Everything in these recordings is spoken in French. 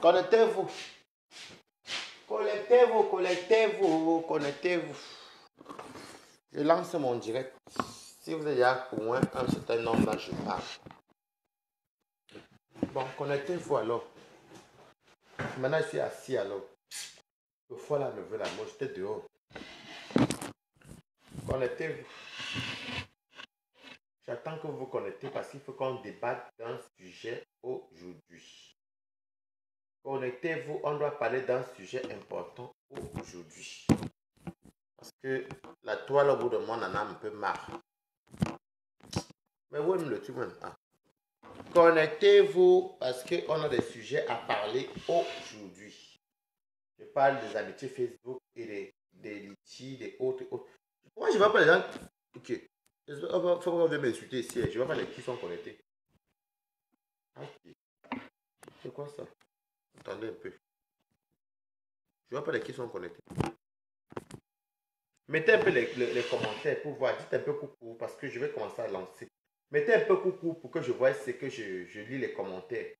Connectez-vous. Connectez-vous, connectez-vous, connectez-vous. Je lance mon direct. Si vous êtes là pour moi, un certain nombre, là, je parle. Bon, connectez-vous alors. Maintenant, je suis assis alors. Le foie là me veut la mort, j'étais dehors. Connectez-vous. J'attends que vous vous connectez parce qu'il faut qu'on débatte d'un sujet aujourd'hui. Connectez-vous, on doit parler d'un sujet important aujourd'hui. Parce que la toile au bout de moi en a un peu marre. Mais où est le truc même? Connectez-vous parce qu'on a des sujets à parler aujourd'hui. Je parle des amitiés Facebook et des litiges, des autres. Moi, je ne vois pas les gens. Ok. Il faut qu'on vienne m'insulter ici. Je ne vois pas les qui sont connectés. Ok. C'est quoi ça? Attendez un peu. Je ne vois pas les qui sont connectés. Mettez un peu les commentaires pour voir. Dites un peu coucou parce que je vais commencer à lancer. Mettez un peu coucou pour que je voie ce que je lis les commentaires.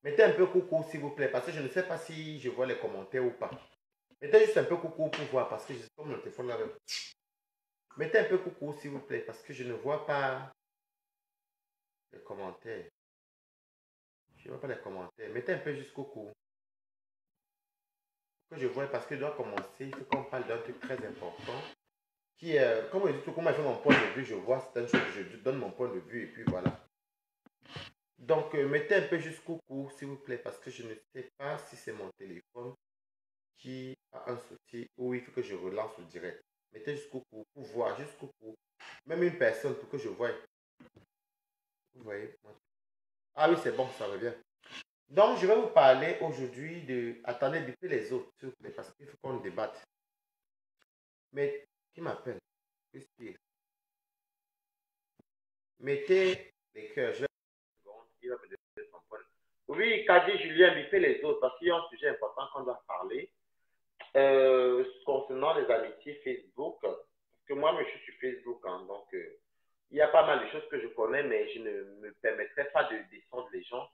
Mettez un peu coucou s'il vous plaît parce que je ne sais pas si je vois les commentaires ou pas. Mettez juste un peu coucou pour voir parce que je suis comme le téléphone là. Mettez un peu coucou s'il vous plaît parce que je ne vois pas les commentaires. Je ne vois pas les commentaires. Mettez un peu juste coucou. Que je vois parce que je dois commencer. Il faut qu'on parle d'un truc très important. Qui est, comme je dis tout, comment je fais mon point de vue, je vois certaines choses, je donne mon point de vue et puis voilà. Donc, mettez un peu juste coucou, s'il vous plaît, parce que je ne sais pas si c'est mon téléphone qui a un souci ou il faut que je relance le direct. Mettez juste coucou pour voir, juste coucou. Même une personne pour que je voie. Vous voyez? Ah oui, c'est bon, ça revient. Donc, je vais vous parler aujourd'hui de... Attendez, bipez les autres, s'il vous plaît, parce qu'il faut qu'on débatte. Mais, qui m'appelle? Respire. Mettez les cœurs. Je vais... Il va me donner son point. Oui, Kadi, Julien, bipez les autres, parce qu'il y a un sujet important qu'on doit parler. Concernant les amitiés Facebook, parce que moi, je suis sur Facebook, hein, donc il y a pas mal de choses que je connais, mais je ne me permettrai pas de descendre les gens.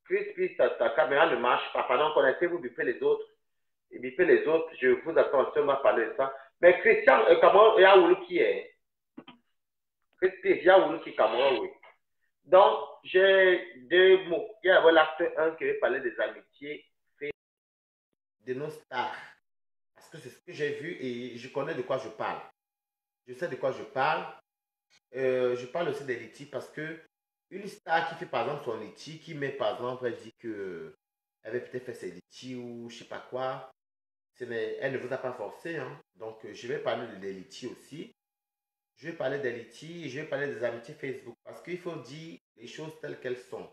Chris, ta caméra ne marche pas. Pardon, connectez-vous, bipez les autres. Et bipez les autres, je vous attends, on va parler de ça. Mais Christian, comment il y a Oulu qui est? Chris, il y a Oulu qui est Cameroun, oui. Donc, j'ai deux mots. Il y a l'acte 1 qui veut parler des amitiés de nos stars. Parce que c'est ce que j'ai vu et je connais de quoi je parle. Je sais de quoi je parle. Je parle aussi des litiges parce que une star qui fait par exemple son litige, qui met par exemple, elle dit que elle avait peut-être fait ses litiges ou je sais pas quoi, elle ne vous a pas forcé. Hein. Donc je vais parler des litiges aussi. Je vais parler des litiges, je vais parler des amitiés Facebook parce qu'il faut dire les choses telles qu'elles sont.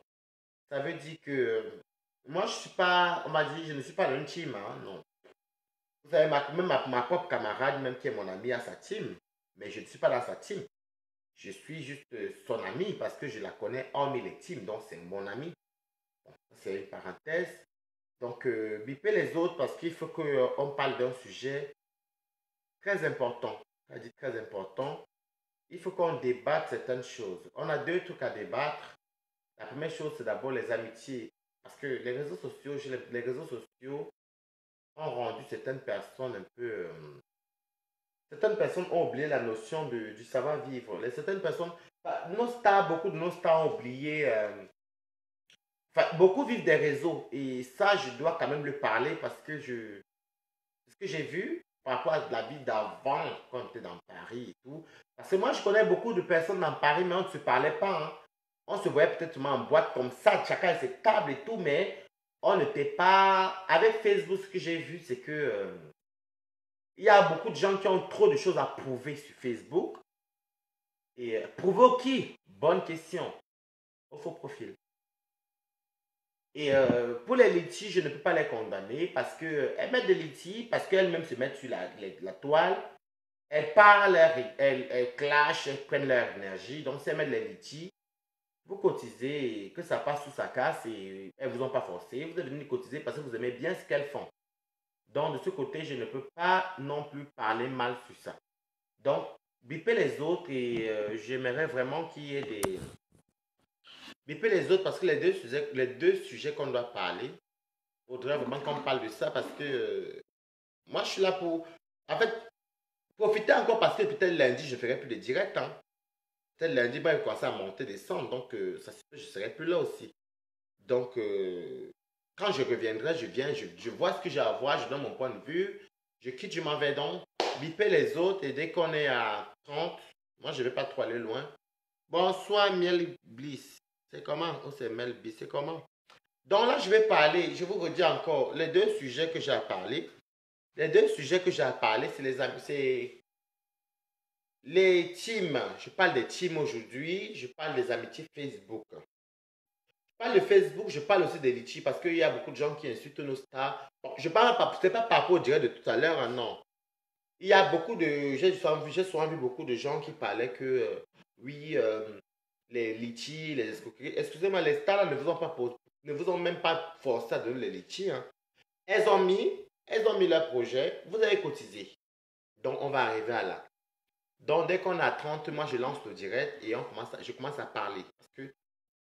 Ça veut dire que moi je suis pas, on m'a dit, je ne suis pas dans une team, hein, non. Vous savez, même ma propre camarade, même qui est mon ami, a sa team, mais je ne suis pas dans sa team. Je suis juste son ami parce que je la connais hormis les teams, donc c'est mon ami. Bon, c'est une parenthèse. Donc, bipez les autres parce qu'il faut qu'on parle d'un sujet très important. Ça dit très important. Il faut qu'on débatte certaines choses. On a deux trucs à débattre. La première chose, c'est d'abord les amitiés. Parce que les réseaux sociaux, les réseaux sociaux ont rendu certaines personnes un peu... certaines personnes ont oublié la notion du savoir-vivre. Certaines personnes, nos stars, beaucoup de nos stars ont oublié... beaucoup vivent des réseaux. Et ça, je dois quand même le parler parce que ce que j'ai vu par rapport à la vie d'avant, quand on était dans Paris et tout. Parce que moi, je connais beaucoup de personnes dans Paris, mais on ne se parlait pas. Hein. On se voyait peut-être en boîte comme ça, chacun a ses tables et tout, mais on n'était pas... Avec Facebook, ce que j'ai vu, c'est que... il y a beaucoup de gens qui ont trop de choses à prouver sur Facebook. Et prouver qui? Bonne question. Au faux profil. Et pour les litiges, je ne peux pas les condamner parce qu'elles mettent des litiges, parce qu'elles-mêmes se mettent sur la toile. Elles parlent, elles clashent, elles prennent leur énergie. Donc, si elles mettent les litiges, vous cotisez, que ça passe sous sa casse et elles ne vous ont pas forcé. Vous êtes venu cotiser parce que vous aimez bien ce qu'elles font. Donc, de ce côté, je ne peux pas non plus parler mal sur ça. Donc, bipez les autres et j'aimerais vraiment qu'il y ait des... Bipez les autres parce que les deux sujets qu'on doit parler, faudrait vraiment qu'on parle de ça parce que moi, je suis là pour, en fait, profiter encore parce que peut-être lundi, je ne ferai plus de direct. Hein. Peut-être lundi, bah, il commence à monter, descendre. Donc, ça, je ne serai plus là aussi. Donc, quand je reviendrai, je viens, je vois ce que j'ai à voir, je donne mon point de vue. Je quitte, je m'en vais donc, biper les autres. Et dès qu'on est à 30, moi, je ne vais pas trop aller loin. Bonsoir, Miel Bliss. C'est comment? Oh, c'est Mel Bliss. C'est comment? Donc là, je vais parler, je vous redis encore, les deux sujets que j'ai à parler. Les deux sujets que j'ai à parler, c'est les teams. Je parle des teams aujourd'hui, je parle des amitiés Facebook. Je parle de Facebook, je parle aussi des litchis parce qu'il y a beaucoup de gens qui insultent nos stars. Bon, je parle pas, c'est pas par rapport au direct de tout à l'heure, hein, non. Il y a beaucoup de, j'ai souvent vu beaucoup de gens qui parlaient que, oui, les litchis, les escroqueries. Excusez-moi, les stars là, ne vous ont même pas forcé à donner les litchis. Hein. Elles ont mis leur projet, vous avez cotisé. Donc, on va arriver à là. Donc, dès qu'on a 30, moi, je lance le direct et je commence à parler. Parce que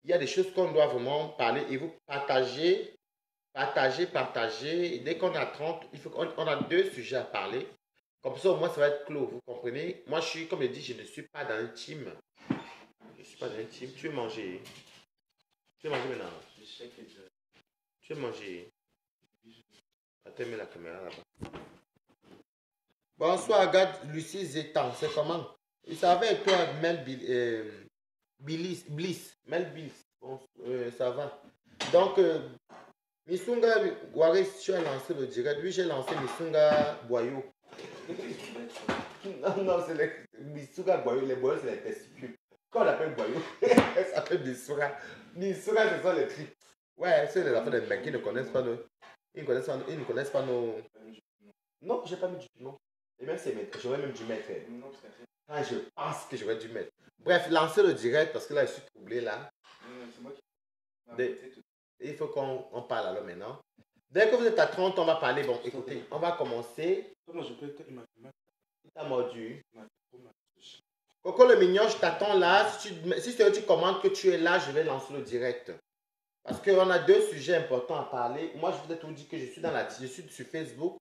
il y a des choses qu'on doit vraiment parler et vous partager. Et dès qu'on a 30, il faut qu'on a deux sujets à parler. Comme ça, au moins, ça va être clos, vous comprenez? Moi, je suis, comme je dis, je ne suis pas dans un team. Je ne suis pas dans un team. Tu veux manger? Tu veux manger maintenant? Tu veux manger? Attends, mets la caméra là-bas. Bonsoir, Agathe Lucie Zétan. C'est comment? Et ça va avec toi, Bliss. Mel Bliss. Bon, ça va. Donc, Missunga Waris, tu as lancé le direct. Oui, j'ai lancé Missunga Boyo. Non, non, c'est les Missunga Boyo. Les boyaux, c'est les testicules. Quand on l'appelle Boyo, ça s'appelle Missunga. Missunga, ce sont les tripes. Ouais, c'est les affaires des mecs qui ne connaissent pas nos. Ils ne connaissent pas nos. Non, j'ai pas mis du nom. Et même c'est mettre. J'aurais même dû mettre. Ah, je pense que j'aurais dû mettre. Bref, lancez le direct parce que là, je suis troublé là. C'est moi qui. Il faut qu'on parle alors maintenant. Dès que vous êtes à 30, on va parler. Bon, écoutez, on va commencer. Il t'a mordu. Coco le mignon, je t'attends là. Si tu commandes que tu es là, je vais lancer le direct. Parce qu'on a deux sujets importants à parler. Moi, je voudrais te dire que je suis je suis sur Facebook.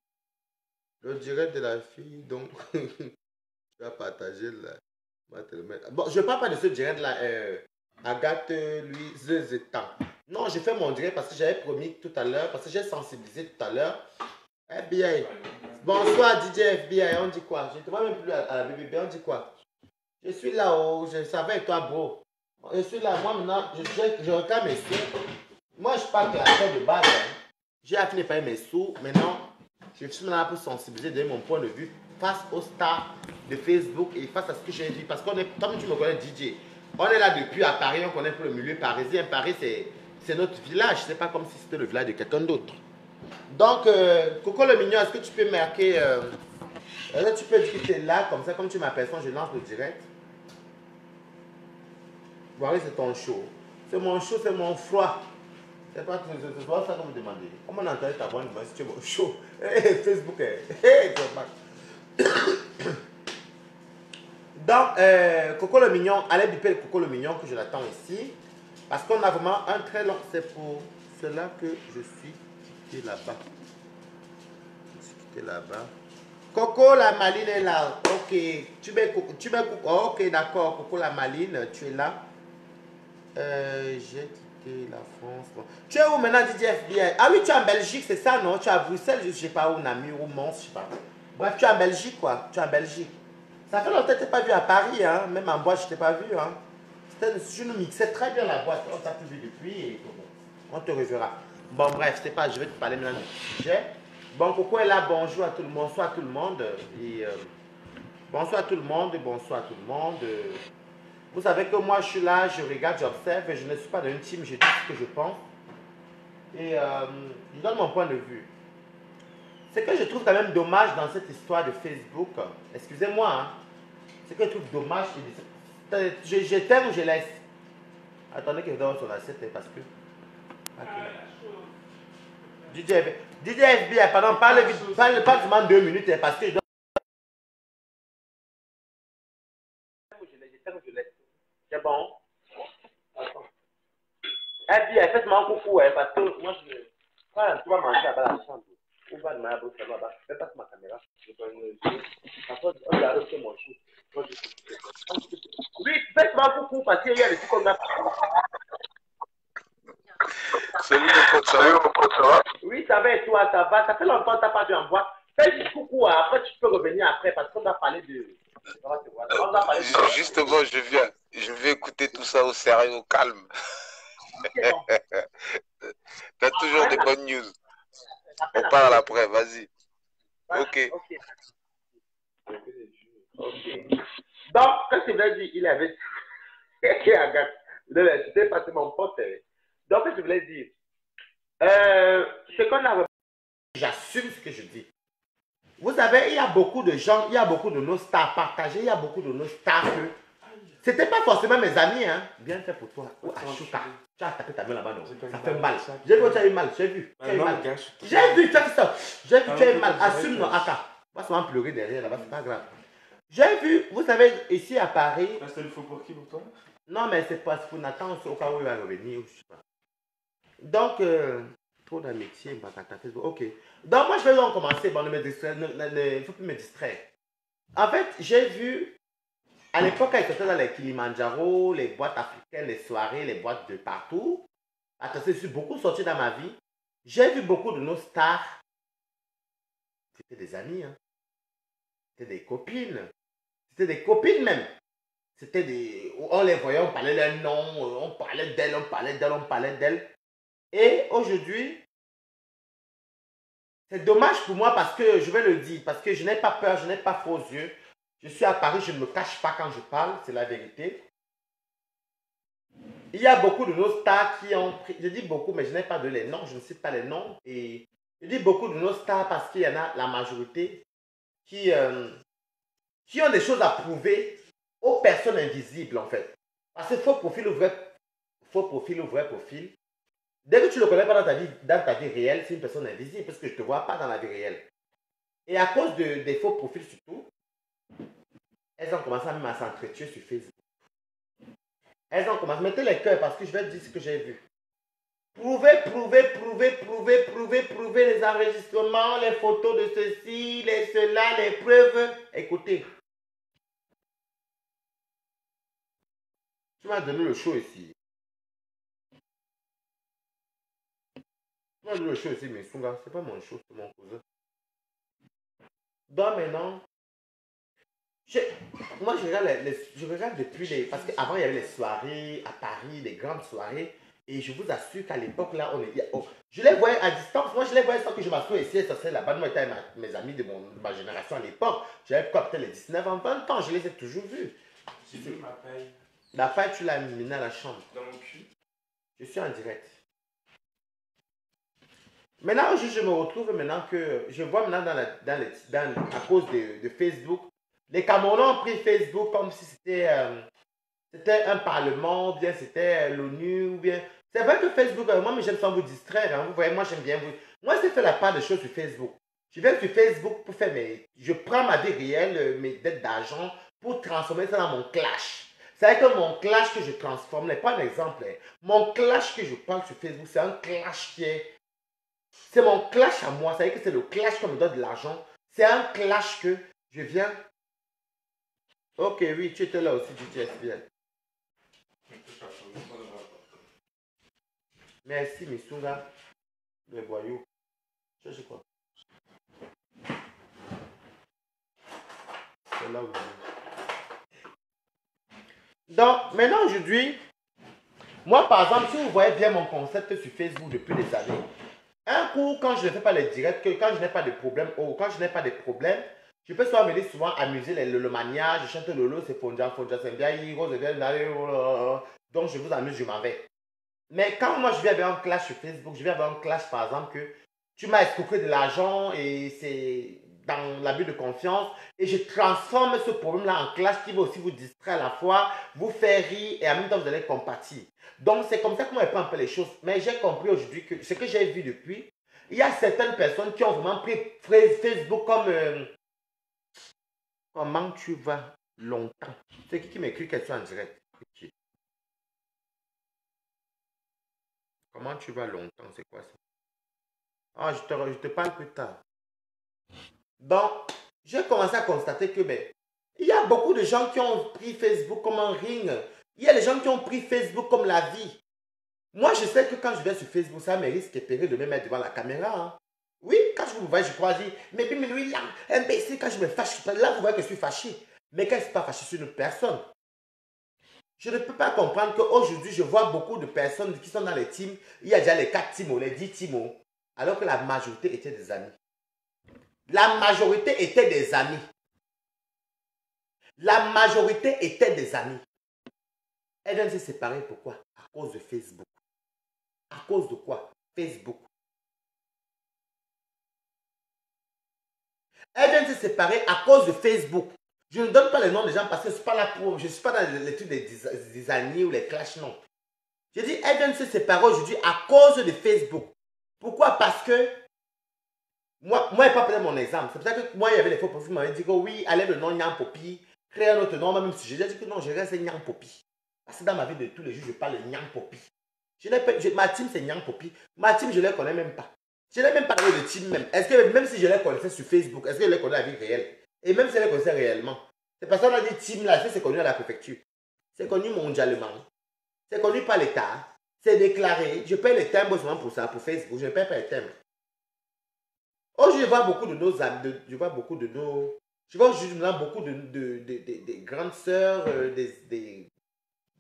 Le direct de la fille, donc tu vas partager là. Bon, je ne parle pas de ce direct là. Agathe, lui, Zetan. Non, j'ai fait mon direct parce que j'avais promis tout à l'heure, parce que j'ai sensibilisé tout à l'heure. FBI. Bonsoir DJ FBI, on dit quoi? Je ne te vois même plus à la BBB, on dit quoi? Je suis là-haut, je savais toi, bro. Je suis là, moi maintenant, je regarde mes sous. Moi, je parle de la tête de base. Hein. J'ai fini de payer mes sous. Maintenant, je suis là pour sensibiliser, donner mon point de vue face aux stars de Facebook et face à ce que j'ai dit. Parce qu'on est, comme tu me connais, DJ, on est là depuis à Paris, on connaît un peu le milieu parisien. Paris, c'est notre village. C'est pas comme si c'était le village de quelqu'un d'autre. Donc, Coco le mignon, est-ce que tu peux marquer. Est-ce que tu peux dire que tu es là, comme ça, comme tu m'appelles, je lance le direct. Voilà, c'est ton show. C'est mon show, c'est mon froid. C'est pas ça qu'on me demandait. Comment on entend ta voix, si tu es mon show. Hey, Facebook, hey, donc, Coco le mignon, allez biper Coco le mignon que je l'attends ici. Parce qu'on a vraiment un très long. C'est pour cela que je suis quitté là-bas. Je suis quitté là-bas. Coco la maline est là. Ok. Tu mets Coco. Oh, ok, d'accord. Coco la maline, tu es là. J'ai quitté la France. Bon. Tu es où maintenant, DJ FBI? Ah oui, tu es en Belgique, c'est ça, non? Tu es à Bruxelles, je ne sais pas où, Namur ou Mons, je ne sais pas. Bref, tu es en Belgique, quoi. Tu es en Belgique. Ça fait longtemps que tu n'es pas vu à Paris, hein. Même en boîte, je ne t'ai pas vu, hein. Je nous mixais très bien la boîte. On t'a plus vu depuis et on te reverra. Bon, bref, c'est pas, je vais te parler maintenant du sujet. Bon, Coco est là, bonjour à tout le monde, bonsoir à tout le monde. Et, bonsoir à tout le monde, bonsoir à tout le monde. Vous savez que moi, je suis là, je regarde, j'observe, et je ne suis pas dans une team, je dis ce que je pense. Et je donne mon point de vue. Ce que je trouve quand même dommage dans cette histoire de Facebook, excusez-moi, hein, ce que je trouve dommage, je t'aime ou je laisse. Attendez que je donne sur l'assiette parce que... DJ FBI, pardon, parle seulement 2 minutes parce que je dois... C'est bon. FBI, faites-moi un coucou, parce que moi je... Ouais, tu vas manger là-bas à la chambre. On va demander à votre salon là-bas. Fais pas ma caméra. Je peux après, on va aller mon chou. Oui, faites-moi coucou parce qu'il y a des trucs comme ça. Salut mon pote, ça va? Oui, ça va et toi, ça va. Ça fait longtemps que tu n'as pas dû en boîte. Fais juste coucou, hein. Après tu peux revenir après parce qu'on va parler de. On va parler de. Justement, je vais écouter tout ça au sérieux, au calme. C'est bon. T'as toujours des bonnes news. On Appelle parle après. après, vas-y. Ok. Ok. Ok. Donc, quand je voulais dire, il avait. C'était pas mon pote. Donc, je voulais dire, ce qu'on a. J'assume ce que je dis. Vous savez, il y a beaucoup de gens, il y a beaucoup de nos stars partagées, il y a beaucoup de nos stars que. C'était pas forcément mes amis, hein. Bien fait pour toi. Ou Ashuka. Tu as tapé ta main là-bas, non? Ça fait mal. J'ai vu que tu as eu mal, j'ai vu. Tu as eu mal. J'ai vu, tu as vu ça. J'ai vu, tu as eu mal. Assume, non, Aka. Va seulement pleurer derrière là-bas, c'est pas grave. J'ai vu, vous savez, ici à Paris. C'était le faux pour qui pour toi? Non, mais c'est pas pour Nathan, au cas où il va revenir, je sais pas. Donc, trop d'amitié, Facebook. Ok. Donc, moi, je vais donc commencer. Bon, ne me distraire, il ne faut plus me distraire. En fait, j'ai vu, à l'époque, quand j'étais dans les Kilimanjaro, les boîtes africaines, les soirées, les boîtes de partout. Attention, je suis beaucoup sorti dans ma vie. J'ai vu beaucoup de nos stars. C'était des amis, hein. C'était des copines. C'était des copines même. C'était des. On les voyait, on parlait d'un nom, on parlait d'elle, on parlait d'elle, on parlait d'elle. Et aujourd'hui, c'est dommage pour moi parce que, je vais le dire, parce que je n'ai pas peur, je n'ai pas faux yeux. Je suis à Paris, je ne me cache pas quand je parle, c'est la vérité. Il y a beaucoup de nos stars qui ont pris, je dis beaucoup, mais je n'ai pas de les noms, je ne cite pas les noms. Et je dis beaucoup de nos stars parce qu'il y en a la majorité qui ont des choses à prouver aux personnes invisibles en fait. Parce que faux profil ou vrai profil, dès que tu ne le connais pas dans ta vie réelle, c'est une personne invisible parce que je ne te vois pas dans la vie réelle. Et à cause des faux profils surtout, elles ont commencé même à s'entretuer sur Facebook. Elles ont commencé, mettez les cœurs parce que je vais te dire ce que j'ai vu. Prouver les enregistrements, les photos de ceci, les cela, les preuves. Écoutez, tu m'as donné le show ici. Tu m'as donné le show ici, mais Sunga, c'est pas mon show, c'est mon cousin. Donc maintenant, moi je regarde depuis les. Parce qu'avant il y avait les soirées à Paris, les grandes soirées. Et je vous assure qu'à l'époque là, je les voyais à distance. Moi je les voyais sans que je m'assoie ici et ça serait là-bas. Moi j'étais avec mes amis de ma génération à l'époque. J'avais quoi, peut-être les 19 ans, 20 ans, je les ai toujours vus. J'ai vu ma paille. La paille, tu l'as mis à la chambre. Dans mon cul. Je suis en direct. Maintenant, je me retrouve maintenant que je vois maintenant à cause de Facebook, les Camerounais ont pris Facebook comme si c'était un parlement, ou bien c'était l'ONU, ou bien. C'est vrai que Facebook, moi, mais j'aime ça vous distraire. Hein. Vous voyez, moi, j'aime bien vous. Moi, c'est fait la part des choses sur Facebook. Je vais sur Facebook pour faire mes. Je prends ma vie réelle, mes dettes d'argent, pour transformer ça dans mon clash. C'est vrai que mon clash que je transforme, n'est pas un exemple. Mon clash que je parle sur Facebook, c'est un clash qui est. C'est mon clash à moi. C'est vrai que c'est le clash qu'on me donne de l'argent. C'est un clash que je viens. Ok, oui, tu étais là aussi, tu es bien. Merci, Missunga. Les boyaux. Je sais quoi. C'est là où donc, maintenant, aujourd'hui, moi, par exemple, si vous voyez bien mon concept sur Facebook depuis des années, un coup, quand je ne fais pas les directs, quand je n'ai pas de problème, ou quand je n'ai pas de problème, je peux souvent venir souvent amuser le mania, je chante Lolo, c'est Fonja, c'est bien, donc je vous amuse, je m'en vais. Mais quand moi je viens avec un clash sur Facebook, je viens avec un clash par exemple que tu m'as escroqué de l'argent et c'est dans l'abus de confiance et je transforme ce problème-là en clash qui va aussi vous distraire à la fois, vous faire rire et en même temps vous allez compatir. Donc c'est comme ça que moi je prends un peu les choses. Mais j'ai compris aujourd'hui que ce que j'ai vu depuis, il y a certaines personnes qui ont vraiment pris Facebook comme comment tu vas longtemps. C'est qui m'écrit question en direct? Okay. Comment tu vas longtemps, c'est quoi ça? Ah, je te parle plus tard. Donc, j'ai commencé à constater que il y a beaucoup de gens qui ont pris Facebook comme un ring. Il y a des gens qui ont pris Facebook comme la vie. Moi, je sais que quand je vais sur Facebook, ça me risque et péril de me mettre devant la caméra. Hein. Oui, quand je vous vois, je crois dire, mais lui, là, imbécile, quand je me fâche, là, vous voyez que je suis fâché. Mais quand je ne suis pas fâché sur une personne, je ne peux pas comprendre qu'aujourd'hui, je vois beaucoup de personnes qui sont dans les teams. Il y a déjà les 4 teams, les 10 teams, alors que la majorité étaient des amis. La majorité étaient des amis. La majorité étaient des amis. Eden s'est séparée, pourquoi? À cause de Facebook. À cause de quoi? Facebook. Eden s'est séparée à cause de Facebook. Je ne donne pas les noms des gens parce que je ne suis pas là pour... Je ne suis pas dans l'étude des années ou les clashs, non. Je dis Eden s'est séparée aujourd'hui à cause de Facebook. Pourquoi? Parce que moi je ne vais pas prendre mon exemple. C'est pour ça que moi, il y avait des faux profils qui m'avaient dit que oui, allez le nom Nyang Popi, créer un autre nom, même si j'ai dit que non, je reste Nyang Popi. Parce que dans ma vie de tous les jours, je parle de Nyang Popi. Ma team, c'est Nyang Popi. Ma team, je ne les connais même pas. Je n'ai même pas parlé de team même. Est-ce que même si je les connaissais sur Facebook, est-ce que je les connais à la vie réelle? Et même si je les connaissais réellement. C'est parce qu'on a dit team là, c'est connu à la préfecture. C'est connu mondialement. C'est connu par l'État. C'est déclaré. Je paye les timbres seulement pour ça, pour Facebook. Je ne paye pas les timbres. Aujourd'hui, je vois beaucoup de nos amis, je vois beaucoup de nos... Je vois justement beaucoup de grandes sœurs,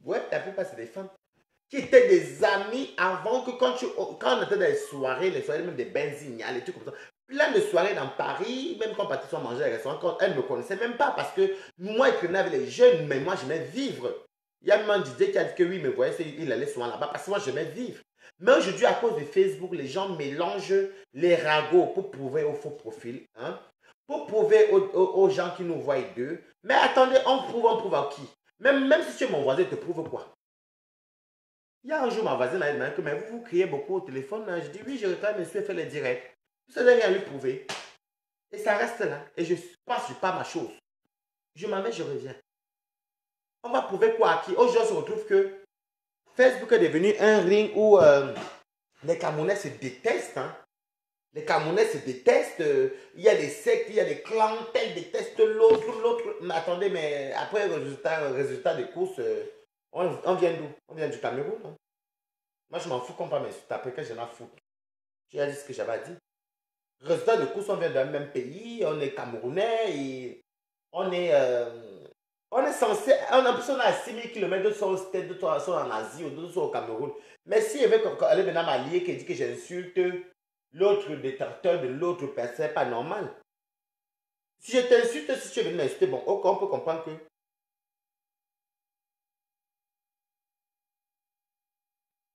ouais, la plupart c'est des femmes, qui étaient des amis avant que quand on était dans les soirées même des benzignales, les trucs comme ça, plein de soirées dans Paris, même quand on partait manger à restaurant, quand elles ne me connaissaient même pas parce que moi, je traînais avec les jeunes, mais moi, j'aimais vivre. Il y a même un DJ qui a dit que oui, mais vous voyez, il allait souvent là-bas parce que moi, j'aimais vivre. Mais aujourd'hui, à cause de Facebook, les gens mélangent les ragots pour prouver au faux profil, hein, pour prouver aux gens qui nous voient d'eux. Mais attendez, on prouve à qui? Même si tu es mon voisin, te prouve quoi? Il y a un jour, ma voisine m'a dit que mais vous criez beaucoup au téléphone. Hein? Je dis oui, je réclame, monsieur, fait les directs. Ça n'a rien à lui prouver. Et ça reste là. Et je passe pas ma chose. Je m'en vais, je reviens. On va prouver quoi à qui? Aujourd'hui, on se retrouve que Facebook est devenu un ring où les Camerounais se détestent. Hein? Les Camerounais se détestent. Il y a des sectes, il y a des clans, tel déteste l'autre. Mais attendez, mais après le résultat des courses, on vient d'où? On vient du Cameroun. Hein? Moi, je m'en fous qu'on parle m'insulter après que je m'en fous. J'ai dit ce que j'avais dit. Résultat de course, on vient d'un même pays, on est Camerounais et on est censé, on est à 6000 km, d'autres sont en Asie, d'autres sont au Cameroun. Mais si elle veut aller maintenant m'allier qui dit que j'insulte l'autre détracteur de l'autre personne, c'est pas normal. Si je t'insulte, si tu es venu m'insulter, bon, ok, on peut comprendre que.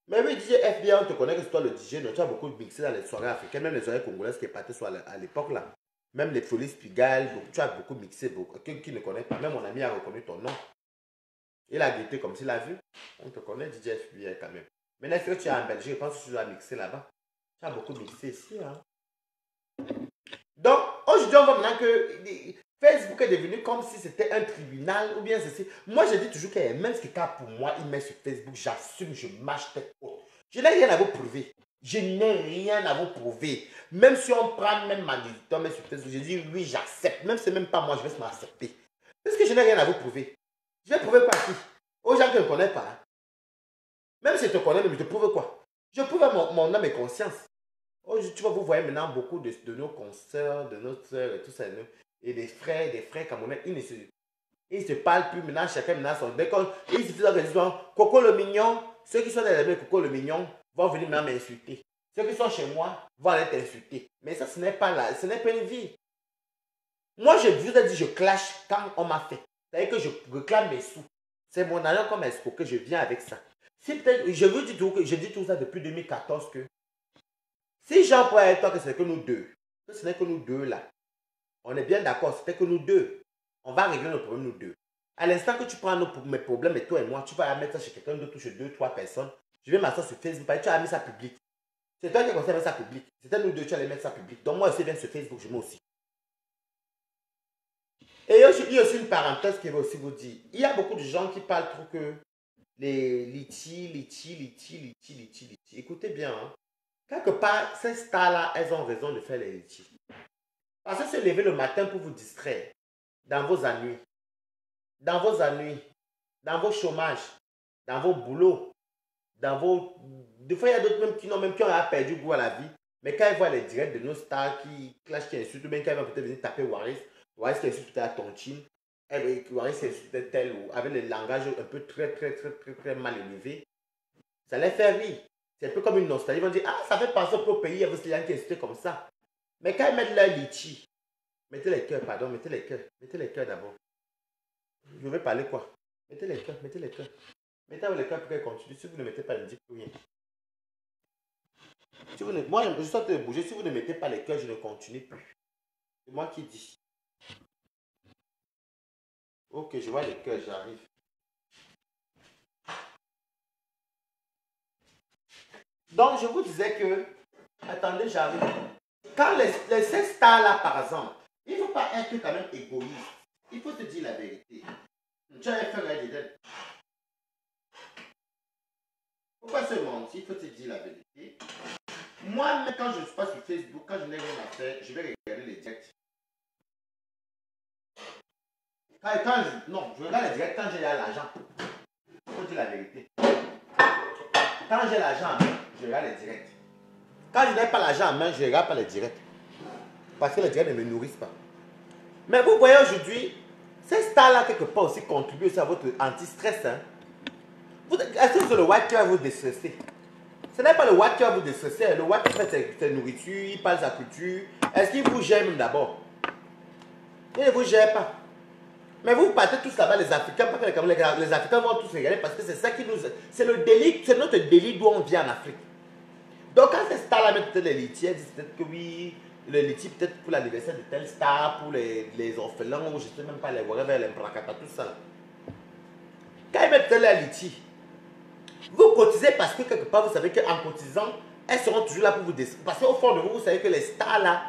Mais oui, DJ FBI, on te connaît que c'est toi le DJ, donc tu as beaucoup mixé dans les soirées africaines, même les soirées congolaises qui partaient à l'époque là. Même les Folies Pigalle, donc tu as beaucoup mixé, quelqu'un qui ne connaît pas, même mon ami a reconnu ton nom. Il a guetté comme s'il a vu. On te connaît, DJ FBI quand même. Maintenant, est-ce que tu es en Belgique? Je pense que tu dois mixer là-bas. Tu as beaucoup mixé ici. Hein? Donc, aujourd'hui, on voit maintenant que Facebook est devenu comme si c'était un tribunal ou bien ceci. Moi, je dis toujours que même ce qui est pour moi, il met sur Facebook, j'assume, je marche tête haute. Je n'ai rien à vous prouver. Je n'ai rien à vous prouver. Même si on prend même ma éditeur, mais sur Facebook, je dis oui, j'accepte. Même si ce n'est même pas moi, je vais m'accepter. Parce que je n'ai rien à vous prouver. Je vais prouver quoi à qui? Aux gens que je ne connais pas. Hein? Même si je te connais, mais je te prouve quoi? Je prouve à mon âme et conscience. Oh, tu vois, vous voyez maintenant beaucoup de nos consoeurs, de nos soeurs et tout ça. Et des frères camerounais, ils ne se parlent plus maintenant, chacun maintenant son décor. Ils se disent que Coco le mignon, ceux qui sont dans les mains Coco le mignon vont venir maintenant m'insulter. Ceux qui sont chez moi vont aller t'insulter. Mais ça, ce n'est pas là, ce n'est pas une vie. Moi, je vous ai dit, je clash quand on m'a fait. C'est-à-dire que je réclame mes sous. C'est mon argent comme escroc que je viens avec ça. Si peut-être, je dis tout ça depuis 2014 que si Jean pourrait être toi que ce n'est que nous deux, que ce n'est que nous deux là, on est bien d'accord, c'était que nous deux. On va régler nos problèmes nous deux. À l'instant que tu prends mes problèmes et toi et moi, tu vas mettre ça chez quelqu'un d'autre, chez 2-3 personnes. Je vais m'asseoir sur Facebook, tu as mis ça public. C'est toi qui as commencé à mettre ça public. C'était nous deux, tu allais mettre ça public. Donc moi aussi, je viens sur Facebook, je mets aussi. Et il y a aussi une parenthèse qui va aussi vous dire. Il y a beaucoup de gens qui parlent trop que les litchi. Écoutez bien. Hein. quelque part, ces stars-là, elles ont raison de faire les litiges. Parce que se lever le matin pour vous distraire, dans vos ennuis, dans vos chômages, dans vos boulots, dans vos... Des fois, il y a d'autres même qui n'ont même qui ont perdu goût à la vie. Mais quand ils voient les directs de nos stars qui clashent, qui insultent, ou bien quand ils vont peut-être venir taper Waris qui insulte peut-être à Tontine, Waris qui insulte tel ou avec le langage un peu très mal élevé, ça les fait rire. C'est un peu comme une nostalgie. Ils vont dire, ah, ça fait penser au pays, il y a des gens qui insultent comme ça. Mais quand ils mettent leur litchi, mettez les cœurs d'abord. Je vais parler quoi? Mettez les cœurs. Mettez les cœurs pour qu'elle continue. Si vous ne mettez pas, ne dites plus rien. Si vous ne, moi, je suis en train de bouger. Si vous ne mettez pas les cœurs, je ne continue plus. C'est moi qui dis. Ok, je vois les cœurs, j'arrive. Donc, je vous disais que... Attendez, j'arrive. Quand ces stars-là, par exemple, il ne faut pas être quand même égoïste. Il faut se dire la vérité. Tu as fait la dedans. Pourquoi se mentir? Il faut se dire la vérité. Moi, même quand je ne suis pas sur Facebook, quand je n'ai rien à faire, je vais regarder les directs. Je regarde les directs quand j'ai l'argent. Il faut dire la vérité. Quand j'ai l'argent en main, je regarde les directs. Quand je n'ai pas l'argent en main, je ne regarde pas les directs. Parce que les directs ne me nourrissent pas. Mais vous voyez aujourd'hui, ces stars-là, quelque part aussi, contribuent aussi à votre anti-stress. Hein? Est-ce que c'est le white qui va vous déstresser? Ce n'est pas le white qui va vous déstresser. Le white qui fait ses nourritures, il parle sa culture. Est-ce qu'il vous gère même d'abord? Il ne vous gère pas. Mais vous partez tous là-bas, les Africains, pas que les Africains vont tous regarder parce que c'est ça qui nous... C'est le délit, c'est notre délit d'où on vient en Afrique. Donc quand ces stars-là mettent peut-être les litiers, disent peut-être que oui, le litier peut-être pour l'anniversaire de telle star, pour les orphelins, ou je ne sais même pas, les whatever, les bracata, tout ça. Quand ils mettent peut-être les litiers, vous cotisez parce que quelque part, vous savez qu'en cotisant, elles seront toujours là pour vous décider. Parce qu'au fond de vous, vous savez que les stars-là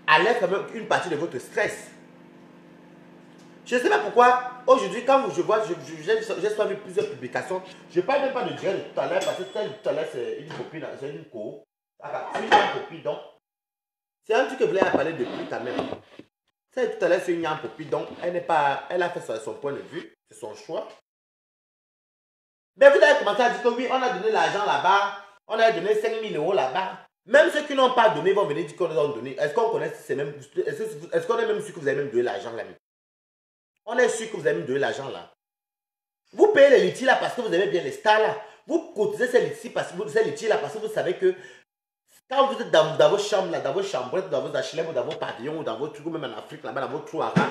enlèvent quand même une partie de votre stress. Je ne sais pas pourquoi, aujourd'hui, quand je vois, j'ai suivi plusieurs publications, je ne parle même pas de dire de tout à l'heure, parce que celle de tout à l'heure, c'est une copine, c'est une co. C'est une copine, donc. C'est un truc que je voulais parler depuis quand même. Celle de tout à l'heure, c'est une copine, donc elle a fait son point de vue, c'est son choix. Mais vous avez commencé à dire que oui, on a donné l'argent là-bas, on a donné 5 000 € là-bas. Même ceux qui n'ont pas donné vont venir dire qu'on les a donné. Est-ce qu'on connaît ces mêmes... Est-ce qu'on est même sûr que vous avez même donné l'argent là-bas? On est sûr que vous avez même donné l'argent là. Vous payez les litiges là parce que vous aimez bien les stars là. Vous cotisez ces litiges parce que vous savez que quand vous êtes dans vos chambres là, dans vos chambrettes, dans vos HLM ou dans vos pavillons ou dans vos trucs, ou même en Afrique là-bas, dans vos trous à rats,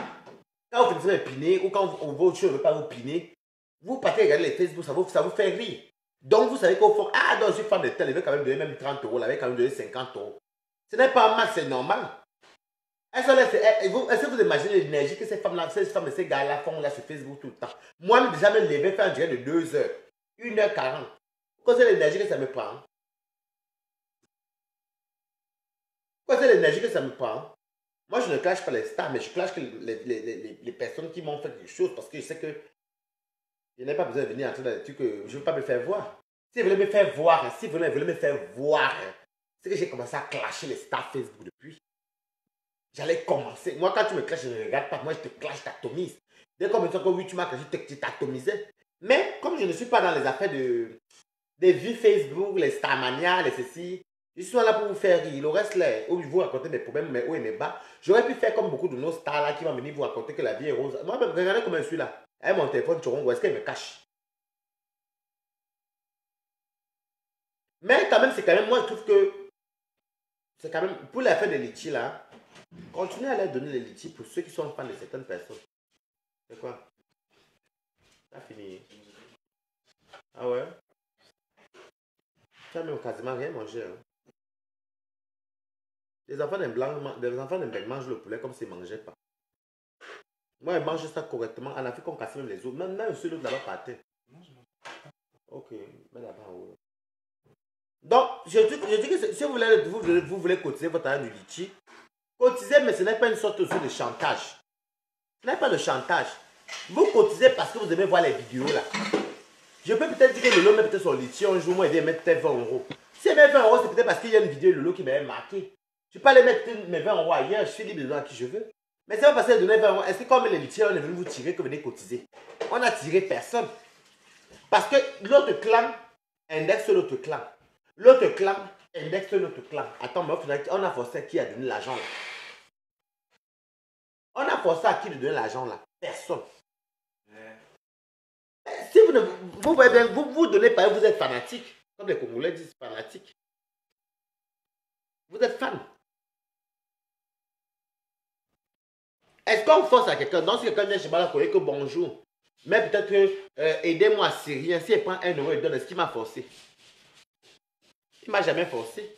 quand vous finissez de piner ou quand vos cheveux ne veulent pas vous piner, vous partez regarder les Facebook, ça vous fait rire. Donc vous savez qu'au fond, ah donc je suis fan de tel, il veut quand même donner même 30 €, là, il veut quand même donner 50 €. Ce n'est pas mal, c'est normal. Est-ce que vous imaginez l'énergie que ces femmes-là, ces gars-là font là sur Facebook tout le temps? Moi, déjà, me lever, faire un direct de 2 heures, 1h40. Quoi, c'est l'énergie que ça me prend? Quoi, c'est l'énergie que ça me prend? Moi, je ne clash pas les stars, mais je clash que les personnes qui m'ont fait quelque chose parce que je sais que je n'ai pas besoin de venir entrer dans des trucs que je ne veux pas me faire voir. Si vous voulez me faire voir, c'est que j'ai commencé à clasher les stars Facebook depuis. J'allais commencer. Moi, quand tu me clashes, je ne regarde pas. Moi, je te clash, t'atomise. Dès qu'on me dit que oui, tu m'as clashé, tu t'atomisais. Mais comme je ne suis pas dans les affaires des vues Facebook, les Starmania, les ceci, je suis là pour vous faire rire. Le reste, là, où je vous raconter mes problèmes, mes hauts et mes bas, j'aurais pu faire comme beaucoup de nos stars là qui vont venir vous raconter que la vie est rose. Moi, regardez comment je suis là. Avec mon téléphone, où est-ce qu'elle me cache? Mais quand même, c'est quand même, moi, je trouve que c'est quand même, pour l'affaire des litiges là, continuez à leur donner les litiges pour ceux qui sont fans de certaines personnes. C'est quoi? Ça fini. Ah ouais? Tu n'as même quasiment rien mangé. Hein? Les enfants d'un blanc mangent le poulet comme s'ils ne mangeaient pas. Moi, ils mangent ça correctement. En Afrique, on casse même les os. Même ceux l'autre là-bas par terre. Ok, mais là-bas, ouais. Donc, je dis que si vous voulez cotiser votre argent du litchi, cotisez, mais ce n'est pas une sorte de chantage. Ce n'est pas de chantage. Vous cotisez parce que vous aimez voir les vidéos là. Je peux peut-être dire que Lolo met peut-être son lithium un jour, moi il vient mettre peut-être 20 euros. Si elle met 20 euros, c'est peut-être parce qu'il y a une vidéo de Lolo qui m'avait marqué. Je peux pas aller mettre mes 20 euros ailleurs, je suis libre de donner à qui je veux. Mais c'est pas parce qu'elle donnait 20 euros. Est-ce que comme les lithium, on est venu vous tirer que vous venez cotiser? On n'a tiré personne. Parce que l'autre clan indexe l'autre clan. L'autre clan indexe l'autre clan. Attends, mais on a forcé à qui a donné l'argent là? On a forcé à qui de donner l'argent là? Personne. Si vous ne vous voyez bien, vous donnez pas, vous êtes fanatique. Comme les Congolais disent, fanatique. Vous êtes fan. Est-ce qu'on force à quelqu'un? Donc si quelqu'un vient chez moi, que bonjour. Mais peut-être que aidez-moi, c'est rien. Si elle prend 1 euro et donne, est-ce qu'il m'a forcé? Il ne m'a jamais forcé.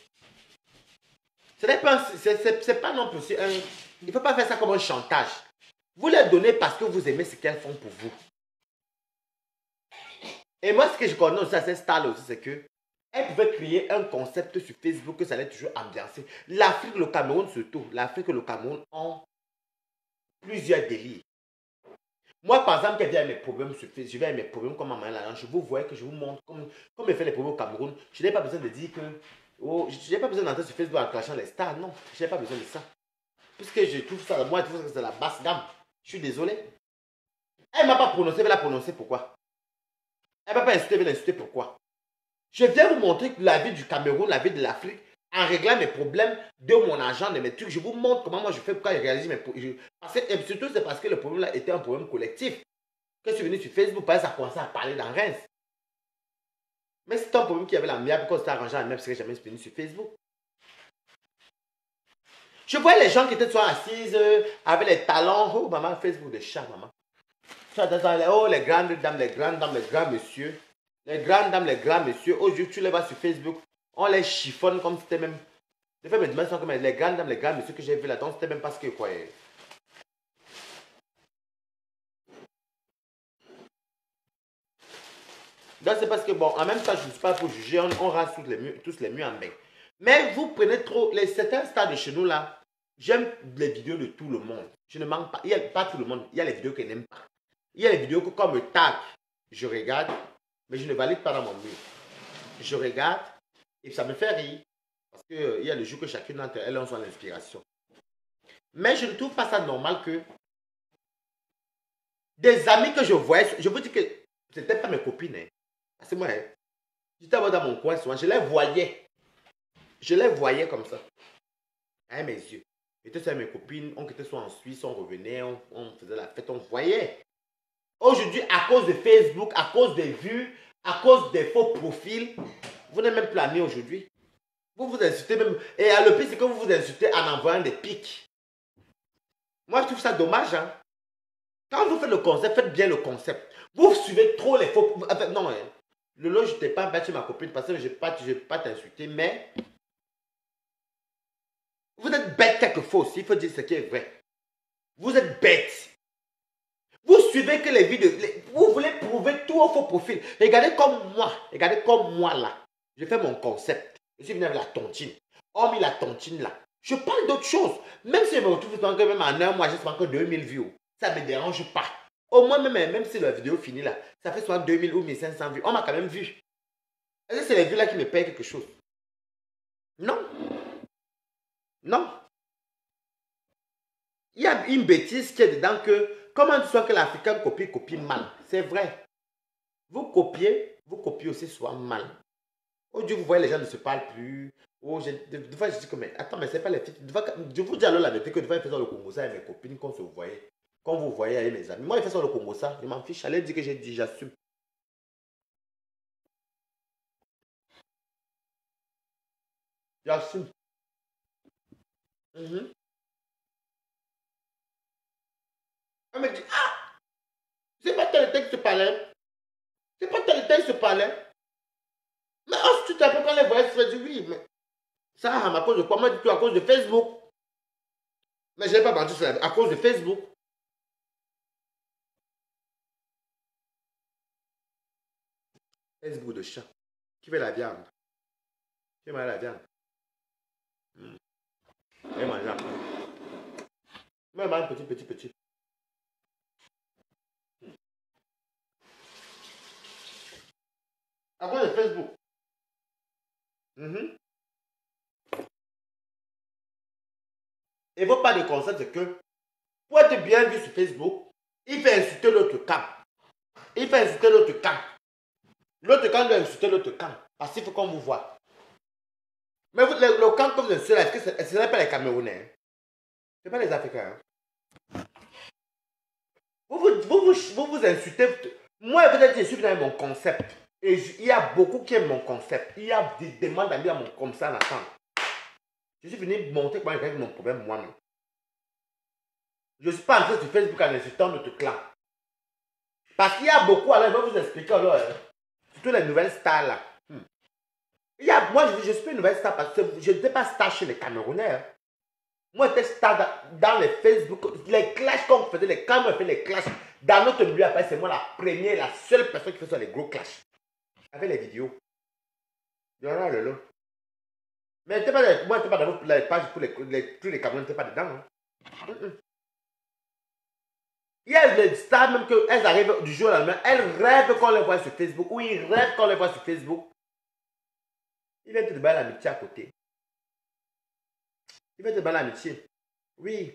Ce n'est pas, c'est pas non plus un... Il ne faut pas faire ça comme un chantage. Vous les donnez parce que vous aimez ce qu'elles font pour vous. Et moi, ce que je connais aussi à cette stade aussi, c'est que elle pouvait créer un concept sur Facebook que ça allait toujours ambiancer. L'Afrique, le Cameroun surtout, l'Afrique et le Cameroun ont plusieurs délires. Moi, par exemple, quand je viens à mes problèmes sur Facebook, je viens à mes problèmes comme maman là, je vous vois que je vous montre comme je fais les problèmes au Cameroun. Je n'ai pas besoin de dire que, oh, je n'ai pas besoin d'entrer sur Facebook en clashant les stars, non, je n'ai pas besoin de ça. Puisque je trouve ça, moi, je trouve que c'est la basse gamme. Je suis désolé. Elle ne m'a pas prononcé, elle va la prononcer pourquoi? Elle ne m'a pas insulté, elle va l'insulter pourquoi? Je viens vous montrer la vie du Cameroun, la vie de l'Afrique, en réglant mes problèmes de mon argent, de mes trucs. Je vous montre comment moi je fais, pourquoi je réalise mes problèmes. Et surtout, c'est parce que le problème là était un problème collectif. Quand je suis venu sur Facebook, ça a commencé à parler dans Reims. Mais c'est un problème qui avait la mienne, pourquoi c'était arrangé à la mienne, parce que jamais venu sur Facebook. Je voyais les gens qui étaient soit assises, avec les talons. Oh, maman, Facebook de chat, maman. Oh, les grandes dames, les grands messieurs. Les grandes dames, les grands messieurs. Aujourd'hui, tu les vois sur Facebook. On les chiffonne comme si c'était même... Je fais mes dimensions comme les grandes dames, les grands messieurs que j'ai vu là-dedans, c'était même pas ce que je croyais. Donc c'est parce que, bon, en même temps, je ne suis pas pour juger, on rase tous les murs en bain. Mais vous prenez trop... Certains stades de chez nous là, j'aime les vidéos de tout le monde. Je ne manque pas. Il n'y a pas tout le monde. Il y a les vidéos que je n'aime pas. Il y a les vidéos que quand on me tag, je regarde, mais je ne valide pas dans mon mur. Je regarde et ça me fait rire. Parce qu'il y a le jour que chacune d'entre elles en soit l'inspiration. Mais je ne trouve pas ça normal que des amis que je voyais, je vous dis que ce n'étaient pas mes copines. Hein. C'est moi. Hein. J'étais dans mon coin souvent, je les voyais. Je les voyais comme ça. Avec mes yeux. J'étais avec mes copines, on était soit en Suisse, on revenait, on faisait la fête, on voyait. Aujourd'hui, à cause de Facebook, à cause des vues, à cause des faux profils, vous n'êtes même plus amis aujourd'hui. Vous vous insultez même. Et le pire, c'est que vous vous insultez en envoyant des pics. Moi, je trouve ça dommage. Hein. Quand vous faites le concept, faites bien le concept. Vous suivez trop les faux... Enfin, non, hein. Le lot, je ne t'ai pas battu ma copine parce que je ne vais pas t'insulter, mais... Vous êtes bête quelquefois aussi, il faut dire ce qui est vrai. Vous êtes bête. Vous suivez que les vidéos... Vous voulez prouver tout au faux profil. Regardez comme moi là. Je fais mon concept. Je suis venu avec la tontine. Hormis la tontine là. Je parle d'autre chose. Même si je me retrouve même en un mois, j'ai encore 2000 vues. Ça ne me dérange pas. Au moins, même si la vidéo finit là, ça fait soit 2000 ou 1500 vues. On m'a quand même vu. Est-ce que c'est les vues là qui me payent quelque chose? Non. Non. Il y a une bêtise qui est dedans que, comment tu sais que l'Africain copie mal? C'est vrai. Vous copiez aussi soit mal. Aujourd'hui, vous voyez les gens ne se parlent plus. Oh, des fois, je dis que, mais attends, mais c'est pas les filles. Je vous dis alors la vérité que des fois, ils faisaient le Congo ça avec mes copines qu'on se voyait. Quand vous voyez avec mes amis. Moi, ils faisaient ça le Congo ça. Je m'en fiche. J'allais dire que j'ai dit, j'assume. J'assume. On me dit, ah, c'est pas tel texte parlait. C'est pas tel texte parlait. Mais ensuite, après, quand les voyages se disent, oui, mais ça, à cause de quoi? Moi, je dis, à cause de Facebook. Mais je n'ai pas menti, c'est à cause de Facebook. Facebook de chat. Qui veut la viande? Qui veut la viande? Et manger après. Même un petit. À cause de Facebook. Et vos pas de concept, c'est que pour être bien vu sur Facebook, il fait insulter l'autre camp. Il fait insulter l'autre camp. L'autre camp doit insulter l'autre camp. Parce qu'il faut qu'on vous voit. Mais vous, le camp que vous insultez là, est-ce que ce n'est pas les Camerounais? Ce n'est pas les Africains. Vous insultez. Moi, peut-être je suis dans mon concept. Et il y a beaucoup qui aiment mon concept. Il y a des demandes d'amis à mon comme ça en attente. Je suis venu montrer comment je règle mon problème moi-même. Je ne suis pas entré sur Facebook en insultant notre clan. Parce qu'il y a beaucoup, alors je vais vous expliquer alors, surtout les nouvelles stars là. Moi, je ne suis pas une nouvelle star parce que je n'étais pas star chez les Camerounais. Hein. Moi, j'étais star dans les Facebook, les clashs qu'on faisait, quand on fait les clashs, dans notre milieu, après, c'est moi la première, la seule personne qui fait ça, les gros clashs. Avec les vidéos. Il y en a le lot. Mais moi, je n'étais pas dans les pages pour tous les Camerounais, je n'étais pas dedans. Hein. Il y a des stars même qu'elles arrivent du jour au lendemain, elles rêvent qu'on les voit sur Facebook, ou ils rêvent qu'on les voit sur Facebook. Il vient te demander l'amitié à côté. Il va te demander l'amitié. Oui.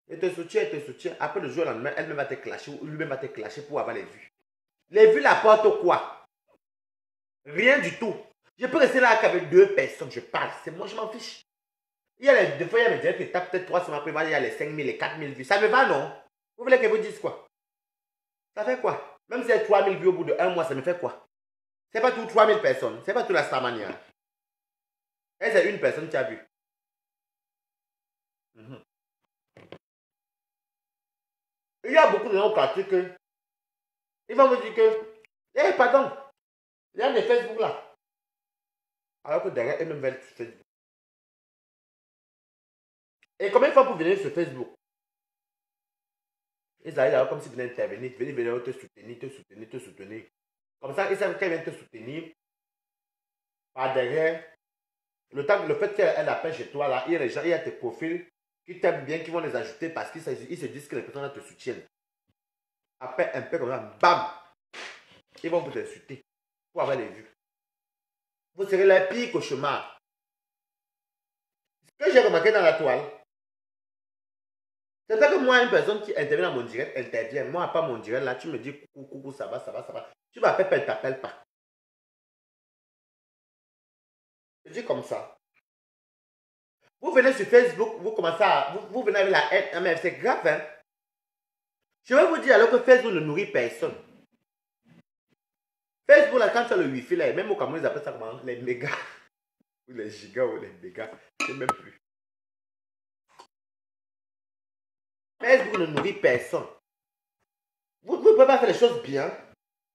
Il te soutient, il te soutient. Après le jour au lendemain, elle-même va te clasher ou lui-même va te clasher pour avoir les vues. Les vues l'apportent quoi? Rien du tout. Je peux rester là qu'avec 2 personnes, je parle. C'est moi, je m'en fiche. Des fois, il y a des gens qui tapent peut-être 3 semaines après, il y a les 5000, les 4000 vues. Ça me va, non? Vous voulez que je vous dise quoi? Ça fait quoi? Même si il y a 3000 vues au bout de 1 mois, ça me fait quoi? C'est pas tout 3000 personnes. C'est pas tout la Starmania. Et c'est une personne qui a vu. Il y a beaucoup de gens qui que ils vont me dire que, pardon, il y a des Facebook là. Alors que derrière, eux-mêmes veulent sur Facebook. Et comment ils font pour venir sur Facebook? Ils arrivent alors comme s'ils venaient intervenir, venir te soutenir, te soutenir, te soutenir. Comme ça, ils savent qu'elle vient te soutenir. Par derrière, le fait qu'elle appelle chez toi là, il y a des gens, il y a tes profils qui t'aiment bien, qui vont les ajouter parce qu'ils se disent que les personnes là te soutiennent. Après, un peu comme ça, bam! Ils vont vous insulter pour avoir les vues. Vous serez les pires cauchemars. Ce que j'ai remarqué dans la toile, c'est que moi, une personne qui intervient dans mon direct, intervient. Moi, pas mon direct, là, tu me dis coucou, ça va, ça va, ça va. Tu m'appelles, elle ne t'appelle pas. Je dis comme ça. Vous venez sur Facebook, vous commencez à. Vous venez avec la haine, mais c'est grave, hein. Je vais vous dire alors que Facebook ne nourrit personne. Facebook, là, quand tu as le Wi-Fi, là, même au Cameroun, ils appellent ça comment? Les mégas. Ou les gigas ou les mégas. Je ne sais même plus. Facebook ne nourrit personne. Vous ne pouvez pas faire les choses bien.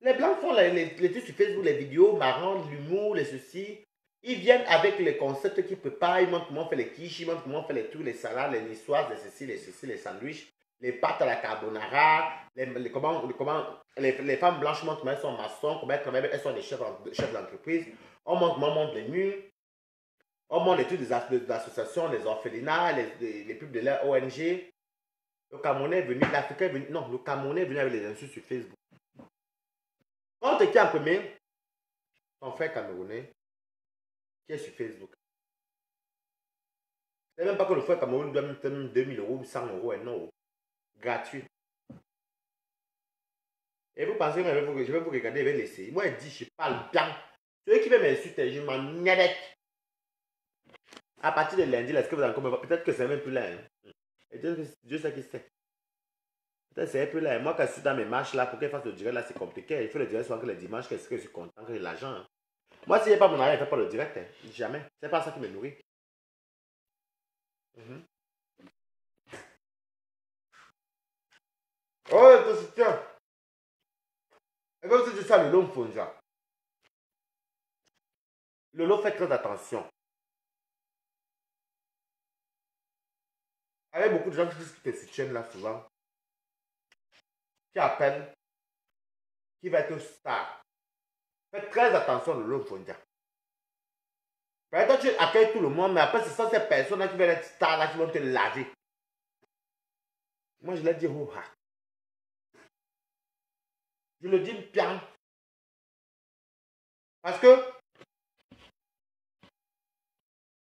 Les blancs font les trucs sur Facebook, les vidéos marrantes, l'humour, les ceci. Ils viennent avec les concepts qu'ils préparent. Ils montrent comment on fait les quiches, ils montrent comment on fait les trucs, les salades, les niçoises, les ceci, les sandwichs, les pâtes à la carbonara, les femmes blanches montrent comment elles sont maçons, comment elles travaillent, elles sont des chefs d'entreprise. On montre comment on monte les murs. On montre les trucs des associations, les orphelinats, les pubs de la ONG. Le Camerounais est venu, l'Africain est venu, non, le Camerounais est venu avec les insultes sur Facebook. Quand tu es en premier, ton frère camerounais qui est sur Facebook. C'est même pas que le frère camerounais doit même 2000 euros, 100 euros, un euro. Gratuit. Et vous pensez que je vais vous regarder, je vais laisser. Moi, je dis, je parle bien. Celui qui veut m'insulter, je m'en nette. À partir de lundi, est-ce que vous en comprenez? Peut-être que c'est même plus là. Hein. Et Dieu sait qui c'est. Peut-être c'est un peu là. Moi, quand je suis dans mes marches là, pour qu'elle fasse le direct là, c'est compliqué. Il faut le direct souvent que le dimanche, qu'est-ce que je suis content, que j'ai l'argent. Hein. Moi, si j'ai pas mon argent, je ne fais pas le direct. Hein. Jamais. C'est pas ça qui me nourrit. Oh, je te soutiens. Et comme si tu sais, le lot me fonja. Le lot fait très attention. Il y a beaucoup de gens qui te soutiennent là souvent. Qui appellent. Qui va être star. Faites très attention, le lot me fonja. Peut-être que tu accueilles tout le monde, mais après, ce sont ces personnes-là qui veulent être stars là qui vont te laver. Moi, je l'ai dit, ouha. Je le dis bien. Parce que,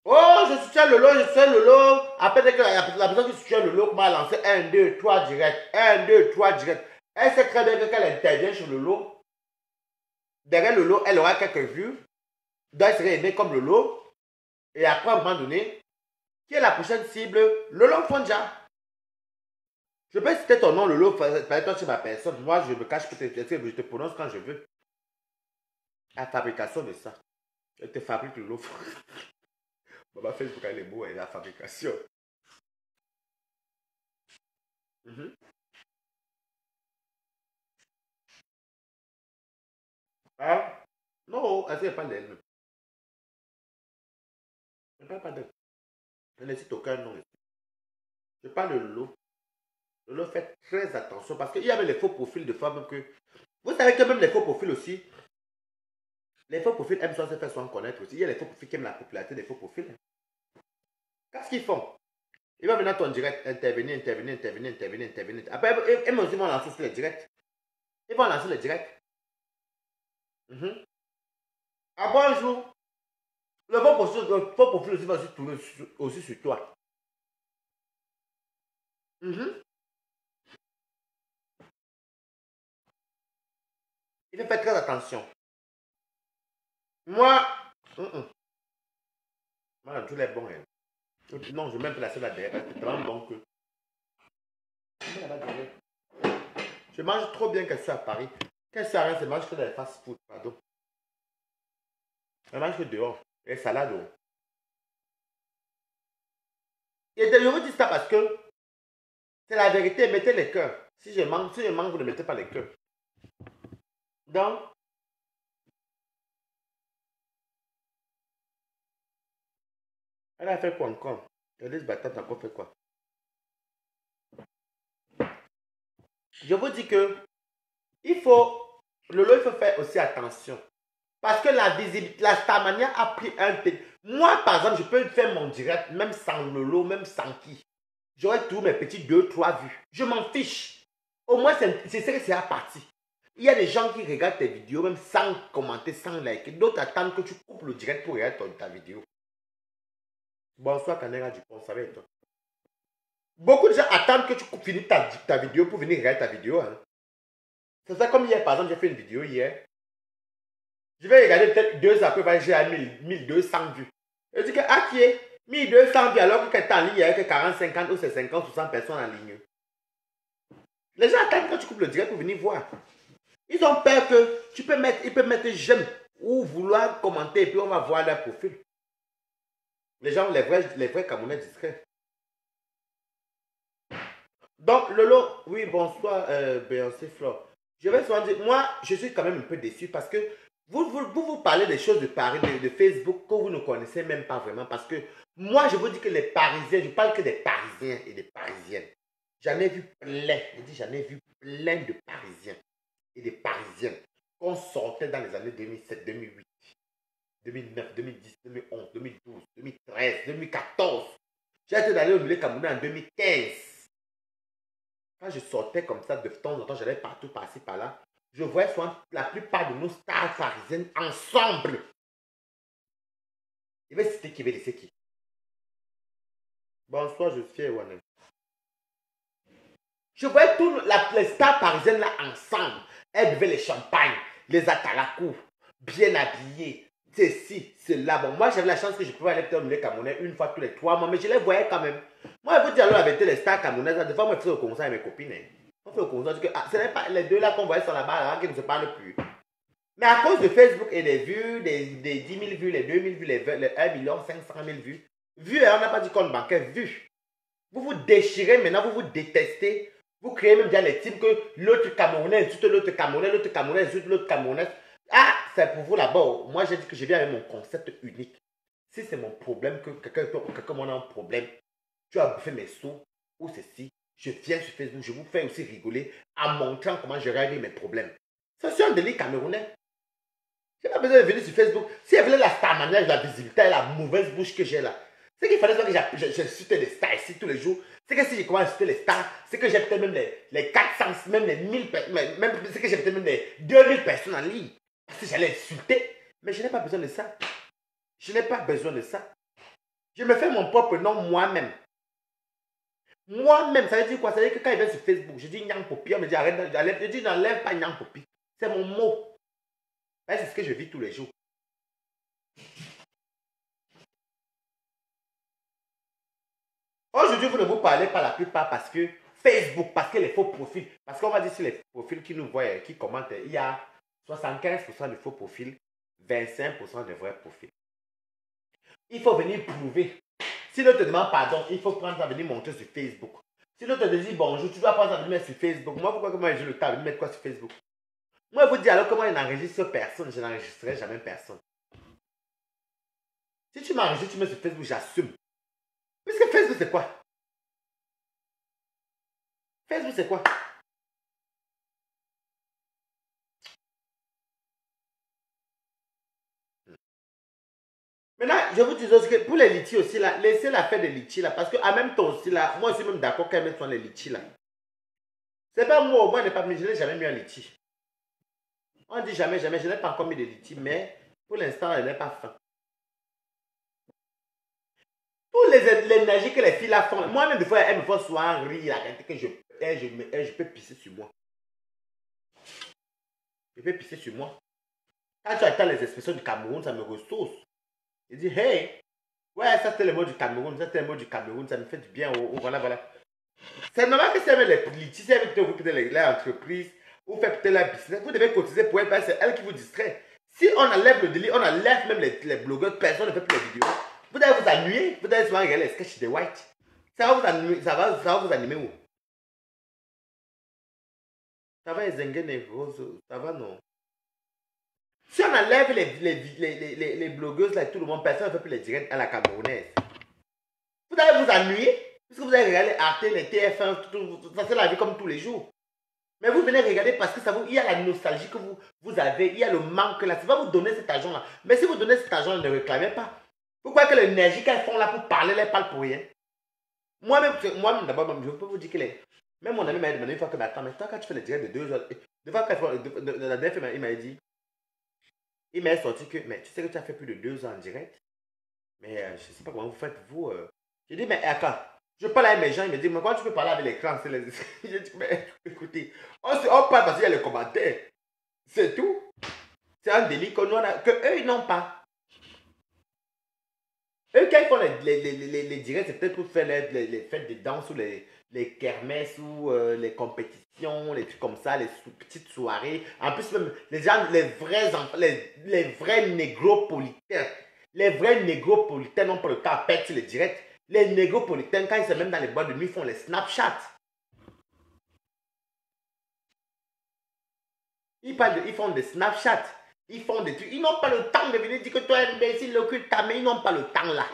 oh, je soutiens Lolo, je soutiens Lolo. Après, dès que la personne qui soutient Lolo m'a lancé 1, 2, 3 direct. 1, 2, 3 direct. Elle sait très bien que quand elle intervient sur Lolo, derrière Lolo, elle aura quelques vues. Donc, elle serait aimée comme Lolo. Et après, à un moment donné, qui est la prochaine cible? Lolo Fonja. Je peux citer ton nom, Lolo, toi, c'est ma personne. Moi, je me cache peut-être, je te prononce quand je veux. La fabrication de ça. Je te fabrique Lolo. Maman Facebook a les mots et la fabrication. Ah, non, elle ne pas d'elle. Je ne parle pas d'elle. Elle ne cite aucun nom. Je parle de Lolo. Lolo fait très attention parce qu'il y avait les faux profils de femmes que... Vous savez que même les faux profils aussi, les faux profils aiment se faire souvent connaître aussi. Il y a les faux profils qui aiment la popularité des faux profils. Qu'est-ce qu'ils font? Ils vont venir à ton direct, intervenir. Après, ils vont lancer sur les directs. Ils vont lancer les directs. Ah bonjour. Le faux profil aussi va aussi tourner aussi sur toi. Il faut faire très attention. Moi, moi, tous les bons. Hein. Non, je vais même placer là derrière parce que c'est tellement bon que. Je mange trop bien qu'elle soit à Paris. Quand elle soit à Rennes, je mange que dans les fast-food, pardon. Je mange que dehors. Et salade. Et je vous dis ça parce que c'est la vérité, mettez les cœurs. Si je manque, vous ne mettez pas les cœurs. Donc, elle a fait quoi encore? Elise Battante a encore fait quoi? Je vous dis que Lolo, il faut faire aussi attention. Parce que la visibilité, la Starmania a pris un peu. Moi, par exemple, je peux faire mon direct, même sans Lolo, même sans qui. J'aurais tous mes petits 2-3 vues. Je m'en fiche. Au moins, c'est ce que c'est à partir. Il y a des gens qui regardent tes vidéos, même sans commenter, sans liker. D'autres attendent que tu coupes le direct pour regarder ta vidéo. Bonsoir, Canera Dupont, ça va et toi? Beaucoup de gens attendent que tu finis ta vidéo pour venir regarder ta vidéo. Hein. C'est ça comme hier, par exemple, j'ai fait une vidéo hier. Je vais regarder peut-être 2 heures après, j'ai à 1200 vues. Je dis que, ah, qui est 1200 vues alors que quand tu es en ligne, il y a que 40, 50 ou c'est 50, 60 personnes en ligne. Les gens attendent quand tu coupes le direct pour venir voir. Ils ont peur que ils peuvent mettre j'aime ou vouloir commenter et puis on va voir leur profil. Les gens, les vrais Camerounais discrets. Donc, Lolo, oui, bonsoir, Béancé Flore. Je vais souvent dire, moi, je suis quand même un peu déçu parce que vous parlez des choses de Paris, de Facebook que vous ne connaissez même pas vraiment. Parce que moi, je vous dis que les Parisiens, je parle que des Parisiens et des Parisiennes. J'en ai vu plein, j'en ai vu plein de Parisiens et des Parisiennes qu'on sortait dans les années 2007, 2008, 2009, 2010, 2011, 2012, 2013, 2014. J'ai été allé au milieu camerounais en 2015. Quand je sortais comme ça, de temps en temps, j'allais partout, par-ci, par-là. Je voyais souvent la plupart de nos stars parisiennes ensemble. Il va citer qui, il va laisser qui. Bonsoir, je suis Ewanen. Je voyais toutes les stars parisiennes là ensemble. Elles buvaient les champagnes, les atalakou, bien habillées. Ceci, cela. Bon, moi, j'avais la chance que je pouvais aller peut-être au milieu camerounais une fois tous les 3 mois, mais je les voyais quand même. Moi, je vous dis alors la vérité, les stars camerounaises, des fois, moi, je faisais au concert avec mes copines. Hein. On fait au concert, je dis que ce n'est pas les deux là qu'on voyait sur la barre, là, qui ne se parlent plus. Mais à cause de Facebook et des vues, des 10 000 vues, les 2 000 vues, les 1 500 000 vues, vues, on n'a pas dit compte bancaire, vues. Vous vous déchirez maintenant, vous vous détestez. Vous créez même déjà les teams que l'autre Camerounais insulte l'autre Camerounais, l'autre Camerounais insulte l'autre Camerounais. Ah, c'est pour vous là-bas. Moi, j'ai dit que je viens avec mon concept unique. Si c'est mon problème, que quelqu'un m'en a un problème, tu as bouffé mes sous ou ceci, je viens sur Facebook, je vous fais aussi rigoler en montrant comment je règle mes problèmes. C'est un délit camerounais. Je n'ai pas besoin de venir sur Facebook. Si elle voulait la starmania, la visibilité et la mauvaise bouche que j'ai là, c'est qu'il fallait que j'insulte les stars ici tous les jours. C'est que si je commence à insulter les stars, c'est que j'ai peut-être même les 400, même les 1000 personnes, même c'est que j'ai peut-être même les 2000 personnes en ligne. Parce que j'allais insulter. Mais je n'ai pas besoin de ça. Je n'ai pas besoin de ça. Je me fais mon propre nom moi-même. Moi-même, ça veut dire quoi? Ça veut dire que quand il vient sur Facebook, je dis Nyang Popi, on me dit arrête, je dis n'enlève pas Nyang Popi. C'est mon mot. C'est ce que je vis tous les jours. Aujourd'hui, vous ne vous parlez pas la plupart parce que Facebook, parce que les faux profils, parce qu'on va dire sur les profils qui nous voient, qui commentent, il y a 75% de faux profils, 25% de vrais profils. Il faut venir prouver. Si l'autre te demande pardon, il faut prendre ça, venir montrer sur Facebook. Si l'autre te dit bonjour, tu dois prendre ça, venir mettre sur Facebook. Moi, pourquoi moi j'ai le temps de mettre quoi sur Facebook? Moi, je vous dis alors comment je n'enregistre personne, je n'enregistrerai jamais personne. Si tu m'enregistres, tu mets sur Facebook, j'assume. Puisque Facebook, c'est quoi? Facebook, c'est quoi? Maintenant, je vous dis aussi que pour les litchis aussi, là, laissez la faire des litchis là. Parce qu'en même temps aussi, là, moi, je suis même d'accord qu'elle mette sur les litchis là. C'est pas moi, moi, je n'ai jamais mis un litchi. On dit jamais, jamais, je n'ai pas encore mis de litchi, mais pour l'instant, elle n'est pas faim. Pour l'énergie que les filles là font, moi-même, des fois, elles me font souvent rire, que je peux pisser sur moi. Je peux pisser sur moi. Quand tu attends les expressions du Cameroun, ça me ressource. Je dis, hey, ouais, ça c'est le mot du Cameroun, ça c'est le mot du Cameroun, ça me fait du bien. Voilà, voilà. C'est normal que si elle met les litchis, si elle veut peut-être l'entreprise, ou fait peut-être la business, vous devez cotiser pour elle, parce que c'est elle qui vous distrait. Si on enlève le délit, on enlève même les blogueurs, personne ne fait plus les vidéos. Vous allez vous ennuyer, vous allez souvent regarder les sketchs de White. Ça va vous ennuyer, ça va vous animer où? Ça va les engueuler, ça va non? Si on enlève les blogueuses, là, tout le monde, personne ne fait plus les directs à la camerounaise. Vous allez vous ennuyer, puisque vous allez regarder Arte, les TF1, ça c'est la vie comme tous les jours. Mais vous venez regarder parce que ça il y a la nostalgie que vous avez, il y a le manque là, ça va vous donner cet argent là. Mais si vous donnez cet argent, ne réclamez pas. Vous croyez que l'énergie qu'elles font là pour parler, elles parlent pour rien. Moi-même d'abord, je peux vous dire que même mon ami m'a demandé une fois que, mais attends, mais toi quand tu fais les directs de 2 heures, la dernière fois, il m'a dit, il m'a sorti que, mais tu sais que tu as fait plus de 2 ans en direct. Mais je ne sais pas comment vous faites, vous. J'ai dit, mais attends, je parle avec mes gens, ils me disent, mais comment tu peux parler avec l'écran? J'ai dit, mais écoutez, on parle parce qu'il y a les commentaires. C'est tout. C'est un délit que eux, ils n'ont pas. Eux, quand ils font les directs, c'est peut-être pour faire les fêtes de danse ou les kermesses ou les compétitions, les trucs comme ça, les petites soirées. En plus, même, les gens, les vrais enfants, les vrais négropolitains. Les vrais négropolitains n'ont pas le temps à perdre sur les directs. Les négropolitains, quand ils se mettent dans les boîtes de nuit, ils font les Snapchat. Ils font des Snapchat. Ils font des trucs. Ils n'ont pas le temps de venir dire que toi, imbécile, le mais ils n'ont pas le temps là.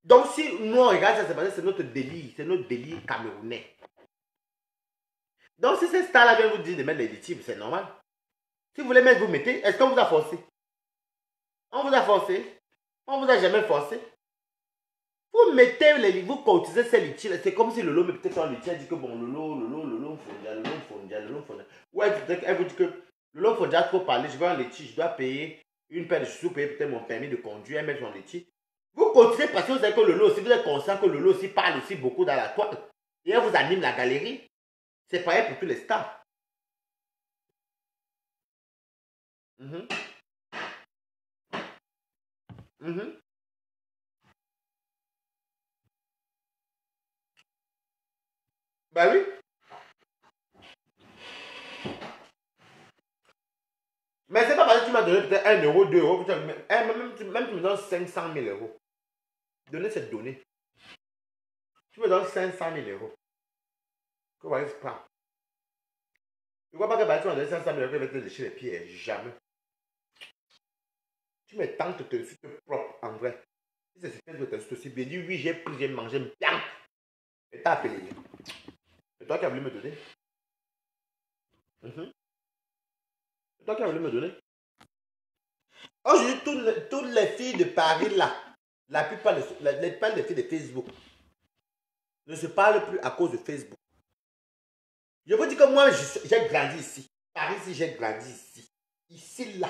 Donc, si nous, on regarde ça, c'est parce que c'est notre délit. C'est notre délit camerounais. Donc, si ces stars-là viennent vous dire de mettre les litiges, c'est normal. Si vous voulez mettre, vous mettez. Est-ce qu'on vous a forcé? On vous a forcé? On vous a jamais forcé? Vous mettez vous cotisez ces litiges. C'est comme si Lolo met peut-être un litige, dit que bon, Lolo, Fondia. Ouais, elle vous dit que Lolo Fondia trop parler, je veux un litige, je dois payer une paire de chaussures, payer peut-être mon permis de conduire, mettre son litige. Vous cotisez parce que vous savez que Lolo aussi, vous êtes conscient que Lolo aussi parle aussi beaucoup dans la toile. Et elle vous anime la galerie. C'est pareil pour tous les stars. Bah oui. Mais c'est pas parce que tu m'as donné peut-être 1 euro, 2 euros, même tu me donnes 500 000 euros. Donnez cette donnée. Tu me donnes 500 000 euros. Que voilà, c'est pas. Tu ne crois pas que tu m'as donné 500 000 euros, je vais te lécher les pieds. Jamais. Tu me tentes de te suivre propre en vrai. Si c'est ce que tu te aussi bien dit, oui, j'ai pris, j'ai mangé, bien. Et t'as appelé. C'est toi qui as voulu me donner. C'est toi qui as voulu me donner. Aujourd'hui, toutes les filles de Paris là, la plupart des filles de Facebook ne se parlent plus à cause de Facebook. Je vous dis que moi, j'ai grandi ici. Paris, ici, j'ai grandi ici. Ici, là.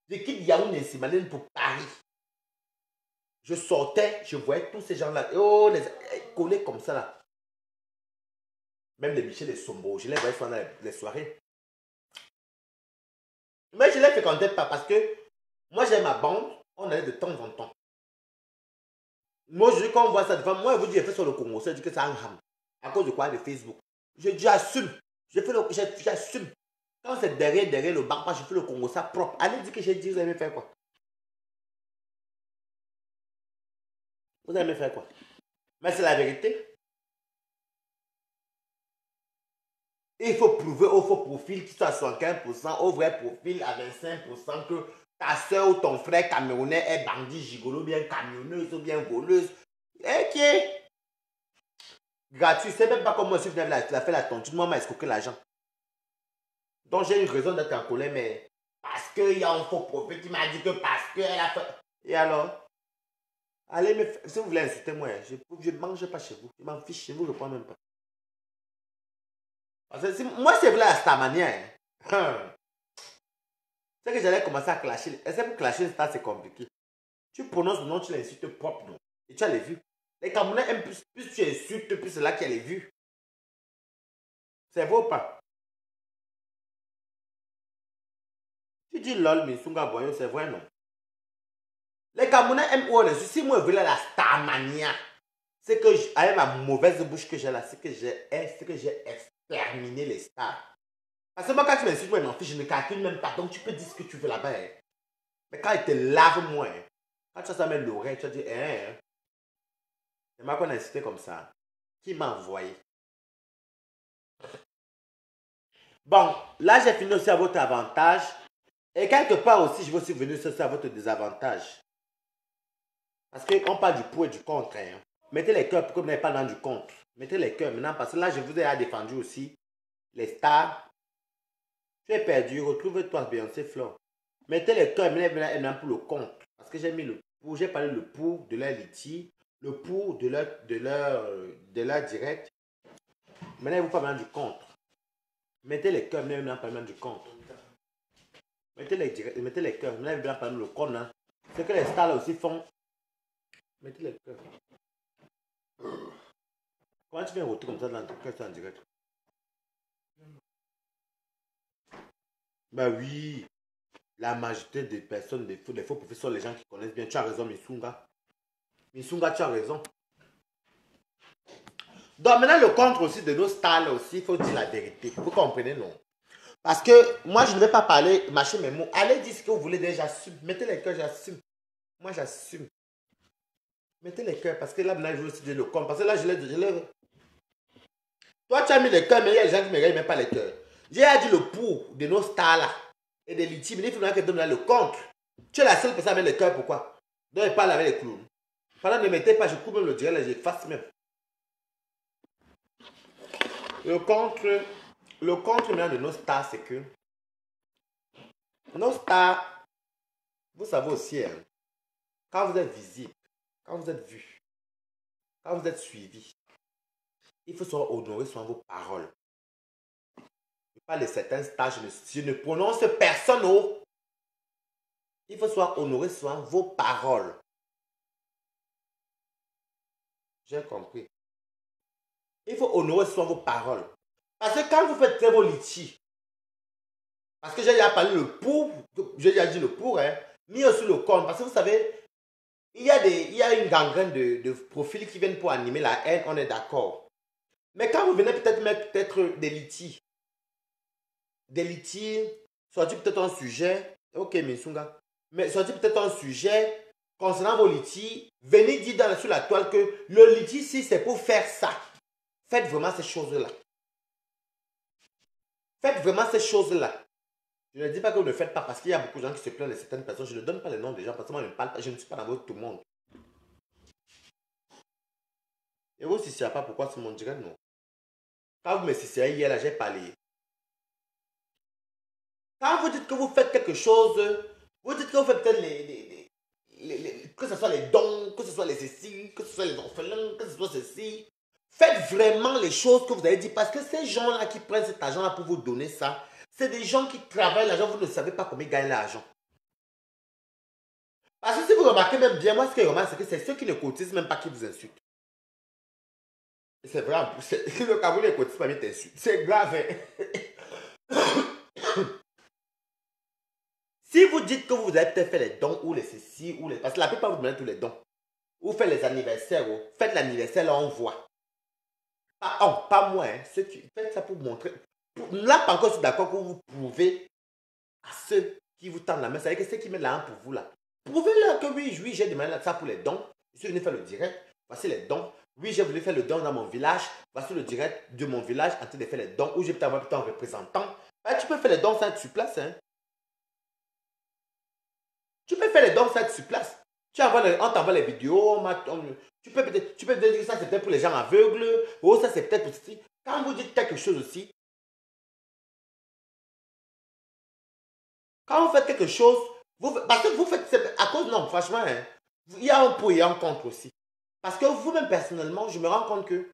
Je quitte Yaoundé et Simaline pour Paris. Je sortais, je voyais tous ces gens-là. Oh, les collés comme ça là. Même les Michel et Sombo, je les voyais souvent dans les soirées. Mais je ne les fréquentais pas parce que moi j'ai ma bande, on allait de temps en temps. Moi je dis quand on voit ça devant moi, je vous dis j'ai fait sur le Congo, je dis que c'est un ham. À cause de quoi? De Facebook. Je dis j'assume. J'assume. Quand c'est derrière le banc, je fais le Congo ça propre. Allez dire que j'ai dit, vous allez me faire quoi? Vous allez me faire quoi? Mais c'est la vérité. Il faut prouver au faux profil qui soit à 75%, au vrai profil à 25% que ta soeur ou ton frère camerounais est bandit, gigolo, bien camionneuse ou bien voleuse. Et qui est gratuit. C'est même pas comme moi, si tu as fait la tontine, moi, m'a escroqué l'argent. Donc j'ai une raison d'être en colère, mais parce qu'il y a un faux profil qui m'a dit que parce qu'elle a fait. Et alors? Allez, mais si vous voulez insulter moi, je ne mange pas chez vous. Je m'en fiche, je ne vous reprends même pas. Parce que moi, c'est vrai à cette manière. C'est que j'allais commencer à clasher. Et c'est pour clasher, c'est compliqué. Tu prononces le nom, tu l'insultes propre, non? Et tu as les vues. Les Camerounais aiment plus tu insultes, plus c'est là qu'il y a les vues. C'est vrai ou pas? Tu dis lol, mais Sunga Boyo, c'est vrai, non? Les Camerounais aiment où on insulte. Si moi, je voulais la starmania, c'est que, avec ma mauvaise bouche que j'ai là, c'est que j'ai exterminé les stars. Parce que moi, quand tu m'insultes, moi, je ne calcule même pas. Donc, tu peux dire ce que tu veux là-bas. Hein. Mais quand il te lave, moi, hein, quand tu as ça met l'oreille, tu as dit, hein, c'est moi qu'on a insulté comme ça. Qui m'a envoyé? Bon, là, j'ai fini aussi à votre avantage. Et quelque part aussi, je vais aussi venir aussi à votre désavantage. Parce qu'on parle du pour et du contre. Hein. Mettez les cœurs pour que vous n'ayez pas dans du contre. Mettez les cœurs maintenant, parce que là, je vous ai défendu aussi les stars. Tu es perdu, retrouve-toi Beyoncé Flore. Mettez les cœurs maintenant pour le contre. Parce que j'ai mis le pour, j'ai parlé le pour de leur litige, le pour de leur direct. Maintenant, vous parlez du contre. Mettez les cœurs maintenant parlant du contre. Mettez les cœurs, maintenant vous parlez le contre. Hein. Ce que les stars là aussi font. Mettez les cœurs. Comment tu fais un retour comme ça dans ton cœur en direct? Bah oui, la majorité des personnes, des faux professeurs, les gens qui connaissent bien. Tu as raison, Missunga. Missunga, tu as raison. Donc maintenant, le contre aussi de nos stars aussi, il faut dire la vérité. Vous comprenez, non? Parce que moi, je ne vais pas parler, mâcher mes mots. Allez dire ce que vous voulez déjà, j'assume. Mettez les cœurs, j'assume. Moi, j'assume. Mettez les cœurs, parce que là, maintenant, je veux aussi dire le contre. Parce que là, je l'ai. Toi, tu as mis les cœurs, mais il y a des gens qui ne me regardent même pas les cœurs. J'ai dit le pour de nos stars là. Et des litiges, mais il faudra que tu donnes le contre. Tu es la seule personne avec les cœurs, pourquoi? Donc, il parle avec les clowns. Pendant ne mettez pas, je coupe même le direct, j'efface même. Le contre maintenant de nos stars, c'est que nos stars, vous savez aussi, hein, quand vous êtes visible, quand vous êtes vu, quand vous êtes suivi, il faut soit honorer sur vos paroles. Je parle de certains stars, je ne prononce personne au. Il faut soit honorer sur vos paroles. J'ai compris. Il faut honorer sur vos paroles. Parce que quand vous faites vos litiges, parce que j'ai déjà parlé le pour, j'ai déjà dit le pour, hein, mis aussi le contre. Parce que vous savez, il y a une gangrène de profils qui viennent pour animer la haine, on est d'accord. Mais quand vous venez peut-être mettre des litiges, sortir peut-être un sujet, ok Missunga, mais sortir peut-être un sujet concernant vos litiges, venez dire sur la toile que le litige, si c'est pour faire ça, faites vraiment ces choses-là. Faites vraiment ces choses-là. Je ne dis pas que vous ne faites pas parce qu'il y a beaucoup de gens qui se plaignent de certaines personnes. Je ne donne pas les noms des gens parce que moi, je ne suis pas dans votre tout le monde. Et vous, si il n'y a pas pourquoi c'est mon direct, non. Quand vous me cicérez hier, là, j'ai parlé. Quand vous dites que vous faites quelque chose, vous dites que vous faites peut-être que ce soit les dons, que ce soit les ceci, que ce soit les orphelins, que ce soit ceci. Faites vraiment les choses que vous avez dit parce que ces gens-là qui prennent cet argent-là pour vous donner ça, c'est des gens qui travaillent l'argent, vous ne savez pas comment ils gagnent l'argent. Parce que si vous remarquez même bien, moi ce que je remarque, c'est que c'est ceux qui ne cotisent même pas qui vous insultent. C'est vrai, en plus, le Cameroun ne cotise pas, mais t'insulte. C'est grave. Hein? Si vous dites que vous avez peut-être fait les dons ou les ceci, ou les... parce que la plupart vous donnez tous les dons. Ou faites les anniversaires, ou faites l'anniversaire, là on voit. Pas moi, hein. Ceux qui... Faites ça pour montrer. Là, par contre, je suis d'accord que vous prouvez à ceux qui vous tendent la main. C'est-à-dire que ceux qui mettent la main pour vous là. Prouvez-leur que oui, j'ai demandé ça pour les dons. Je suis venu faire le direct. Voici les dons. Oui, j'ai voulu faire le don dans mon village. Voici le direct de mon village en train de faire les dons. Ou j'ai peut-être avoir un représentant. Tu peux faire les dons sans être sur place. Hein. Tu peux faire les dons sans être sur place. On t'envoie les vidéos. Tu peux peut-être dire que ça c'est peut-être pour les gens aveugles. Ou ça c'est peut-être pour ceci. Quand vous dites quelque chose aussi. Quand vous faites quelque chose. Parce que vous faites. À cause, non, franchement. Hein, il y a un pour et un contre aussi. Parce que vous-même, personnellement, je me rends compte que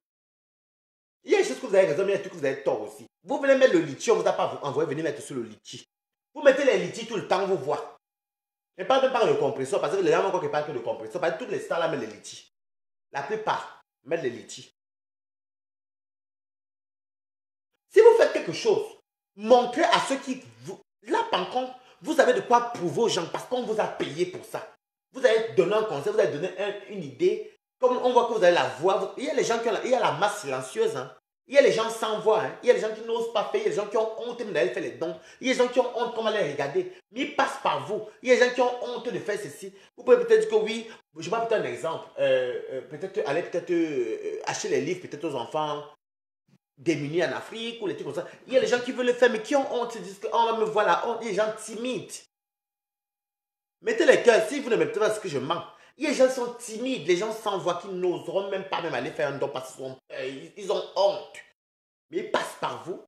il y a des choses que vous avez raison, mais il y a des trucs que vous avez tort aussi. Vous venez mettre le litchi, on ne vous a pas envoyé venir mettre sur le litchi. Vous mettez les litchis tout le temps, on vous voit. Et pas même par le compresseur, parce que les gens ne parlent que de compresseur. Parce que toutes les stars là mettent les litchis. La plupart mettent les litchis. Si vous faites quelque chose, montrez à ceux qui vous... Là, par contre, vous avez de quoi prouver aux gens, parce qu'on vous a payé pour ça. Vous avez donné un conseil, vous avez donné une idée. Comme on voit que vous avez la voix, il y a les gens qui ont il y a la masse silencieuse. Hein. Il y a les gens sans voix. Hein. Il y a les gens qui n'osent pas faire. Il y a les gens qui ont honte d'aller faire les dons. Il y a les gens qui ont honte comment les regarder. Mais ils passent par vous. Il y a les gens qui ont honte de faire ceci. Vous pouvez peut-être dire que oui. Je vais peut-être un exemple. Peut-être aller acheter les livres peut-être aux enfants démunis en Afrique ou les trucs comme ça. Il y a les gens qui veulent le faire mais qui ont honte. Ils disent que oh, me voilà honte. Il y a des gens timides. Mettez les cœurs. Si vous ne mettez pas ce que je mens. Il y a des gens qui sont timides, les gens sans voix qui n'oseront même pas aller faire un don parce qu'ils ont honte. Mais ils passent par vous.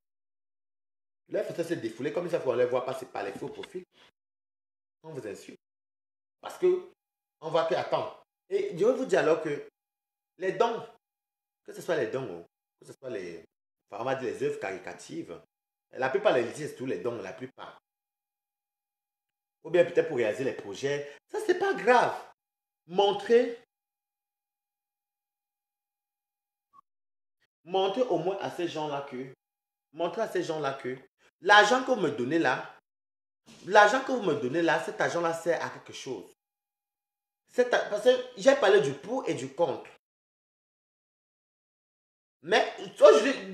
Là, il faut se défouler comme ça, il faut les voir passer par les faux profils. On vous insulte. Parce que, on voit que, attends. Et je vais vous dire alors que les dons, que ce soit les dons, que ce soit les, enfin, on va dire les œuvres caricatives, la plupart les lisent tous les dons, la plupart. Ou bien peut-être pour réaliser les projets. Ça, c'est pas grave. Montrez au moins à ces gens-là que, l'argent que vous me donnez là, cet argent-là sert à quelque chose. Parce que j'ai parlé du pour et du contre. Mais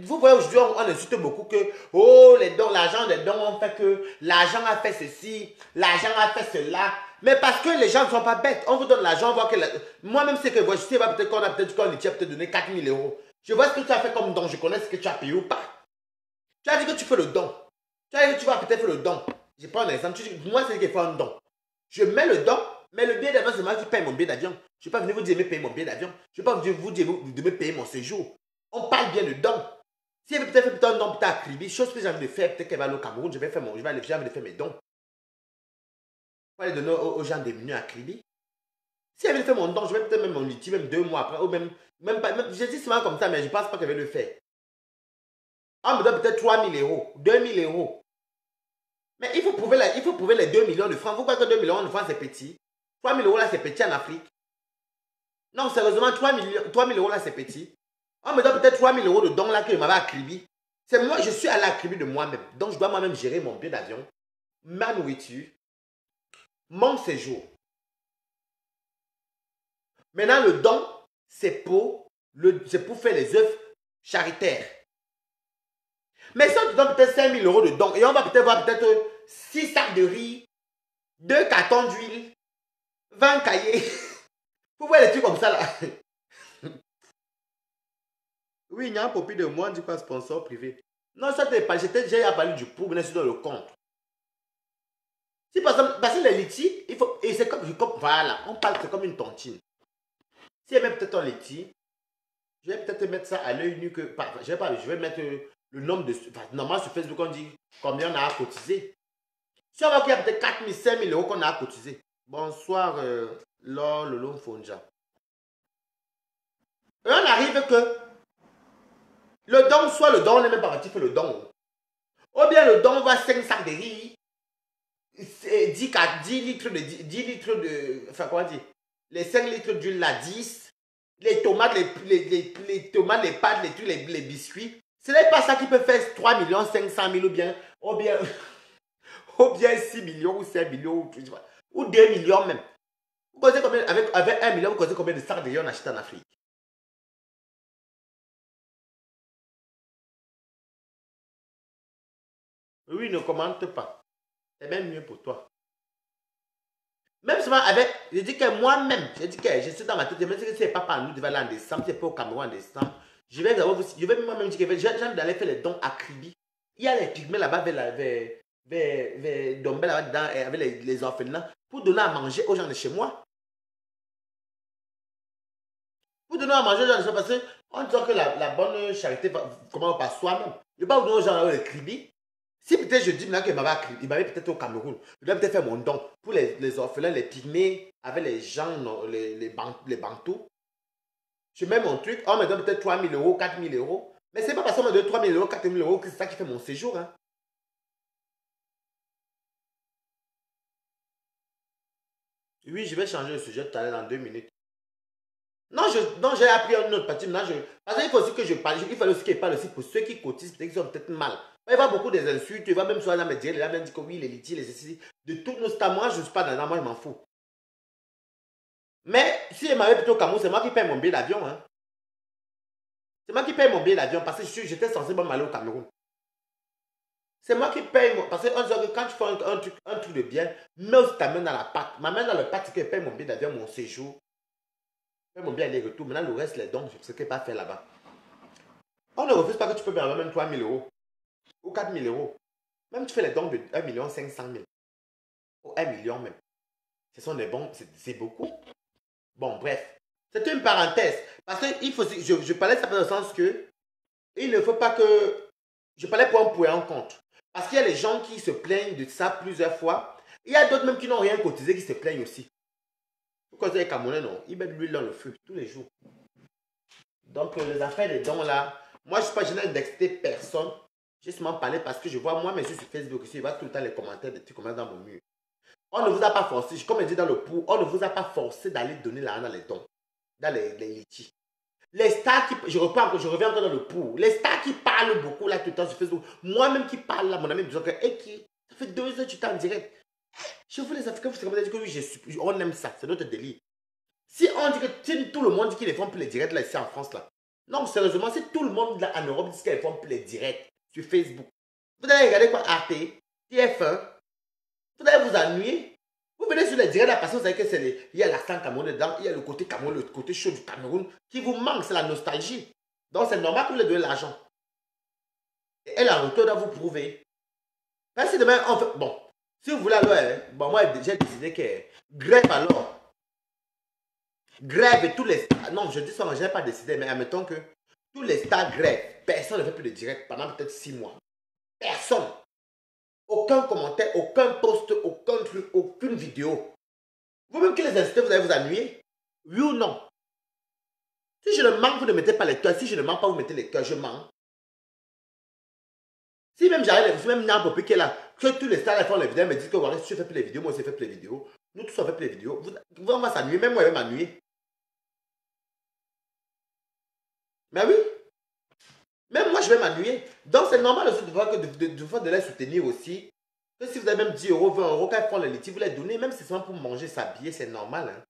vous voyez aujourd'hui, on insulte beaucoup que, oh, les dons, l'argent des dons, on fait que, l'argent a fait ceci, l'argent a fait cela. Mais parce que les gens ne sont pas bêtes. On vous donne l'argent, on voit que... Moi-même, c'est que je sais pas, peut-être qu'on a peut-être donné 4 000 €. Je vois ce que tu as fait comme don. Je connais ce que tu as payé ou pas. Tu as dit que tu fais le don. Tu as dit que tu vas peut-être faire le don. Je prends un exemple. Moi, c'est qu'il faut un don. Je mets le don, mais le billet d'avion, c'est moi qui paye mon billet d'avion. Je ne vais pas venir vous dire de me payer mon billet d'avion. Je ne vais pas vous dire de me payer mon séjour. On parle bien de don. Si elle veut peut-être faire un don pour ta Kribi, chose que j'ai envie de faire, peut-être qu'elle va aller au Cameroun, j'ai envie de faire mes dons. Pour aller donner aux gens démunis à Kribi. Si elle veut faire mon don, je vais peut-être même mon litige, même 2 mois après, ou même pas, je dis souvent comme ça, mais je ne pense pas qu'elle va le faire. On me donne peut-être 3 000 €, 2 000 €. Mais il faut prouver les 2 millions de francs. Vous croyez que 2 millions de francs c'est petit? 3 000 € là c'est petit en Afrique. Non, sérieusement, 3 000 € là c'est petit. On me donne peut-être 3 000 € de dons là que je m'avais à Kribi. C'est moi, je suis allé à Kribi de moi-même. Donc je dois moi-même gérer mon billet d'avion, ma nourriture, mon séjour. Maintenant, le don, c'est pour faire les œuvres charitaires. Mais si on te donne peut-être 5 000 € de dons, et on va peut-être voir peut-être 6 sacs de riz, 2 cartons d'huile, 20 cahiers. Vous voyez les trucs comme ça là. Oui, il y a un copie de moi, dit quoi, sponsor privé. Non, ça t'est pas. J'étais déjà parlé du pour, mais c'est dans le compte. Si par exemple, parce que les litiges, il faut. Et c'est comme. Voilà, on parle, c'est comme une tontine. Si elle met peut-être un litige, je vais peut-être mettre ça à l'œil nu que. Je vais mettre le nombre de. Normalement, sur Facebook, on dit combien on a à cotiser. Si on voit qu'il y a peut-être 4 000, 5 000 € qu'on a à cotiser. Bonsoir, Lolo Fonja. Et on arrive que le don, soit le don, on n'est même pas parti faire le don. Ou bien le don va 5 sacs de riz. 10 litres de... 10 litres de... Enfin, comment dire? Les 5 litres d'huile là, 10. Les tomates, les tomates, les pâtes, les trucs, les biscuits. Ce n'est pas ça qui peut faire 3 500 000 ou bien, ou bien 6 millions ou 5 millions ou 2 millions même. Vous connaissez combien, avec 1 million, vous connaissez combien de sacs de riz on achète en Afrique? Oui, ne commente pas. C'est même mieux pour toi. Même seulement avec, je dis que moi-même, je suis dans ma tête, même si ce n'est pas par nous, devant aller en décembre, c'est pas au Cameroun en décembre, je vais moi-même dire que j'ai envie d'aller faire les dons à Kribi. Il y a les pygmées là-bas vers Dombé là-bas avec les orphelins pour donner à manger aux gens de chez moi. Pour donner à manger aux gens de chez moi, parce qu'on dit que la bonne charité commence par soi-même. Je ne vais pas vous donner aux gens là, les Kribi. Si peut-être je dis maintenant qu'il m'avait peut-être au Cameroun, je dois peut-être faire mon don pour les orphelins, les pygmées, avec les gens, les bantous. Je mets mon truc, on me donne peut-être 3 000 euros, 4 000 euros. Mais ce n'est pas parce qu'on me donne 3 000 euros, 4 000 euros que c'est ça qui fait mon séjour. Hein. Oui, je vais changer le sujet tout à l'heure dans 2 minutes. Non, j'ai appris un autre parti. Parce qu'il faut aussi que je parle. Il fallait aussi que je parle aussi pour ceux qui cotisent, peut-être qu'ils ont peut-être mal. Il va beaucoup des insultes, il va même soit là me dire, il va même dire que oui, les litiges, les ceci. De tous nos stades, moi, je ne suis pas dans moi, je m'en fous. Mais si il m'avait plutôt au Cameroun, c'est moi qui paye mon billet d'avion. Hein. C'est moi qui paye mon billet d'avion parce que j'étais censé m'aller au Cameroun. C'est moi qui paye, parce qu'on dit que quand tu fais un truc de bien, mets aussi ta main dans la pâte. Ma main dans la pâte, c'est que je paye mon billet d'avion, mon séjour. Je paye mon billet aller-retour. Maintenant, le reste, les dons, c'est ce que je n'ai pas fait là-bas. On ne refuse pas que tu peux payer même 3 000 euros ou 4 000 euros. Même tu fais les dons de 1 500 000 ou 1 million même. Ce sont des bons, c'est beaucoup. Bon, bref. C'est une parenthèse. Parce que il faut, je parlais de ça dans le sens que il ne faut pas que... Je parlais pour un pour et un contre. Parce qu'il y a les gens qui se plaignent de ça plusieurs fois. Il y a d'autres même qui n'ont rien cotisé qui se plaignent aussi. Pourquoi les Camerounais, non? Ils mettent l'huile dans le feu tous les jours. Donc, les affaires des dons là, moi je ne suis pas gêné d'exciter personne. J'ai seulement parlé parce que je vois moi mes yeux sur Facebook aussi, je vois tout le temps les commentaires, des petits commentaires dans mon mur. On ne vous a pas forcé, comme je dis dans le pour, on ne vous a pas forcé d'aller donner l'argent dans les dons, dans les litiges. Les stars qui, je reviens encore dans le pour, les stars qui parlent beaucoup là tout le temps sur Facebook, moi-même qui parle là, mon ami me dit que, ça fait 2 heures que tu t'es en direct. Je vous les Africains, vous savez que oui, on aime ça, c'est notre délire. Si on dit que tout le monde dit qu'ils les font plus les directs là ici en France là, non sérieusement, si tout le monde là en Europe dit qu'ils les font plus les directs sur Facebook, vous allez regarder quoi, Arte, TF1, vous allez vous ennuyer. Vous venez sur les directs là parce que vous savez que il y a l'accent camerounais dedans, il y a le côté Cameroun, le côté chaud du Cameroun qui vous manque, c'est la nostalgie. Donc c'est normal que vous leur donnez l'argent. Et elle en retour doit vous prouver. Parce que demain, on fait, bon, si vous voulez alors, bon moi j'ai décidé que grève alors. Grève et tous les... Non, je dis ça, je n'ai pas décidé, mais admettons que tous les stars grèvent. Personne ne fait plus de direct pendant peut-être 6 mois. Personne. Aucun commentaire, aucun post, aucun truc, aucune vidéo. Vous-même qui les incitez, vous allez vous ennuyer. Oui ou non? Si je ne manque, vous ne mettez pas les cœurs. Si je ne manque pas, vous mettez les cœurs, je manque. Si même j'arrive, si même Nyampo qui est là, que tous les stars font les vidéos, me disent que voilà, si je fais plus les vidéos, moi aussi je fais plus les vidéos. Nous tous on fait plus les vidéos. On va s'ennuyer, même moi je vais m'ennuyer. Mais oui. Même moi, je vais m'ennuyer. Donc, c'est normal aussi de voir que de les soutenir aussi. Que si vous avez même 10 euros, 20 euros, quand ils font les litiges, vous les donnez, même si c'est seulement pour manger, s'habiller, c'est normal. Hein.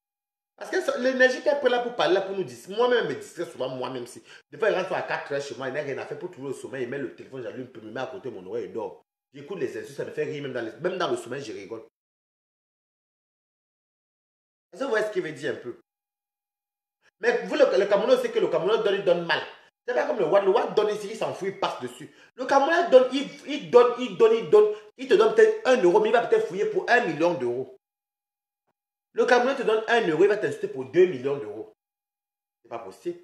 Parce que l'énergie qu'elle prend là pour parler, là pour nous dire, moi-même, je me distrais souvent, moi-même. Si. Des fois, il rentre à 4 heures chez moi, il n'a rien à faire pour trouver le sommeil, il met le téléphone, j'allume, il me met à côté de mon oreille, il dort. J'écoute les insultes, ça me fait rire, même dans le sommeil, je rigole. Est-ce que vous voyez ce qu'il veut dire un peu? Mais vous, le Cameroun, c'est que le Cameroun donne, il donne mal. C'est pas comme le Wad donne ici, il s'en fout, il passe dessus. Le Cameroun donne, il donne. Il te donne peut-être 1 euro, mais il va peut-être fouiller pour 1 million d'euros. Le Cameroun te donne 1 euro, il va t'insulter pour 2 millions d'euros. C'est pas possible.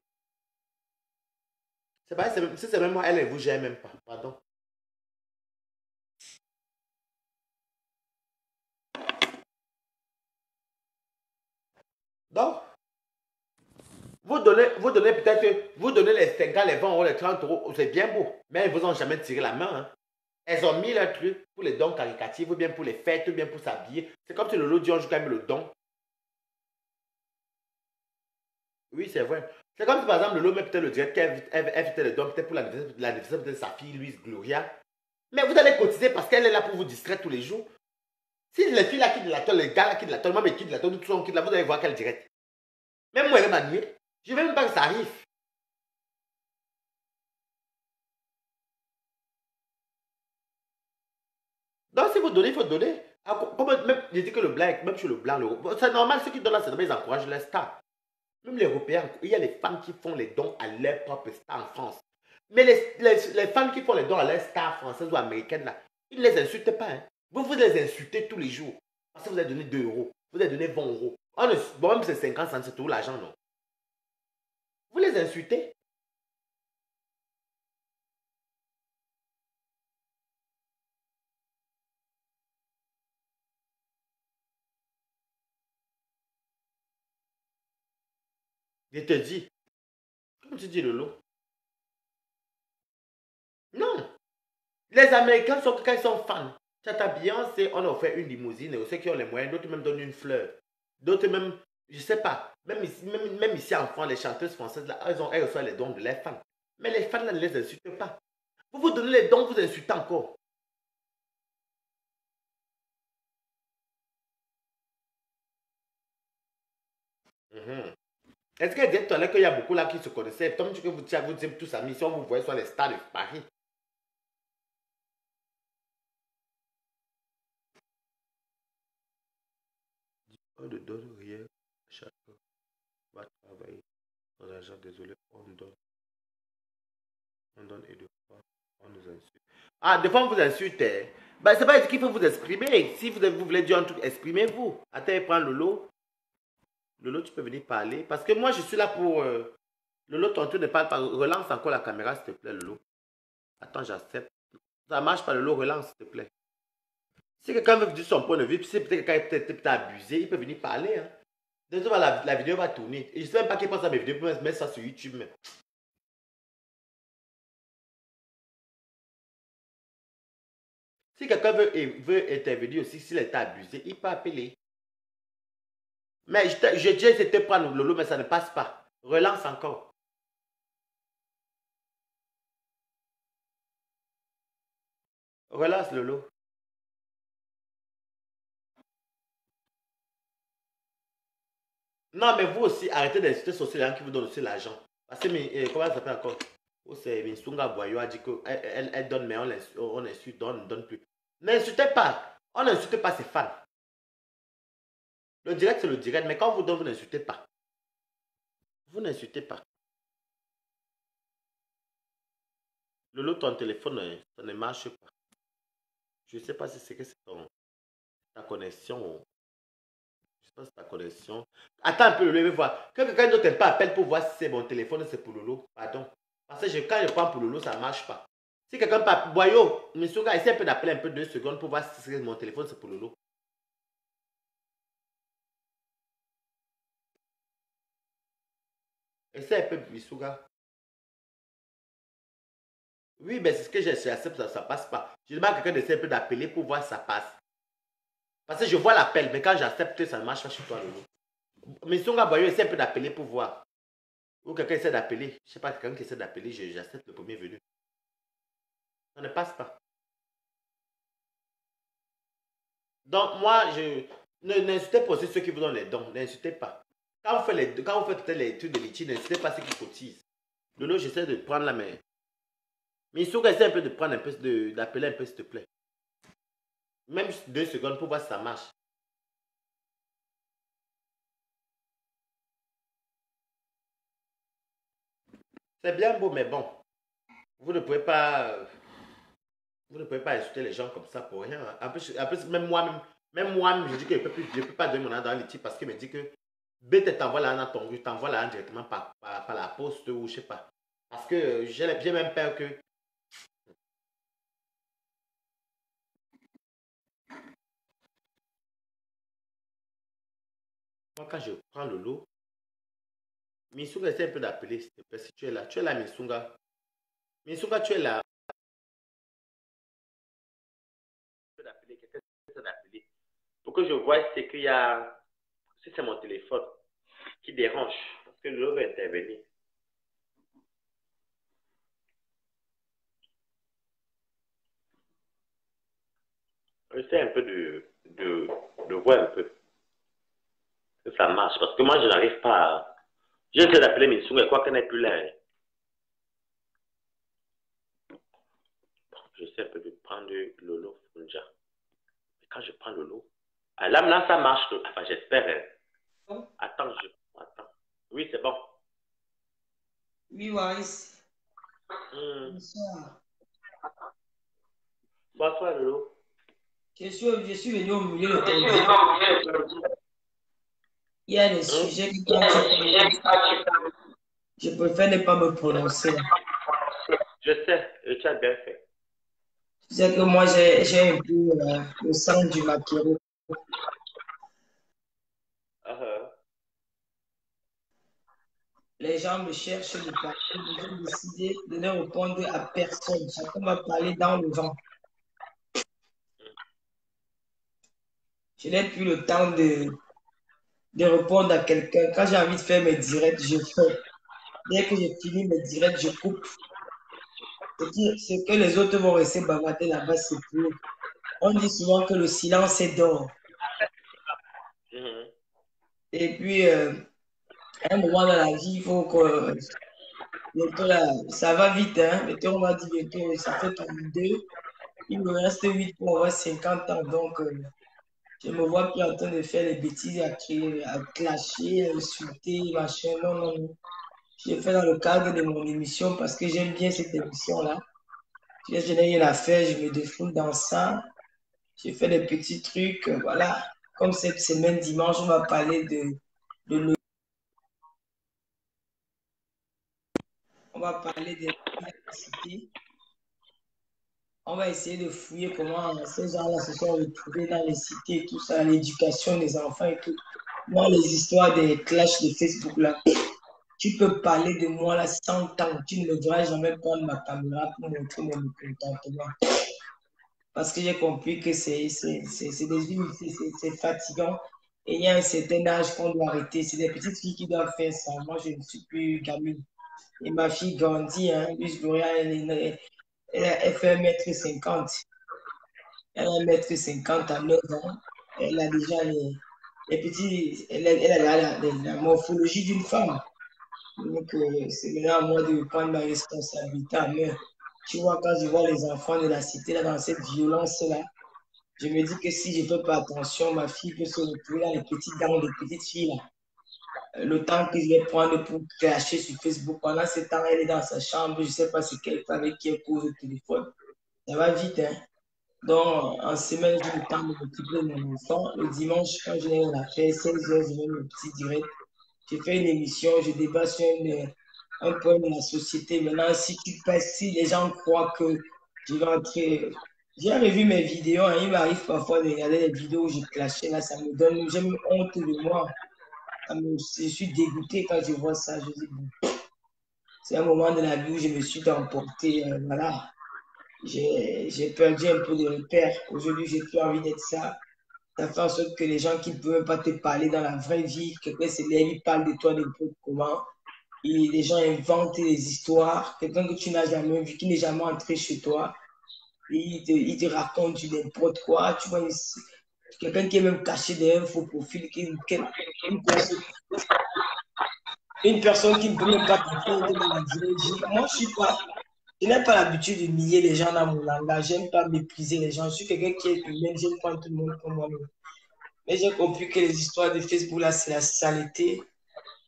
C'est pas, si c'est même moi, elle ne vous gère même pas. Pardon. Donc, vous donnez peut-être, vous donnez les 50, les 20 euros, les 30 euros, c'est bien beau. Mais ils ne vous ont jamais tiré la main. Hein. Elles ont mis leur truc pour les dons caricatifs, ou bien pour les fêtes, ou bien pour s'habiller. C'est comme si Lolo dit, on joue quand même le don. Oui, c'est vrai. C'est comme si par exemple Lolo met peut-être le direct qu'elle invitait le don, peut-être pour l'anniversaire de sa fille, Louise Gloria. Mais vous allez cotiser parce qu'elle est là pour vous distraire tous les jours. Si les filles là quittent la toile, les gars là quittent la toile, moi je quitte la toile, tout le monde quitte là, vous allez voir qu'elle direct. Même moi, elle m'a nuit. Je ne veux même pas que ça arrive. Donc, si vous donnez, il faut donner. Même, je dis que le blanc, même sur le blanc, c'est normal, ceux qui donnent là, c'est normal, ils encouragent les stars. Même les Européens, il y a les femmes qui font les dons à leur propre star en France. Mais les femmes qui font les dons à leur star française ou américaine, là, ils ne les insultent pas. Hein. Vous les insultez tous les jours. Parce que vous avez donné 2 euros, vous avez donné 20 euros. Bon, même c'est 50 cents, c'est tout l'argent, non? Vous les insultez. Je te dis. Comme tu dis, Lolo. Non. Les Américains sont quand ils sont fans. Tata Beyoncé, on a offert une limousine. Et ceux qui ont les moyens, d'autres même donnent une fleur. D'autres même, je ne sais pas. Même ici en France, les chanteuses françaises, là, elles reçoivent les dons de leurs fans. Mais les fans là, ne les insultent pas. Vous vous donnez les dons, vous insultez encore. Mhm. Est-ce qu'elle dit tout à l'heure qu'il y a beaucoup là qui se connaissaient? Comme tu que vous dites tous amis, si on vous voyait sur les stades de Paris. On ne donne rien. Chacun va travailler. Son argent, désolé, on donne et deux fois, on nous insulte. Ah, des fois on vous insulte. Hein. Ben, c'est pas qu'il faut vous exprimer. Si vous voulez dire un truc, exprimez-vous. Attends, prends Lolo. Lolo, tu peux venir parler. Parce que moi, je suis là pour... Lolo, ton tour ne parle pas. Relance encore la caméra, s'il te plaît, Lolo. Attends, j'accepte. Ça marche pas, Lolo, relance, s'il te plaît. Si quelqu'un veut dire son point de vue, si peut-être quelqu'un est peut-être abusé, il peut venir parler. Hein. Désolé, la vidéo va tourner. Et je ne sais même pas qui pense à mes vidéos pour mettre ça sur YouTube. Mais... Si quelqu'un veut intervenir aussi, s'il est abusé, il peut appeler. Mais j'ai déjà essayé de prendre Lolo, mais ça ne passe pas. Relance encore. Relance Lolo. Non, mais vous aussi, arrêtez d'insulter sur les gens qui vous donnent aussi l'argent. Parce que, comment ça s'appelle encore? Oh, c'est Minsunga Boyo a dit qu'elle donne, mais on insulte, on ne donne plus. N'insultez pas. On n'insulte pas ses fans. Le direct, c'est le direct, mais quand on vous donne, vous n'insultez pas. Vous n'insultez pas. Lolo, ton téléphone, ça ne marche pas. Je ne sais pas si c'est que c'est ta connexion. Je ne sais pas si c'est ta connexion. Attends un peu, Lolo, je vais voir. Que quelqu'un d'autre pas appelle pour voir si c'est mon téléphone, c'est pour Lolo. Pardon. Parce que quand je prends pour Lolo, ça ne marche pas. Si quelqu'un pas. Boyo, monsieur, essaie un peu d'appeler un peu 2 secondes pour voir si c'est mon téléphone, c'est pour Lolo. Essaie un peu, Misuga. Oui, mais c'est ce que j'accepte, ça ne passe pas. Je demande à quelqu'un d'essayer un peu d'appeler pour voir si ça passe. Parce que je vois l'appel, mais quand j'accepte, ça ne marche pas chez toi, Lolo. Misuga, Boyo, essaie un peu d'appeler pour voir. Ou quelqu'un essaie d'appeler. Je ne sais pas, quelqu'un qui essaie d'appeler, j'accepte le premier venu. Ça ne passe pas. Donc, moi, n'insultez pas aussi ceux qui vous donnent les dons. N'insultez pas. Quand vous faites les trucs de litige, n'insultez pas ceux qui cotisent. Lolo, j'essaie de prendre la main. Mais il faut essayer un peu de prendre un peu, d'appeler un peu, s'il te plaît. Même 2 secondes pour voir si ça marche. C'est bien beau, mais bon. Vous ne pouvez pas. Vous ne pouvez pas insulter les gens comme ça pour rien. En plus, même moi-même, je dis que je ne peux pas donner mon nom dans les types parce qu'il me dit que BT t'envoie là dans ton, je t'envoie là directement par la poste ou je sais pas. Parce que j'ai même peur que. Moi, quand je prends le lot, Minsunga, essaie un peu d'appeler, s'il te plaît, si tu es là. Tu es là, Minsunga. Minsunga, tu es là. que je vois, c'est qu'il y a... Si c'est mon téléphone qui dérange, parce que l'eau va intervenir. J'essaie un peu de voir un peu que ça marche, parce que moi, je n'arrive pas à... J'essaie d'appeler Mitsou, mais quoi qu'elle n'est plus là. Hein. J'essaie un peu de prendre Lolo Funja. Et quand je prends Lolo, là, ça marche. Enfin, j'espère. Hein. Attends. Oui, c'est bon. Oui, Waris. Bonsoir. Bonsoir, Lolo. Je suis venu au milieu de ton discours. Il y a des sujets qui je préfère ne pas me prononcer. Je sais, et tu as bien fait. Tu sais que moi, j'ai un peu le sang du maquereau. Les gens me cherchent de partout. J'ai décidé de ne répondre à personne. Chacun va parler dans le vent. Je n'ai plus le temps de répondre à quelqu'un. Quand j'ai envie de faire mes directs, je fais. Dès que j'ai fini mes directs, je coupe. Ce que les autres vont rester bavarder là-bas, c'est pour. On dit souvent que le silence est d'or. Et puis, à un moment dans la vie, il faut que. Bientôt là, ça va vite, hein. Bientôt, on va dire bientôt, ça fait 32. Il me reste 8 pour avoir 50 ans. Donc, je me vois plus en train de faire les bêtises, à clasher, à insulter, machin. Non, non, non. Je l'ai fait dans le cadre de mon émission parce que j'aime bien cette émission-là. Je n'ai rien à faire, je me défoule dans ça. J'ai fait des petits trucs, voilà. Comme cette semaine, dimanche, on va parler de on va parler de l'électricité. On va essayer de fouiller comment ces gens-là se sont retrouvés dans les cités, tout ça, l'éducation des enfants et tout. Moi, les histoires des clashs de Facebook, là, tu peux parler de moi là 100 ans, tu ne me verras jamais prendre ma caméra pour montrer mon mécontentement. Parce que j'ai compris que c'est fatigant. Et il y a un certain âge qu'on doit arrêter. C'est des petites filles qui doivent faire ça. Moi, je ne suis plus gamine. Et ma fille grandit, hein. Luce Gloria, elle fait 1,50 m. Elle a 1,50 m à 9 ans. Elle a déjà les petits. Elle a la morphologie d'une femme. Donc, c'est maintenant à moi de prendre ma responsabilité à main. Tu vois, quand je vois les enfants de la cité là, dans cette violence-là, je me dis que si je ne fais pas attention, ma fille peut se retrouver dans les petites dents des petites filles là. Le temps que je vais prendre pour clasher sur Facebook, pendant ce temps, elle est dans sa chambre, je ne sais pas c'est quelle femme avec qui elle cause au téléphone. Ça va vite, hein. Donc, en semaine, j'ai le temps de m'occuper de mon enfant. Le dimanche, quand je n'ai rien à faire, 16 h, je mets mon petit direct. Je fais une émission, je débat sur un point de la société. Maintenant, si les gens croient que je vais entrer. J'ai revu mes vidéos, hein, il m'arrive parfois de regarder les vidéos où j'ai clashé, là, ça me donne, j'ai même honte de moi. Je suis dégoûté quand je vois ça. Je dis, bon, c'est un moment de la vie où je me suis emporté, voilà. J'ai perdu un peu de repères. Aujourd'hui, j'ai plus envie d'être ça. Ça fait en sorte que les gens qui ne peuvent pas te parler dans la vraie vie, quelqu'un se lève, il parle de toi n'importe comment. Et les gens inventent des histoires. Quelqu'un que tu n'as jamais vu, qui n'est jamais entré chez toi. Et il te raconte du n'importe quoi. Tu vois, quelqu'un qui est même caché derrière un faux profil. Une personne qui ne peut même pas comprendre dans la vraie vie. Moi, je n'ai pas l'habitude de nier les gens dans mon langage. J'aime pas mépriser les gens. Je suis quelqu'un qui est humain. J'aime prendre tout le monde comme moi-même. Mais j'ai compris que les histoires de Facebook, là, c'est la saleté.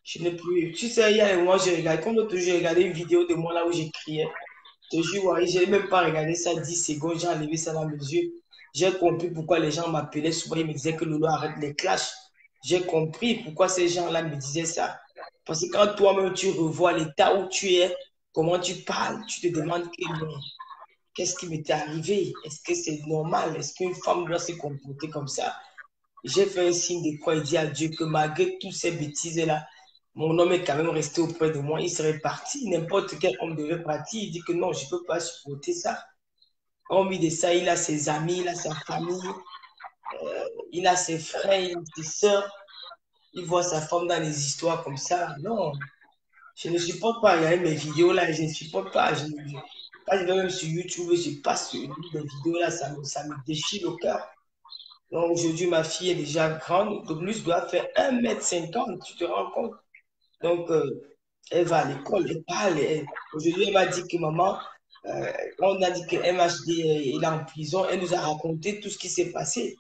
Je n'ai plus. Tu sais, il y a un moment, j'ai regardé, comme l'autre jour, j'ai regardé une vidéo de moi là où j'ai crié. Je te jure, ouais, je n'ai même pas regardé ça 10 secondes, j'ai enlevé ça dans mes yeux. J'ai compris pourquoi les gens m'appelaient souvent, ils me disaient que Lolo arrête les clashs. J'ai compris pourquoi ces gens-là me disaient ça. Parce que quand toi-même tu revois l'état où tu es, comment tu parles, tu te demandes qu'est-ce qui m'était arrivé? Est-ce que c'est normal? Est-ce qu'une femme doit se comporter comme ça? J'ai fait un signe de croix et dit à Dieu que malgré toutes ces bêtises-là, mon homme est quand même resté auprès de moi. Il serait parti. N'importe quel homme devait partir. Il dit que non, je ne peux pas supporter ça. Hormis de ça, il a ses amis, il a sa famille. Il a ses frères, il a ses sœurs. Il voit sa femme dans les histoires comme ça. Non, je ne supporte pas regarder mes vidéos là. Je ne supporte pas. Quand je vais même sur YouTube, je passe sur des vidéos là, ça me déchire le cœur. Donc aujourd'hui, ma fille est déjà grande. Donc lui, je dois faire 1,50 m, tu te rends compte? Donc, elle va à l'école, elle parle. Aujourd'hui, elle m'a dit que maman, quand on a dit que MHD il est en prison, elle nous a raconté tout ce qui s'est passé.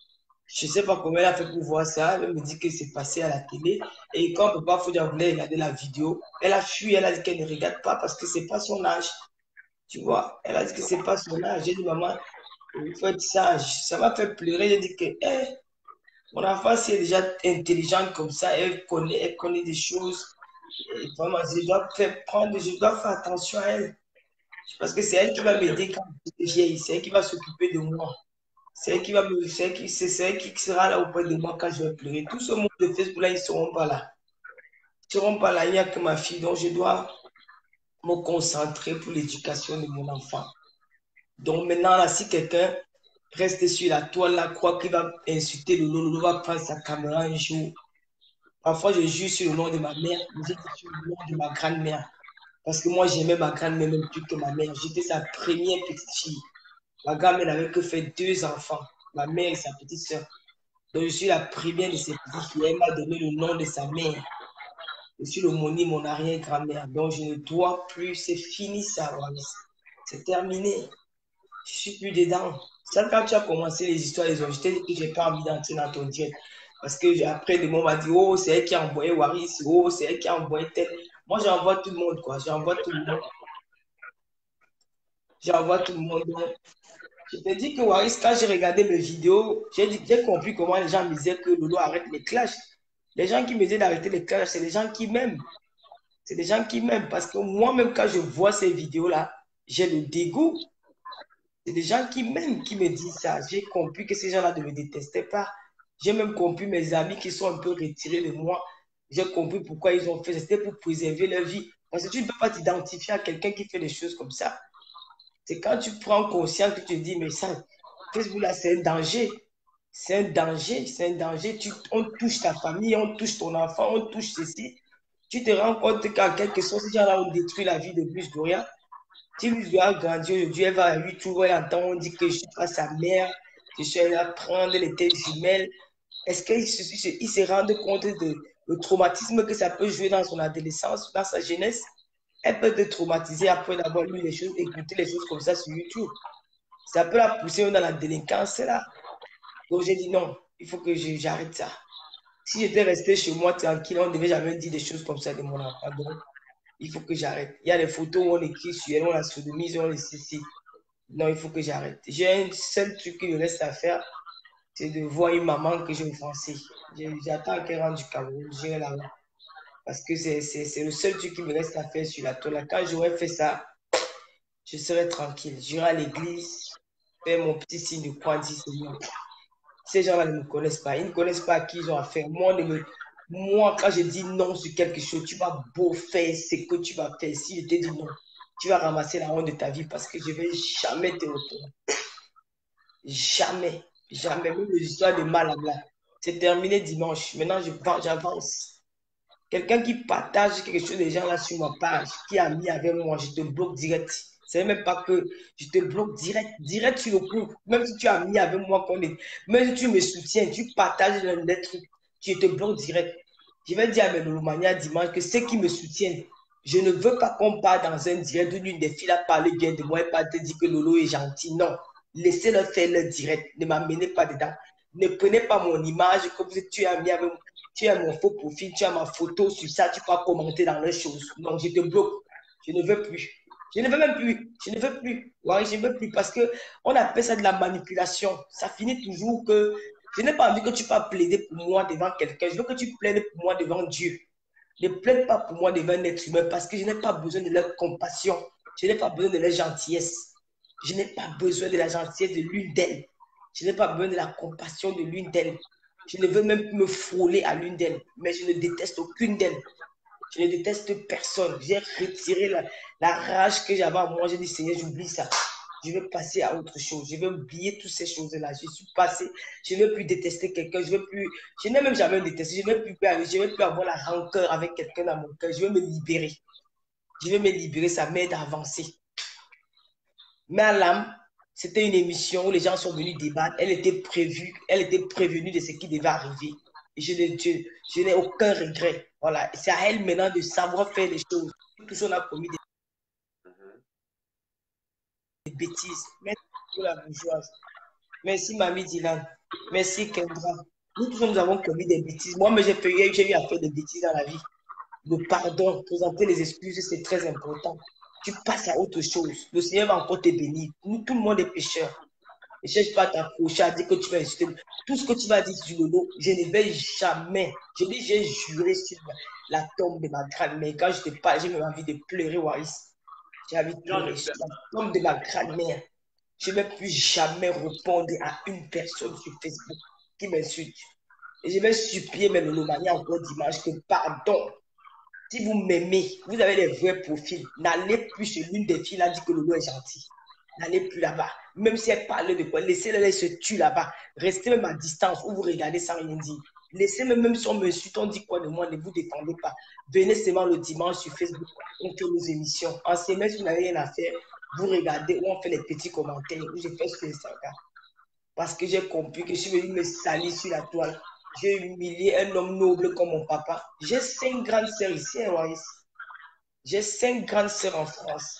Je ne sais pas comment elle a fait pour voir ça. Elle me dit que c'est passé à la télé. Et quand Papa Foudia voulait regarder la vidéo, elle a fui, elle a dit qu'elle ne regarde pas parce que ce n'est pas son âge. Tu vois, elle a dit que ce n'est pas son âge. J'ai dit, maman, il faut être sage. Ça m'a fait pleurer. J'ai dit que, mon enfant, si elle est déjà intelligente comme ça, elle connaît des choses. Et vraiment, je dois faire attention à elle. Parce que c'est elle qui va m'aider quand je suis vieille. C'est elle qui va s'occuper de moi. C'est elle qui va me, c'est elle qui sera là auprès de moi quand je vais pleurer. Tout ce monde de Facebook là, ils ne seront pas là. Ils ne seront pas là. Il n'y a que ma fille. Donc, je dois me concentrer pour l'éducation de mon enfant. Donc, maintenant, là, si quelqu'un reste sur la toile, là, croit qu'il va insulter Lolo va prendre sa caméra un jour. Parfois, je jure sur le nom de ma mère, mais je dis sur le nom de ma grand-mère. Parce que moi, j'aimais ma grand-mère même plus que ma mère. J'étais sa première petite fille. Ma grand-mère n'avait que fait 2 enfants, ma mère et sa petite soeur. Donc, je suis la première de ses petites filles. Elle m'a donné le nom de sa mère. Je suis l'homonyme, mon arrière-grand-mère. Donc, je ne dois plus. C'est fini ça, Wallace. C'est terminé. Je suis plus dedans. Ça, quand tu as commencé les histoires des hommes, je t'ai dit que je n'ai pas envie d'entrer dans ton direct. Parce que après, le monde m'a dit, oh, c'est elle qui a envoyé Waris, oh, c'est elle qui a envoyé tel. Moi, j'envoie tout le monde, quoi. J'envoie tout le monde. J'envoie tout le monde. Donc, je te dis que Waris, quand j'ai regardé mes vidéos, j'ai compris comment les gens me disaient que Lolo arrête les clashs. Les gens qui me disaient d'arrêter les clashs, c'est les gens qui m'aiment. C'est des gens qui m'aiment. Parce que moi-même, quand je vois ces vidéos-là, j'ai le dégoût. C'est des gens qui m'aiment, qui me disent ça. J'ai compris que ces gens-là ne me détestaient pas. J'ai même compris mes amis qui sont un peu retirés de moi. J'ai compris pourquoi ils ont fait. C'était pour préserver leur vie. Parce que tu ne peux pas t'identifier à quelqu'un qui fait des choses comme ça. C'est quand tu prends conscience que tu te dis, mais ça, Facebook là, c'est un danger. C'est un danger, c'est un danger. On touche ta famille, on touche ton enfant, on touche ceci. Tu te rends compte qu'en quelque sorte, ces gens-là ont détruit la vie de Luis Gloria. Si Luis Gloria grandit aujourd'hui, elle va à YouTube, elle entend, on dit que je suis pas sa mère, que je suis allée apprendre, elle était jumelle. Est-ce qu'il se rend compte le traumatisme que ça peut jouer dans son adolescence, dans sa jeunesse? Elle peut être traumatisée après d'avoir lu les choses, écouté les choses comme ça sur YouTube. Ça peut la pousser dans la délinquance, là. Donc j'ai dit non, il faut que j'arrête ça. Si j'étais resté chez moi tranquille, on ne devait jamais dire des choses comme ça de mon enfant. Donc, il faut que j'arrête. Il y a des photos où on écrit sur elle, on la sodomise, on les ceci. Non, il faut que j'arrête. J'ai un seul truc qui me reste à faire, c'est de voir une maman que j'ai offensée. J'attends qu'elle rentre du Cameroun, j'irai là-bas. Parce que c'est le seul truc qui me reste à faire sur la toile. Quand j'aurai fait ça, je serai tranquille. J'irai à l'église, faire mon petit signe de croix, dire Seigneur. Ces gens-là ne me connaissent pas. Ils ne connaissent pas à qui ils ont affaire. Moi, quand je dis non sur quelque chose, tu vas beau faire ce que tu vas faire. Si je te dis non, tu vas ramasser la honte de ta vie parce que je ne vais jamais te retourner. Jamais. Jamais. Même les histoires de mal à blanc. C'est terminé dimanche. Maintenant, j'avance. Quelqu'un qui partage quelque chose des gens là sur ma page, qui a mis avec moi, je te bloque direct. C'est même pas que je te bloque direct sur le coup. Même si tu as mis avec moi, même si tu me soutiens, tu partages des trucs, je te bloque direct. Je vais dire à mes Lolomania dimanche que ceux qui me soutiennent, je ne veux pas qu'on parte dans un direct où l'une des filles a parlé bien de moi et pas te dire que Lolo est gentil. Non, laissez-le faire le direct. Ne m'amenez pas dedans. Ne prenez pas mon image comme si tu as mis avec moi. Tu as mon faux profil, tu as ma photo sur ça, tu peux commenter dans les choses. Non, je te bloque. Je ne veux plus. Je ne veux même plus. Je ne veux plus. Ouais, je ne veux plus parce qu'on appelle ça de la manipulation. Ça finit toujours que je n'ai pas envie que tu puisses plaider pour moi devant quelqu'un. Je veux que tu plaides pour moi devant Dieu. Ne plaide pas pour moi devant un être humain parce que je n'ai pas besoin de leur compassion. Je n'ai pas besoin de leur gentillesse. Je n'ai pas besoin de la gentillesse de l'une d'elles. Je n'ai pas besoin de la compassion de l'une d'elles. Je ne veux même me frôler à l'une d'elles, mais je ne déteste aucune d'elles. Je ne déteste personne. J'ai retiré la rage que j'avais à moi. J'ai dit, Seigneur, j'oublie ça. Je veux passer à autre chose. Je veux oublier toutes ces choses-là. Je suis passé. Je ne veux plus détester quelqu'un. Je n'ai même jamais détesté. Je ne veux plus avoir la rancœur avec quelqu'un dans mon cœur. Je veux me libérer. Je veux me libérer. Ça m'aide à avancer. Mais à l'âme, c'était une émission où les gens sont venus débattre. Elle était prévenue de ce qui devait arriver. Et je n'ai aucun regret. Voilà. C'est à elle maintenant de savoir faire les choses. Tous on a commis des bêtises. Merci pour la bourgeoise. Merci, Mamie Dylan. Merci, Kendra. Nous tous, nous avons commis des bêtises. Moi, mais j'ai eu à faire des bêtises dans la vie. Le pardon, présenter les excuses, c'est très important. Tu passes à autre chose. Le Seigneur va encore te bénir. Nous, tout le monde est pécheur. Ne cherche pas à t'approcher, à dire que tu vas insulter. Tout ce que tu vas dire sur le dos, je ne vais jamais. Je dis, j'ai juré sur la tombe de ma grand-mère. Quand je te parle, j'ai même envie de pleurer, Waris. J'ai envie de pleurer sur la tombe de ma grand-mère. Je ne vais plus jamais répondre à une personne sur Facebook qui m'insulte. Et je vais supplier mes lolomanies encore dimanche que pardon. Si vous m'aimez, vous avez des vrais profils, n'allez plus chez l'une des filles là dit que Lolo est gentil. N'allez plus là-bas. Même si elle parle de quoi, laissez-les se tuer là-bas. Restez même à distance où vous regardez sans rien dire. Laissez-moi même si on me suit, on dit quoi de moi, ne vous défendez pas. Venez seulement le dimanche sur Facebook, on fait nos émissions. En semaine, si vous n'avez rien à faire, vous regardez où on fait les petits commentaires, où je fais sur Instagram. Parce que j'ai compris que je suis venu me salir sur la toile. J'ai humilié un homme noble comme mon papa. J'ai 5 grandes sœurs ici, hein, Waris. J'ai 5 grandes sœurs en France.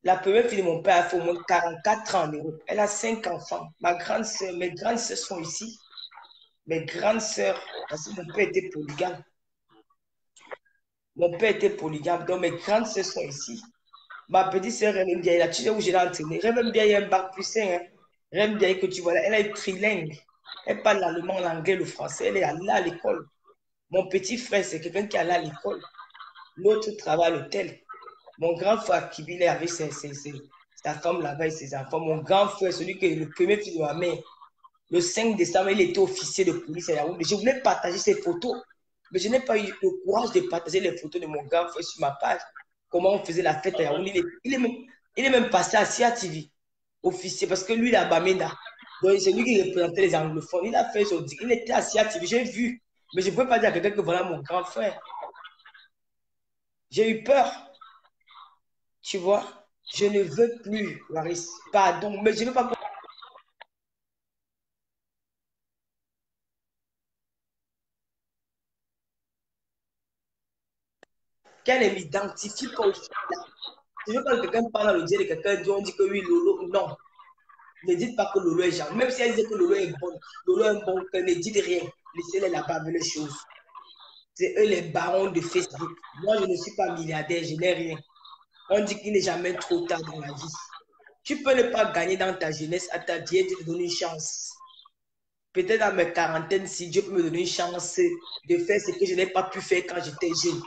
La première fille de mon père a fait au moins 44 ans en Europe. Elle a 5 enfants. Mes grandes sœurs sont ici. Mes grandes sœurs, parce que mon père était polygame. Mon père était polygame, donc mes grandes sœurs sont ici. Ma petite sœur Rem Biaye, là, tu sais où je l'ai entraînée. Rem Biaye a un bac plus 5. Hein. Rem Biaye que tu vois là, elle est trilingue. Elle parle l'allemand, l'anglais, le français. Elle est allée à l'école. Mon petit frère, c'est quelqu'un qui est allé à l'école. L'autre travaille à l'hôtel. Mon grand frère Kibil est avec sa femme là-bas et ses enfants. Mon grand frère, celui qui est le premier fils de ma mère, le 5 décembre, il était officier de police à Yaoundé. Je voulais partager ses photos, mais je n'ai pas eu le courage de partager les photos de mon grand frère sur ma page. Comment on faisait la fête à Yaoundé. Il est même passé à Sia TV, officier, parce que lui, il est à Bamenda. Donc, c'est lui qui représentait les anglophones. Il a fait son il était à Sia TV, j'ai vu. Mais je ne peux pas dire à quelqu'un que voilà mon grand frère. J'ai eu peur. Tu vois, je ne veux plus, Waris. Pardon, mais je ne veux pas. Qu'elle ne m'identifie pas aussi. Je ne veux pas que quelqu'un parle dans le dieu de quelqu'un, on dit que oui, Lolo. Non. Ne dites pas que Lolo est gentil. Même si elle dit que Lolo est bon, Lolo est bon, ne dites rien. Laissez-les là-bas avec les choses. C'est eux les barons de Facebook. Moi, je ne suis pas milliardaire, je n'ai rien. On dit qu'il n'est jamais trop tard dans la vie. Tu peux ne pas gagner dans ta jeunesse, à ta vie, Dieu te donne une chance. Peut-être dans mes quarantaines, si Dieu peut me donner une chance de faire ce que je n'ai pas pu faire quand j'étais jeune.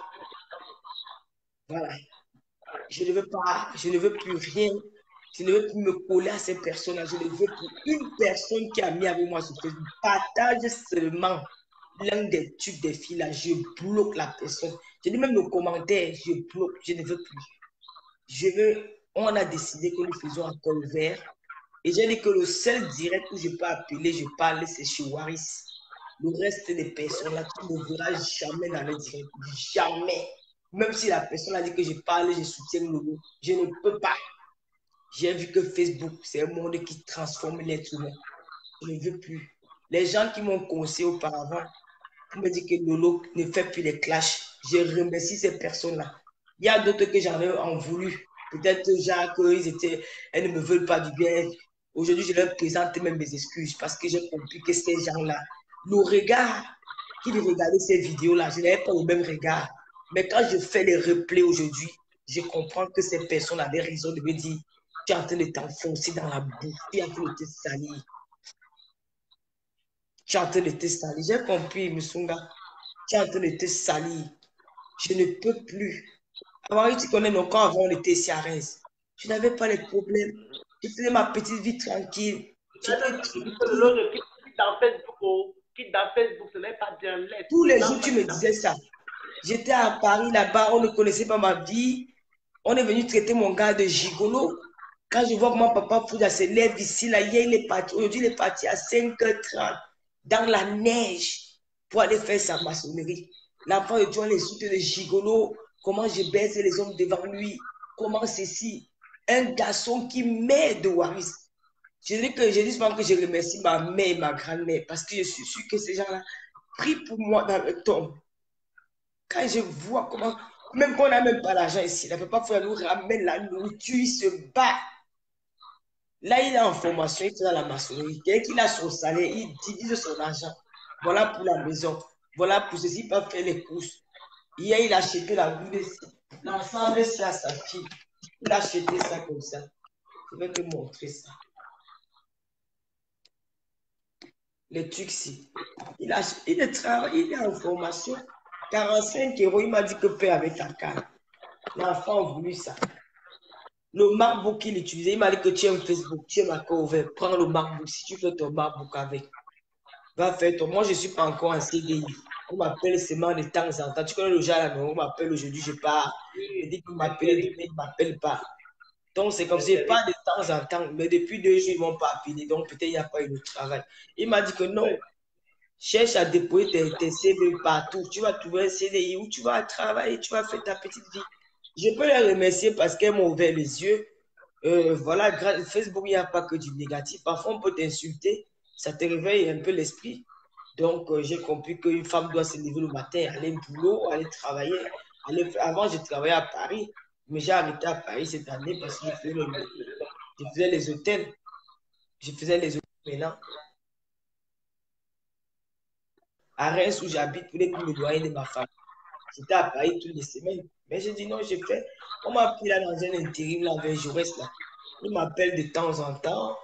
Voilà. Je ne veux pas, je ne veux plus rien. Je ne veux plus me coller à ces personnes-là. Je ne veux plus une personne qui a mis avec moi sur Facebook. Partage seulement l'un des tubes des filles là. Je bloque la personne. Je dis même le commentaire, je bloque. Je ne veux plus. On a décidé que nous faisons un call ouvert. Et j'ai dit que le seul direct où je peux appeler, je parle, c'est chez Waris. Le reste des personnes là, tu ne verras jamais dans le direct. Jamais. Même si la personne a dit que je parle, je soutiens le mot. Je ne peux pas. J'ai vu que Facebook, c'est un monde qui transforme l'être humain. Je ne veux plus. Les gens qui m'ont conseillé auparavant, qui me disent que Lolo ne fait plus les clashs, je remercie ces personnes-là. Il y a d'autres que j'en ai en voulu. Peut-être Jacques, elles ne me veulent pas du bien. Aujourd'hui, je leur présente même mes excuses parce que j'ai compris que ces gens-là, le regard qu'ils regardaient ces vidéos-là, je n'avais pas le même regard. Mais quand je fais les replays aujourd'hui, je comprends que ces personnes avaient raison de me dire tu es en train de t'enfoncer dans la boue, tu es en train de te salir. Tu es en train de te salir. J'ai compris, Musunga. Tu es en train de te salir. Je ne peux plus. Avant, tu connais nos camps, avant, on était ici à Reims. Je n'avais pas les problèmes. Je faisais ma petite vie tranquille. Quitte dans Facebook, ce n'est pas bien laid. Tous les jours, tu me disais ça. J'étais à Paris, là-bas, on ne connaissait pas ma vie. On est venu traiter mon gars de gigolo. Quand je vois comment papa Fouda se lève ici, là, hier, il est parti, aujourd'hui, il est parti à 5h30 dans la neige pour aller faire sa maçonnerie. L'enfant de John les soutes de gigolo, comment je baise les hommes devant lui, comment ceci. Un garçon qui m'aide, Waris. Je dis souvent que je remercie ma mère et ma grand-mère parce que je suis sûr que ces gens-là prient pour moi dans le tombe. Quand je vois comment, même qu'on n'a même pas l'argent ici, la papa Fouda nous ramène la nourriture, il se bat. Là, il est en formation, il fait dans la maçonnerie. Dès qu'il a son salaire, il divise son argent. Voilà pour la maison. Voilà pour ceci, il peut faire les courses. Hier, il a acheté la boule. L'ensemble, c'est à sa fille. Il a acheté ça comme ça. Je vais te montrer ça. Les trucs ici. Il est en formation. 45 €, il m'a dit que paie avec ta carte. L'enfant a voulu ça. Le MacBook qu'il utilisait, il m'a dit que tu aimes Facebook, tu aimes encore ouvert. Prends le MacBook si tu fais ton MacBook avec. Va faire ton. Moi, je ne suis pas encore en CDI. On m'appelle seulement de temps en temps. Tu connais le genre là, on m'appelle aujourd'hui, je pars. Je dis que m'appelle, demain, il ne m'appelle pas. Donc, c'est comme si je pars de temps en temps. Mais depuis 2 jours, ils ne m'ont pas appelé. Donc, peut-être il n'y a pas eu de travail. Il m'a dit que non. Cherche à déployer tes CV partout. Tu vas trouver un CDI où tu vas travailler, tu vas faire ta petite vie. Je peux les remercier parce qu'elles m'ont ouvert les yeux. Voilà, Facebook, il n'y a pas que du négatif. Parfois, on peut t'insulter, ça te réveille un peu l'esprit. Donc, j'ai compris qu'une femme doit se lever le matin, aller au boulot, aller travailler. Avant, je travaillais à Paris, mais j'ai arrêté à Paris cette année parce que je faisais les hôtels. Je faisais les hôtels maintenant. À Reims, où j'habite, pour les plus loyer de ma famille. J'étais à Paris toutes les semaines. Mais j'ai dit non, j'ai fait. On m'a pris là dans un intérim, là, avec Jaurès, là. Il m'appelle de temps en temps.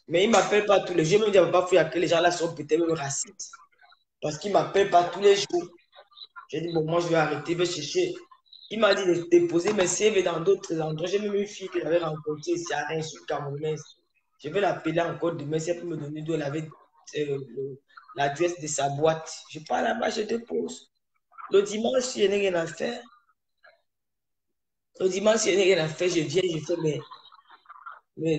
Mais il ne m'appelle pas tous les jours. Je me dis, pas que les gens là sont peut-être même racistes. Parce qu'il ne m'appelle pas tous les jours. J'ai dit, bon, moi, je vais arrêter, je vais chercher. Il m'a dit de déposer mes CV dans d'autres endroits. J'ai même une fille que j'avais rencontrée ici à Reims, une Camerounaise. Je vais l'appeler encore demain, si elle peut me donner d'où elle avait l'adresse de sa boîte. Je pars là-bas, je dépose. Le dimanche, si je n'ai rien à faire, je viens, je fais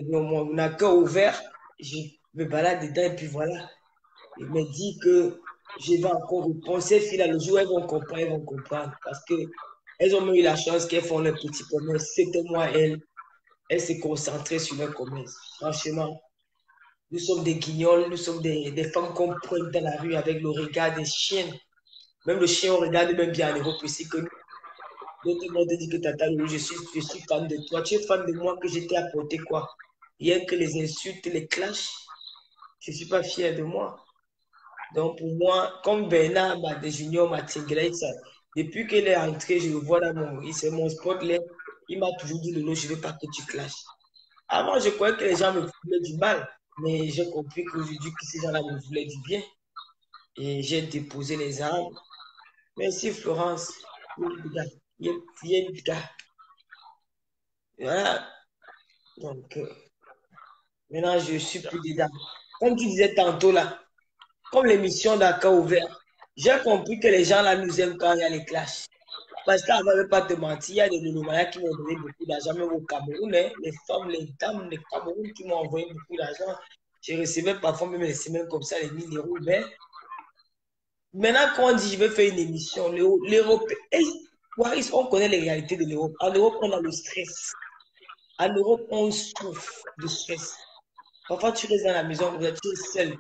mon accueil ouvert, je me balade dedans et puis voilà. Il me dit que je vais encore répondre. Ces filles-là, le jour où elles vont comprendre. Parce qu'elles ont même eu la chance qu'elles font leur petit commerce. C'était moi, elles se concentraient sur leur commerce. Franchement, nous sommes des guignols, nous sommes des femmes qu'on pointe dans la rue avec le regard des chiens. Même le chien, on regarde même bien en Europe ici que nous. D'autres m'ont dit que tata, je suis fan de toi. Tu es fan de moi que je t'ai apporté quoi? Rien que les insultes, les clashs, je ne suis pas fier de moi. Donc pour moi, comme Bernard de Junior Matingrey, depuis qu'il est entré, je le vois c'est mon spot là, il m'a toujours dit Lolo, je ne veux pas que tu clashes. Avant, je croyais que les gens me voulaient du mal, mais j'ai compris qu'aujourd'hui, que ces gens-là me voulaient du bien. Et j'ai déposé les armes. Merci Florence. Voilà. Donc, maintenant, je suis plus dedans. Comme tu disais tantôt là, comme l'émission d'accord ouvert, j'ai compris que les gens là nous aiment quand il y a les clashs. Parce qu'avant, je ne vais pas te mentir, il y a des Lolomayas qui m'ont donné beaucoup d'argent, même au Cameroun. Hein, les femmes, les dames, les Cameroun qui m'ont envoyé beaucoup d'argent. Je recevais parfois même les semaines comme ça, les 1000 €. Mais maintenant, quand on dit je vais faire une émission, l'Europe, Waris, on connaît les réalités de l'Europe. En Europe, on a le stress. En Europe, on souffre de stress. Parfois, tu restes dans la maison, tu es seul.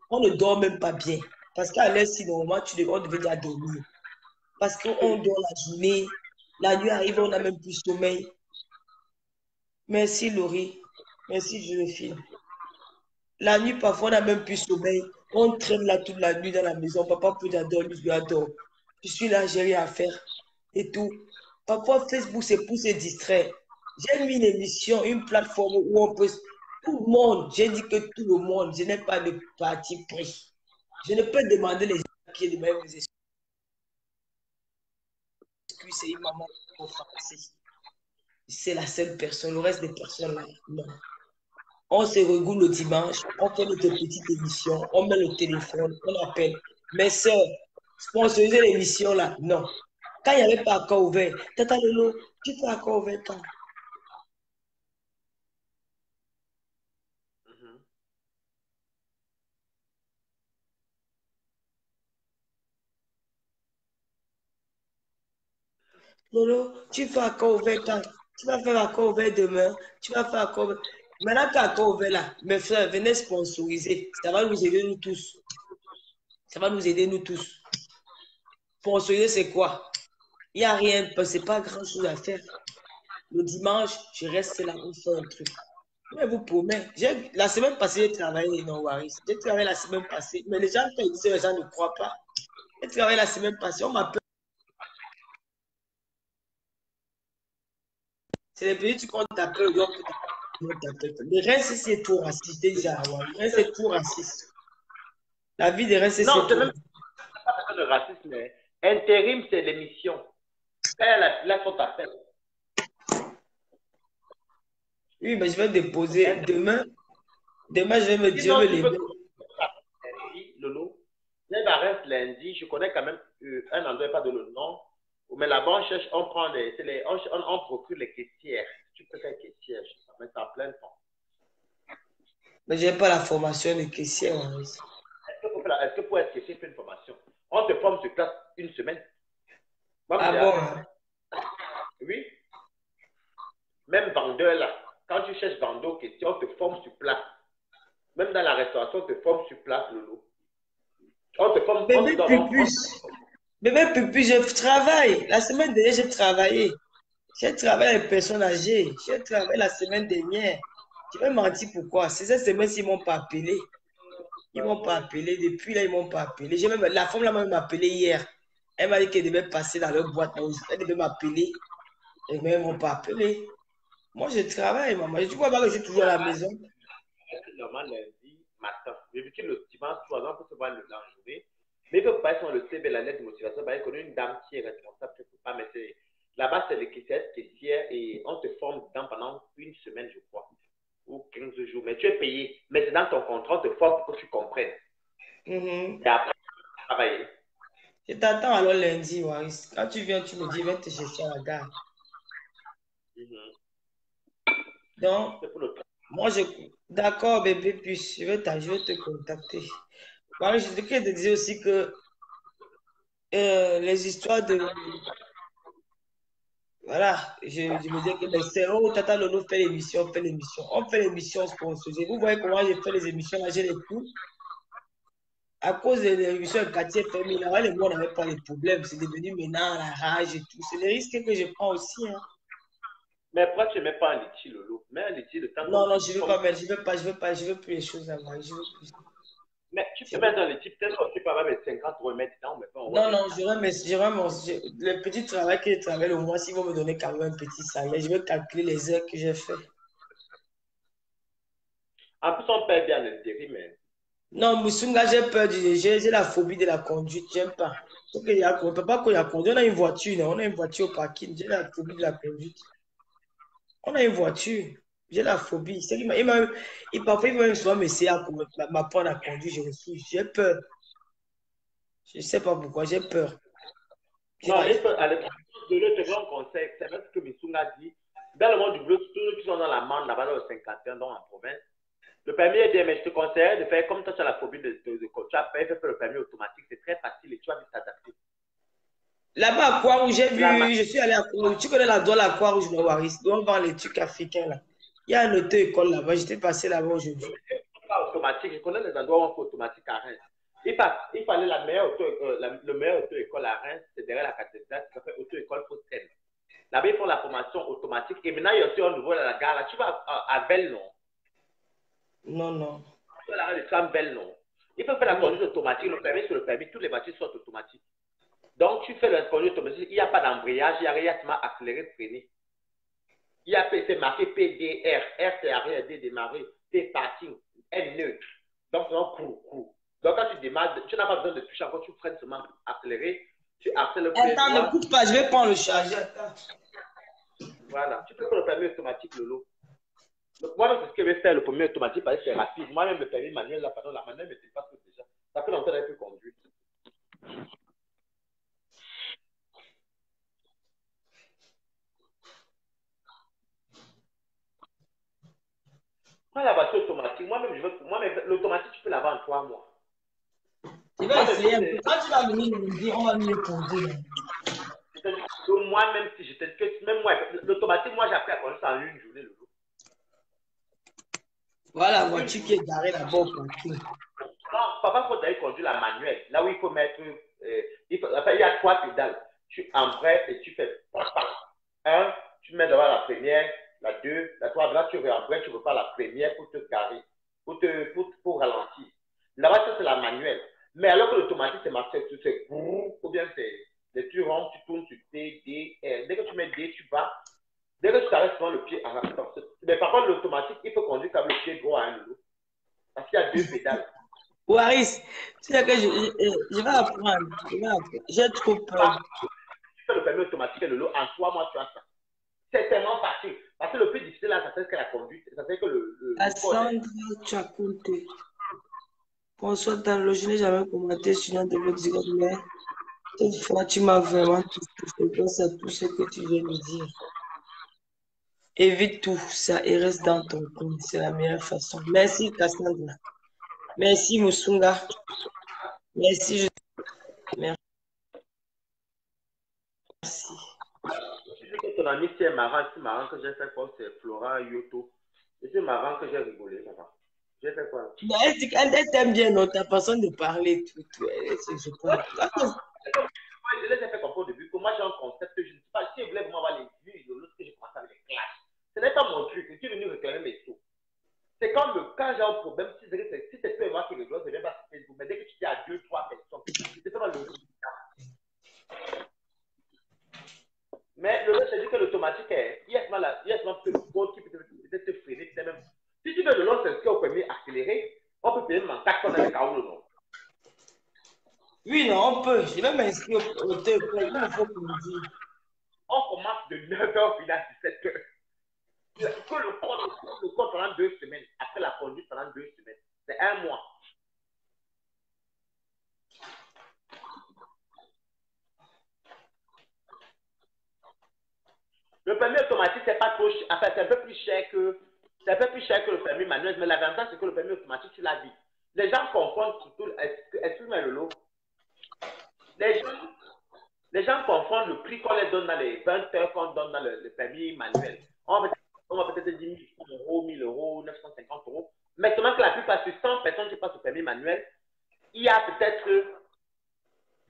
On ne dort même pas bien. Parce qu'à l'heure, si normalement, on devait déjà dormir. Parce qu'on dort la journée, la nuit arrive, on n'a même plus sommeil. Merci Laurie, merci Joséphine. La nuit, parfois, on n'a même plus sommeil. On traîne là toute la nuit dans la maison. Papa peut dormir, je adore. Je suis là, j'ai rien à faire et tout. Parfois, Facebook, c'est pour se distraire. J'ai mis une émission, une plateforme où on peut... Tout le monde, j'ai dit que tout le monde, je n'ai pas de parti pris. Je ne peux demander les gens qui demandent vos excuses. C'est une maman au français. C'est la seule personne. Le reste des personnes, là, non. On se regoule le dimanche, on fait notre petite émission, on met le téléphone, on appelle. Mes soeurs, sponsoriser l'émission là, non. Quand il n'y avait pas encore ouvert, Tata Lolo, tu peux encore ouvert quand? Mhm. Lolo, tu fais accord ouvert quand? Tu vas faire accord ouvert demain. Tu vas faire accord ouvert. Maintenant que accord ouvert là, mes frères, venez sponsoriser. Ça va nous aider nous tous. Ça va nous aider nous tous. Sponsoriser, c'est quoi? Il n'y a rien, c'est pas grand-chose à faire. Le dimanche, je reste là, on fait un truc. Mais vous promets, la semaine passée, j'ai travaillé, non, Waris. J'ai travaillé la semaine passée, mais les gens, quand ils disent, les gens ne croient pas. J'ai travaillé la semaine passée, on m'appelle. C'est les petits qu'on t'appelle, donc on t'appelle. Le reste, c'est tout raciste, déjà, ouais. Le reste, c'est tout raciste. La vie des restes, Non, c'est c'est tout. même pas le racisme, mais intérim, c'est l'émission. Là, son appel. Oui, mais je vais déposer demain. Demain, je vais Sinon, me tu peux lever. lundi, Lolo. Les reste lundi, je connais quand même un endroit, pas de le nom. Mais là-bas, on cherche, on prend on procure les caissières. Tu peux faire caissière, je sais pas, mais ça plein temps. Mais je n'ai pas la formation de caissier, Waris. Est-ce que pour être caissier, tu fais une formation? On te forme sur place une semaine. Moi, Ah bon? Hein? oui. Même vendeur là. Quand tu cherches vendeur question, on te forme sur place. Même dans la restauration, on te forme sur place, Lolo. On te forme, on te Bébé donne. Pupus. Bébé Pupus, je travaille. La semaine dernière, j'ai travaillé. J'ai travaillé avec les personnes âgées. J'ai travaillé la semaine dernière. Je vais mentir pourquoi. C'est cette semaine-ci, ils ne m'ont pas appelé. Ils ne m'ont pas appelé. Depuis là, ils ne m'ont pas appelé. La femme là m'a appelé hier. Elle m'a dit qu'elle devait passer dans leur boîte. Elle devait m'appeler. Mais ils ne m'ont pas appelé. Moi, je travaille, maman. Tu vois pas que je suis toujours à la maison. C'est normal lundi matin. D'habitude, le dimanche, soir, on peut se voir dans la journée. Mais il faut pas sur le CV, la lettre de motivation. Il connaît une dame qui est responsable. Tu ne peux pas mettre. Là-bas, c'est les caissières et on te forme dedans pendant une semaine, je crois, ou 15 jours. Mais tu es payé. Mais c'est dans ton contrat, on te forme pour que tu comprennes. Et après, tu travailles. Je t'attends alors lundi, Waris. Quand tu viens, tu me dis, viens te chercher à la gare. Donc, moi, d'accord, bébé, puis je vais te contacter. Waris, je te disais aussi que les histoires de. Voilà, je me disais que les cerveaux, Tata Lolo fait l'émission, fait l'émission. On fait l'émission sponsorisée. Vous voyez comment je fais les émissions, là, j'ai les coups. À cause de l'émission de quartier fermé, là, les mots n'avaient pas de problème. C'est devenu maintenant la rage et tout. C'est les risques que je prends aussi. Hein. Mais pourquoi tu ne mets pas un litchi, Lolo? Mets un litchi de temps Non, non, je ne veux pas mettre, je veux plus les choses à moi. Je veux plus. Mais tu peux mettre dans litchi, peut-être que tu peux avoir 50 euros mettre dedans, mais pas on va Non, non, mettre. le petit travail que je travaille au moins, s'ils vont me donner quand même un petit salaire, je vais calculer les heures que j'ai fait. En plus, on paye bien l'intérim, mais. Non, Moussunga, j'ai peur j'ai la phobie de la conduite, j'aime pas. On ne peut pas qu'on y a conduit. On a une voiture, non? On a une voiture au parking, j'ai la phobie de la conduite. On a une voiture, j'ai la phobie. Parfois, il va souvent m'essayer à m'apprendre à conduire, je refuse. J'ai peur. Je ne sais pas pourquoi, j'ai peur. Non, il faut aller. De l'autre grand conseil, c'est même ce que Missunga dit. Dans le monde du bleu, tous ceux qui sont dans la mande là-bas, dans le 51, dans la province, le permis est bien, mais je te conseille de faire comme toi, tu as la phobie de tu as fait le permis automatique, c'est très facile et tu vas vite t'adapter. Là-bas, à Croix-Rouge, j'ai vu, je suis allé à Croix-Rouge. Tu connais la douane à Croix-Rouge, le Waris, où on vend les trucs africains là. Il y a un auto-école là-bas, j'étais passé là-bas aujourd'hui. Pas automatique, je connais les endroits où on fait automatique à Reims. Il fallait le meilleur auto-école à Reims, c'est derrière la cathédrale, ça s'appelle auto-école Faustin. Là-bas, ils font la formation automatique. Et maintenant, il y a aussi un nouveau à la gare. Là, tu vas à Belle, non? Non, non. Tu vas à la gare de tram Belle, non? Il faut faire la Non. conduite automatique. Le permis sur le permis, tous les voitures sont automatiques. Donc, tu fais la conduite automatique. Il n'y a pas d'embrayage, il n'y a rien, tu m'as accéléré, freiner. Il y a c'est marqué PDR. R, c'est arrêt, D, démarrer. T, parking. N, neutre. Donc, c'est un coup. Donc, quand tu démarres, tu n'as pas besoin de toucher encore. Tu freines seulement accélérer. Tu accélères le pied Attends, ne coupe pas, je vais prendre le chargeur. Voilà. Tu peux faire le permis automatique, Lolo. Donc, moi-même, c'est ce que je vais faire le premier automatique parce que c'est rapide. Moi-même, le permis manuel, là, pardon, la manuelle, mais c'est pas tout déjà. Ça fait longtemps que j'ai pu conduire. Prends la voiture automatique. Moi-même, l'automatique, tu peux l'avoir en 3 mois. Je vais essayer un peu. Quand tu vas venir me dire, on va mieux conduire. Moi-même, si j'étais que même moi, l'automatique, moi, j'ai appris à conduire ça en une journée. Voilà la voiture qui est garée là-bas au parking. Non, papa, il faut d'aller conduire la manuelle. Là où il faut mettre. Il y a 3 pédales. Tu embrayes et tu fais. Un, tu mets devant la première, la 2, la 3. Là, tu embrayes, tu repars la première pour te garer, pour ralentir. Là-bas, ça, c'est la manuelle. Mais alors que l'automatique, c'est marqué, c'est ou bien c'est tu rentres, tu tournes, tu D, D, R. Dès que tu mets D, tu vas. Dès que tu t'arrêtes souvent le pied en attente. Mais par contre, l'automatique, il faut conduire comme le pied droit à un niveau. Parce qu'il y a 2 pédales. Waris, tu sais que je vais apprendre. J'ai trop peur. Tu fais le permis automatique et le lot, en 3 mois, tu as ça. C'est tellement facile. Parce que le plus difficile là, ça fait que la conduite. Ça fait que Cassandra Chakunte. Bonsoir, dans le je n'ai jamais commenté sur un de vos direct, mais cette fois, tu m'as vraiment touché. Grâce à tout ce que tu viens de dire. Évite tout ça et reste dans ton coin. C'est la meilleure façon. Merci, Cassandra. Merci, Musunga. Merci. Merci. Tu dis que ton ami, c'est marrant que j'ai fait quoi, c'est Flora Yoto. Et c'est marrant que j'ai rigolé, papa. J'ai fait quoi? Mais elle dit qu'elle t'aime bien, non, ta façon de parler, tout. Je crois. Je les ai fait comprendre au début que moi j'ai un concept que je ne sais pas si je voulais vraiment avoir les vues de l'autre que je commençais avec les clashs. Ce n'est pas mon truc, tu es venu réclamer mes sous. C'est comme quand j'ai un problème, si c'est toi et moi qui rigole, je viens pas sur Facebook, mais dès que tu dis à 2-3 personnes, c'est pas le mais le reste, c'est dit que l'automatique est, il y a souvent le code qui peut te freiner, même. Si tu veux de l'autre s'inscrire au premier accéléré, on peut payer mon taxe dans les cas où non. Oui, non, on peut. Je vais m'inscrire au TEP. Il faut qu'on me dise. On commence de 9h finir à 17h. Que le code pendant 2 semaines. Après la conduite pendant 2 semaines. C'est 1 mois. Le permis automatique, c'est pas trop cher. Enfin, c'est un peu plus cher que le permis manuel. Mais l'avantage, c'est que le permis automatique, tu l'as dit. Les gens confondent surtout. Excuse-moi le lot. Les gens confondent le prix qu'on les donne dans les 20 heures qu'on donne dans le permis manuel. On va peut-être dire 1 000 €, 1 000 €, 950 €. Maintenant que la plupart sur 100 personnes qui passent au permis manuel, il y a peut-être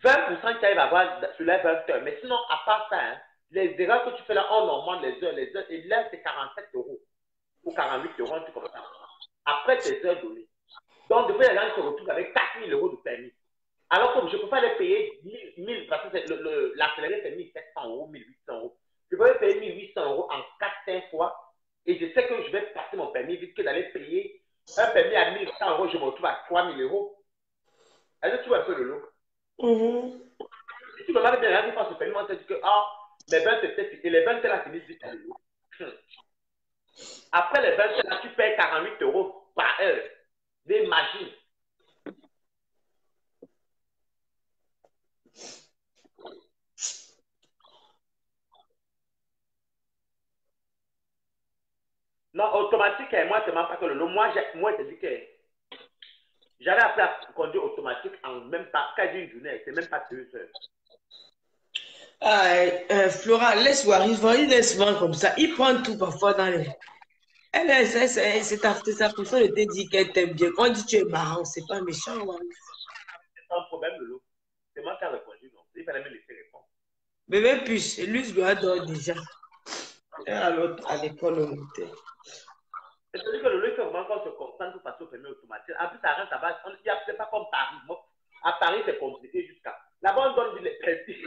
20% qui arrivent à avoir sur les 20 heures. Mais sinon, à part ça, hein, les erreurs que tu fais là, on augmente les heures. Et là, c'est 47 € ou 48 €, un truc comme ça. Après tes heures données. Donc, depuis, les gens se retrouvent avec 4 000 € de permis. Alors, comme je ne peux pas les payer 1000, parce que l'accéléré, c'est 1700 €, 1800 €. Je peux les payer 1800 € en 4-5 fois. Et je sais que je vais passer mon permis vite que d'aller payer un permis à 1100 €, je me retrouve à 3000 €. Est-ce que tu vois un peu le lot? Si tu me l'avais bien regardé par ce permis, on te dit que les 20 c'est peut-être, et les 20 là finissent vite à l'eau. Après les 20 là, tu payes 48 € par heure. Imagine. Non, automatique, moi, c'est même pas que le lot. Moi, j'ai dit que j'avais appris à conduire automatique en même pas, quasi une journée, c'est même pas 2 heures. Flora, laisse Waris, laisse souvent comme ça. Il prend tout parfois dans les. C'est ta façon de te dire qu'elle t'aime bien. Quand on dit tu es marrant, c'est pas méchant, Waris. C'est pas un problème de l'eau. C'est moi qui ai répondu, non. Il fallait me laisser répondre. Bébé puce, lui, doit dormir déjà. À l'école, on était. C'est-à-dire que le lot, il faut vraiment qu'on se concentre pour passer au permis automatique. En plus, ça reste à base. C'est pas comme Paris. À Paris, c'est compliqué jusqu'à. Là-bas, on donne les permis.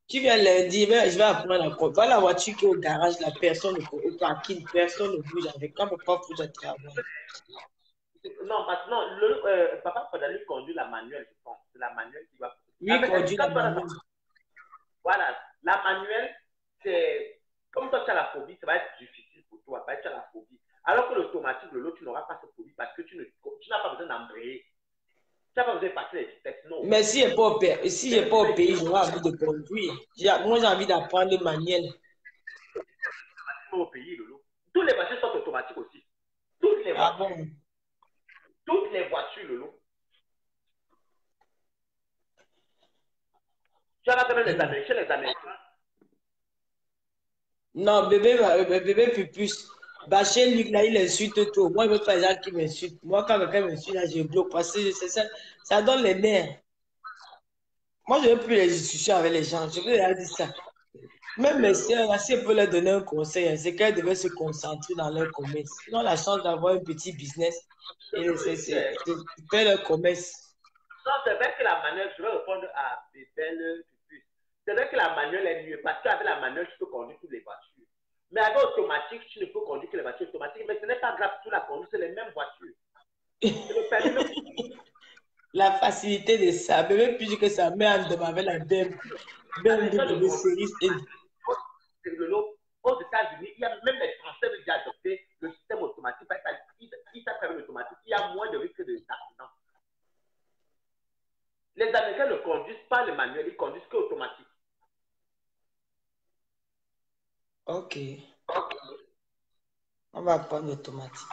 Tu viens lundi, je vais apprendre à conduire. Voilà la voiture qui est au garage, la personne au parking, personne ne bouge avec. Quand papa bouge à travail. Non, parce que non, papa Fadali conduit la manuelle, je pense. C'est la manuelle qui va. Lui conduit la manuelle. Voilà, la manuelle, c'est. Comme toi, tu as la phobie, ça va être difficile pour toi. Tu as la phobie. Alors que l'automatique, le lot, tu n'auras pas cette phobie parce que tu n'as pas besoin d'embrayer. Tu n'as pas besoin de passer les vitesses, non. Mais si je n'ai pas au pays, j'aurai envie de conduire. Moi, j'ai envie d'apprendre le manuel. au pays, Lolo. Toutes les voitures sont automatiques aussi. Toutes les Ah voitures. bon? Toutes les voitures, Lolo. Tu as même les Américains, chez les Américains. Non, bébé Pupus. Bah, chez Luc, là, il insulte trop. Moi, il veut pas les gens qui m'insultent. Moi, quand quelqu'un m'insulte, là, je bloque parce que ça donne les nerfs. Moi, je ne veux plus les discussions avec les gens. Je veux leur dire ça. Même mes soeurs, là, si on peut leur donner un conseil, hein, c'est qu'elles devaient se concentrer dans leur commerce. Ils ont la chance d'avoir un petit business et c'est faire leur commerce. Non, c'est vrai que la manuelle, je vais répondre à Bébel Pupus. C'est vrai que la manuelle est mieux parce qu'avec la manuelle, tu peux conduire toutes les voitures. Mais avec automatique, tu ne peux conduire que les voitures automatiques. Mais ce n'est pas grave, tu la conduis, c'est les mêmes voitures. C'est le permis même. La facilité de ça, bébé, puis que sa mère me avec la BMW Series A. Aux États-Unis, il y a même les Français qui ont déjà adopté le système automatique. Ils savent faire l'automatique. Il y a moins de risques d'accident. Les Américains ne conduisent pas le manuel, ils conduisent que automatique. Ok. On va prendre l'automatique.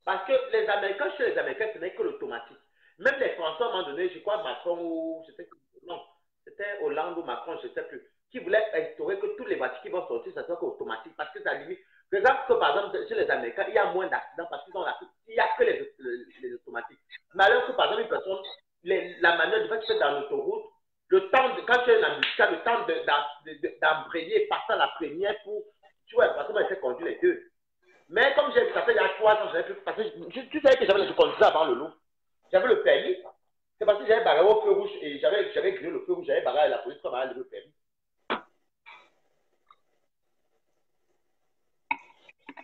Parce que les Américains, chez les Américains, ce n'est que l'automatique. Même les Français, à un moment donné, je crois Macron ou c'était Hollande ou Macron, je ne sais plus, qui voulait instaurer que toutes les voitures qui vont sortir, ça soit automatique. Parce que ça limite. Regarde que par exemple, chez les Américains, il y a moins d'accidents parce qu'ils ont il n'y a que les automatiques. Mais alors que par exemple, une personne, la manière de faire que tu fais dans l'autoroute, le temps, quand tu es dans l'embuscade, le temps d'embrayer et passer à la première pour, tu vois, parce que moi, j'ai fait conduire les deux. Mais comme ça fait il y a 3 ans, j'avais plus. Parce que tu savais que j'avais le conduisais avant le loup. J'avais le permis. C'est parce que j'avais barré au feu rouge et j'avais grillé le feu rouge, j'avais barré à la police comme le permis.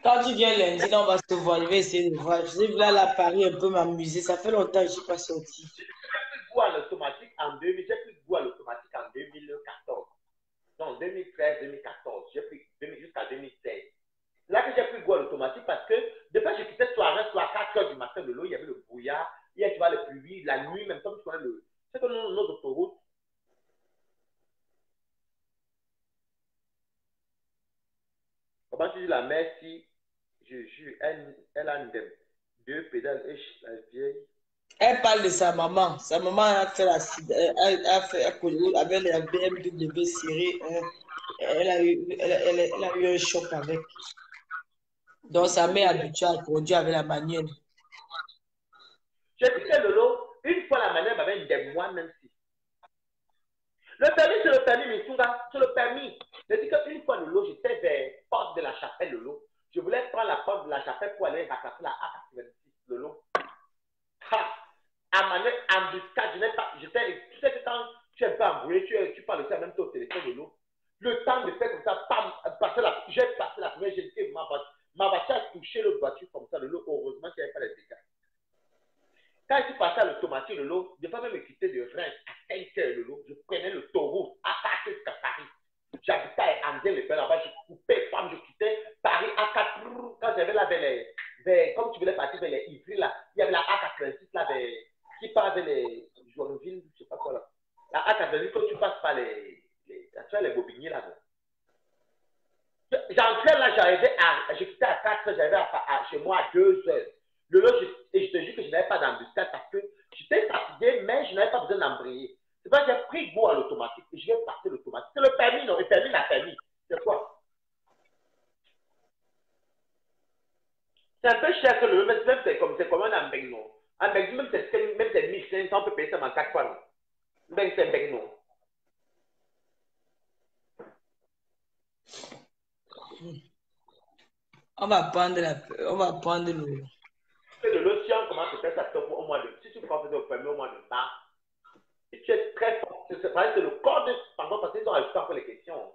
Quand tu viens lundi, là, on va se voir, je vais essayer de voir. Je vais venir à Paris un peu m'amuser. Ça fait longtemps que je ne suis pas sorti. J'ai pris goût à l'automatique en 2000, j'ai pris goût à l'automatique en 2014. Non, 2013, 2014. J'ai pris jusqu'à 2016. Là que j'ai pris goût à l'automatique parce que depuis que je quittais Soirée, soit à 4 h du matin de l'eau, il y avait le brouillard, il y a tu vois le pluie, la nuit, même comme tu connais le. C'est comme nos autoroutes. Comment tu dis la mère si je jure, elle a une dème. 2 pédales et la vieille. Elle parle de sa maman. Sa maman a fait l'accident. Elle a fait avec la BMW série 1. Elle a eu un choc avec. Donc, sa mère est habituée à conduire avec la manuelle. J'ai quitté le lot. Une fois la manière m'avait des mois même si. Le permis, c'est le permis, Mitsouga. C'est le permis. Je dis qu'une fois le lot, j'étais vers Porte de la Chapelle, le lot. Je voulais prendre la Porte de la Chapelle pour aller rattraper la A86, le lot. À manière embuscade, je n'ai pas. Tu sais que quand tu es un peu embrouillé, tu parles aussi en même temps au téléphone, le lot. Le temps de faire comme ça, j'ai passé la première, j'ai dit ma voiture a touché l'autre voiture comme ça, le lot. Heureusement qu'il n'y avait pas les dégâts. Quand je suis passé à l'automatique, le lot, je ne pas même me quitter de Reims à 5 h le lot. Je prenais l'autoroute à partir jusqu'à Paris. J'habitais à André-le-Père là-bas, je coupais, je quittais Paris à 4. Quand j'avais là comme tu voulais partir vers les Ivry là, il y avait la A86 là, qui part vers les Joinville, je ne sais pas quoi là. La A86, quand tu passes par les Bobigny là. J'entrais là, je quittais à 4 h, j'arrivais chez moi à 2 h. Le lot, et je te jure que je n'avais pas d'embuscade parce que j'étais fatigué, mais je n'avais pas besoin d'embrayer. C'est pas que j'ai pris goût à l'automatique et je vais passer l'automatique. C'est le permis, non? Le permis n'a permis. C'est quoi? C'est un peu cher que le même c'est comme un ambeng, non? Un ambeng, même c'est 1500, on peut payer ça dans 4 fois, non? Même c'est un ambeng, non? On va prendre le. De l'eau, si on commence à faire ça au mois de. Si tu prends le permis au mois de mars, si tu es très fort, c'est le code, pardon, parce qu'ils ont ajouté encore les questions.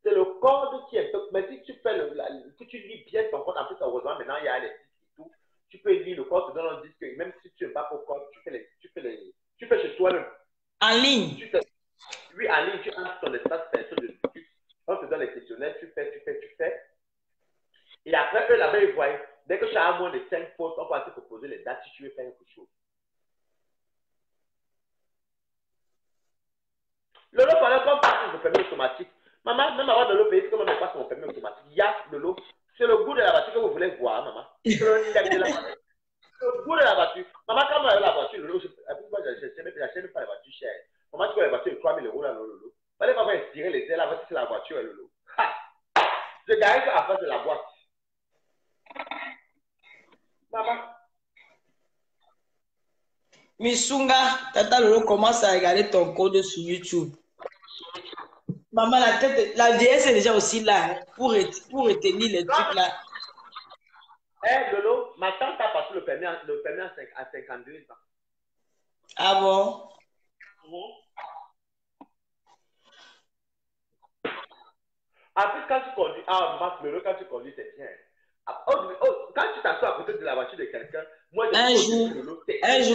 C'est le code qui est. Mais si tu fais que tu lis bien ton code, en plus, heureusement, maintenant, il y a les disques et tout. Tu peux lire le code, te donne un disque, même si tu n'es pas au code, tu fais chez toi-même. En ligne? Oui, en ligne, tu entres ton espace perso de trucs. On te donne les questionnaires, tu fais. Et après, eux, là-bas, ils voient. Dès que tu as moins de 5 fautes, on va te proposer les dates si tu veux faire quelque chose. Le lot, pendant qu'on passe le permis automatique, maman, même avant de le payer, comment on passe mon permis automatique, yacht de l'eau. C'est le goût de la voiture que vous voulez voir, maman. C'est le thème de la voiture. Le goût de la voiture. Maman, quand on a la voiture, le lot, j'achète pas la voiture chère. Maman, tu vois la voiture de 3 000 euros là, le lot. Fallait pas inspirer les ailes, la voiture, c'est la voiture, le lot. Je gagne ça à face de la boîte. Maman. Missunga, Tata Lolo commence à regarder ton code sur YouTube. Maman, la DS est déjà aussi là hein, pour retenir les trucs là. Lolo, ma tante a passé le permis à 52 ans. Ah bon? En plus, quand tu conduis, Lolo, quand tu conduis, c'est bien. Quand tu t'assois à côté de la voiture de quelqu'un, moi, un jour,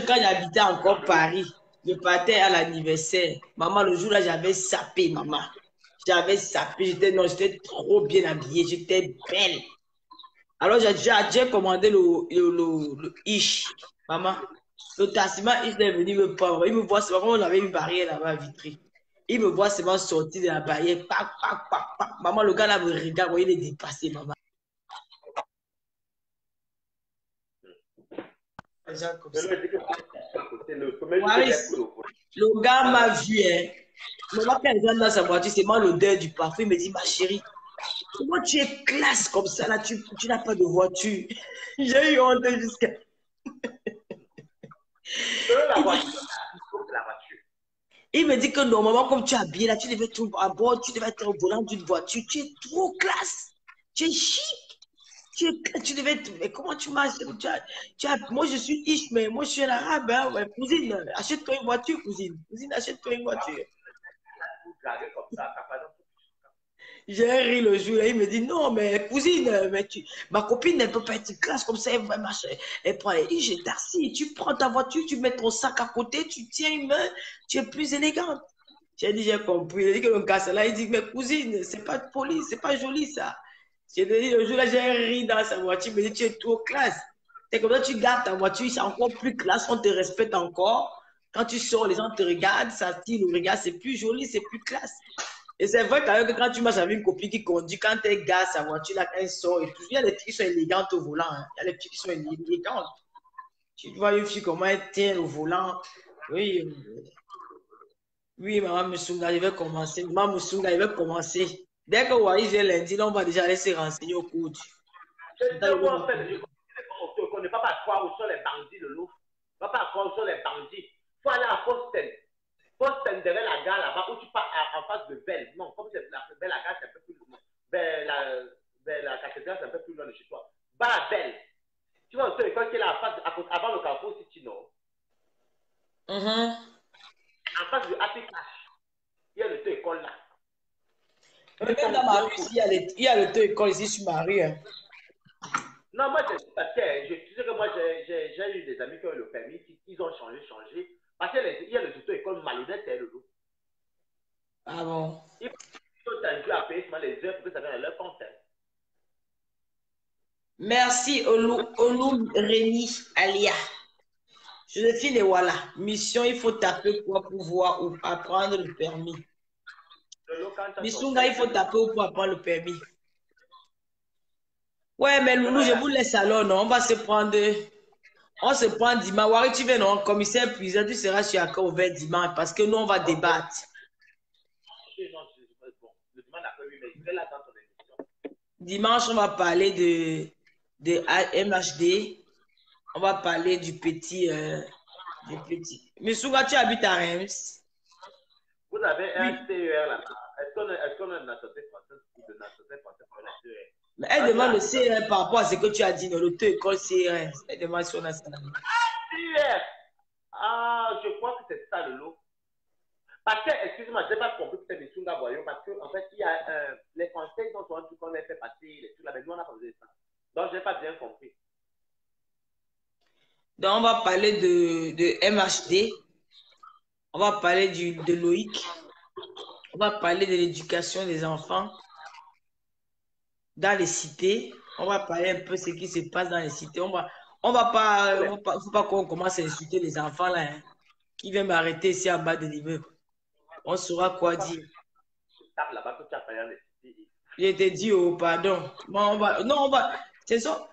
quand j'habitais encore Paris, je partais à l'anniversaire. Maman, le jour là, j'avais sapé, maman. J'avais sapé, j'étais trop bien habillée, j'étais belle. Alors, j'ai commandé le Ish, maman. Le taximan, il est venu me prendre. Il me voit, c'est vraiment, on avait une barrière là-bas à Vitry. Il me voit seulement sortir de la barrière. Pac, pac, pac, pac. Maman, le gars là me regarde, il est dépassé, maman. Comme ça. Le gars m'a vu, hein. Maman, quand il vient dans sa voiture, c'est moi l'odeur du parfum. Il me dit, ma chérie, comment tu es classe comme ça là, tu n'as pas de voiture. J'ai eu honte jusqu'à. Il me dit que normalement, comme tu es habillé là, tu devais être à bord, tu devais être au volant d'une voiture. Tu es trop classe. Tu es chic. Tu devais être. Mais comment tu marches? Moi, je suis riche, mais moi, je suis un arabe. Hein, ouais. Cousine, achète-toi une voiture, cousine. Cousine, achète-toi une voiture. J'ai ri le jour, il me dit non, mais cousine, ma copine ne peut pas être classe comme ça, elle prend les j'ai taxi, tu prends ta voiture, tu mets ton sac à côté, tu tiens une main, tu es plus élégante. J'ai dit, j'ai compris. Il a dit que le gars, là, il dit, mais cousine, c'est pas poli, c'est pas joli ça. J'ai dit, le jour là, j'ai ri dans sa voiture, il me dit, tu es trop classe. C'est comme ça, tu gardes ta voiture, c'est encore plus classe, on te respecte encore. Quand tu sors, les gens te regardent, ça tire le regard, c'est plus joli, c'est plus classe. Et c'est vrai que quand tu marches avec une copine qui conduit, quand elle garde sa voiture, là, quand elle sort et tout, il y a des filles qui sont élégantes au volant. Hein. Il y a des filles qui sont élégantes. Tu vois une fille, comment elle tient le volant. Oui, oui, maman Moussounga, il va commencer. Maman Moussounga, il va commencer. Dès que Wari vient lundi, là, on va déjà aller se renseigner au cours. On ne connaît pas à croire où sont les bandits de l'eau. On ne va pas croire où sont les bandits. Il faut aller à Posten. Posten derrière la gare là-bas où tu pars en face de Belle. Non, comme c'est vers la gare, c'est un peu plus loin. Vers la cathédrale, c'est un peu plus loin de chez toi. Va à Belle. Tu vois, l'école qui est là en face, avant le Carrefour City, non? En face de Happy Cash. Il y a le école là. Mais même dans ma rue ici, il y a le école ici sur ma rue. Hein. Non, moi, c'est parce que tu sais que moi, j'ai eu des amis qui ont eu le permis, ils ont changé. Parce qu'il y a le école malhonnête, c'est le lot. Ah bon? Ils ont tendu à payer les heures pour que ça vienne à leur compte. Merci, Olou Rémi Alia. Joséphine et voilà. Mission, il faut taper pour pouvoir apprendre le permis. Missunga, il faut taper pour apprendre le permis. Ouais, mais Loulou, je vous laisse alors, non? On se prend dimanche. Wari, tu viens, non? Commissaire Puisant, tu seras sur Accra ouvert dimanche parce que nous, on va débattre. Dimanche, on va parler de MHD. On va parler du petit. Missunga, tu habites à Reims? Vous avez un CER là-bas. Est-ce qu'on a une nationalité française ou de nationalité française pour un CER? Mais elle demande le CER par rapport à ce que tu as dit, dans l'auto-école CER. Elle demande si on a ça. CER! Ah, je crois que c'est ça le lot. Parce que, excusez-moi, je n'ai pas compris que c'est Missunga Boyon, parce qu'en fait, il y a les Français, ils ont souvent tout qu'on a fait passer les trucs là, mais nous, on n'a pas besoin de ça. Donc, je n'ai pas bien compris. Donc, on va parler de MHD. On va parler de Loïc. On va parler de l'éducation des enfants dans les cités. On va parler un peu de ce qui se passe dans les cités. Faut pas qu'on commence à insulter les enfants là. Hein, qui viennent m'arrêter ici en bas de l'immeuble. On saura quoi dire. Tape là-bas que tu as payé les cités. Je t'ai dit, oh, pardon. Bon, non, on va. C'est ça.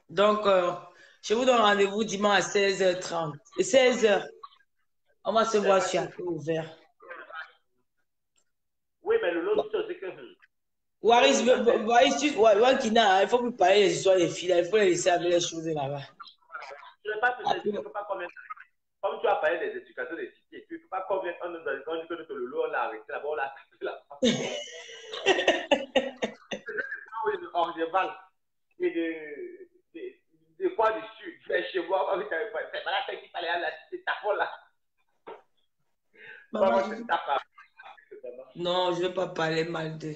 Donc, je vous donne rendez-vous dimanche à 16h30. Et 16h. On va se voir sur un peu ouvert. Oui, mais le lot, c'est que. Waris, Wakina, il faut plus parler des histoires des filles, il faut les laisser avec les choses là-bas. Je ne sais pas si il ne faut pas combien. Comme tu as parlé des éducations des cités, et puis il ne faut pas combien quand on dit que notre Lolo, on l'a arrêté là-bas, on l'a tapé là-bas. En général, et de quoi dessus, tu es chez moi, c'est pas la fête qu'il fallait aller à la cité, tapons là. Maman, non, je ne veux pas parler mal de.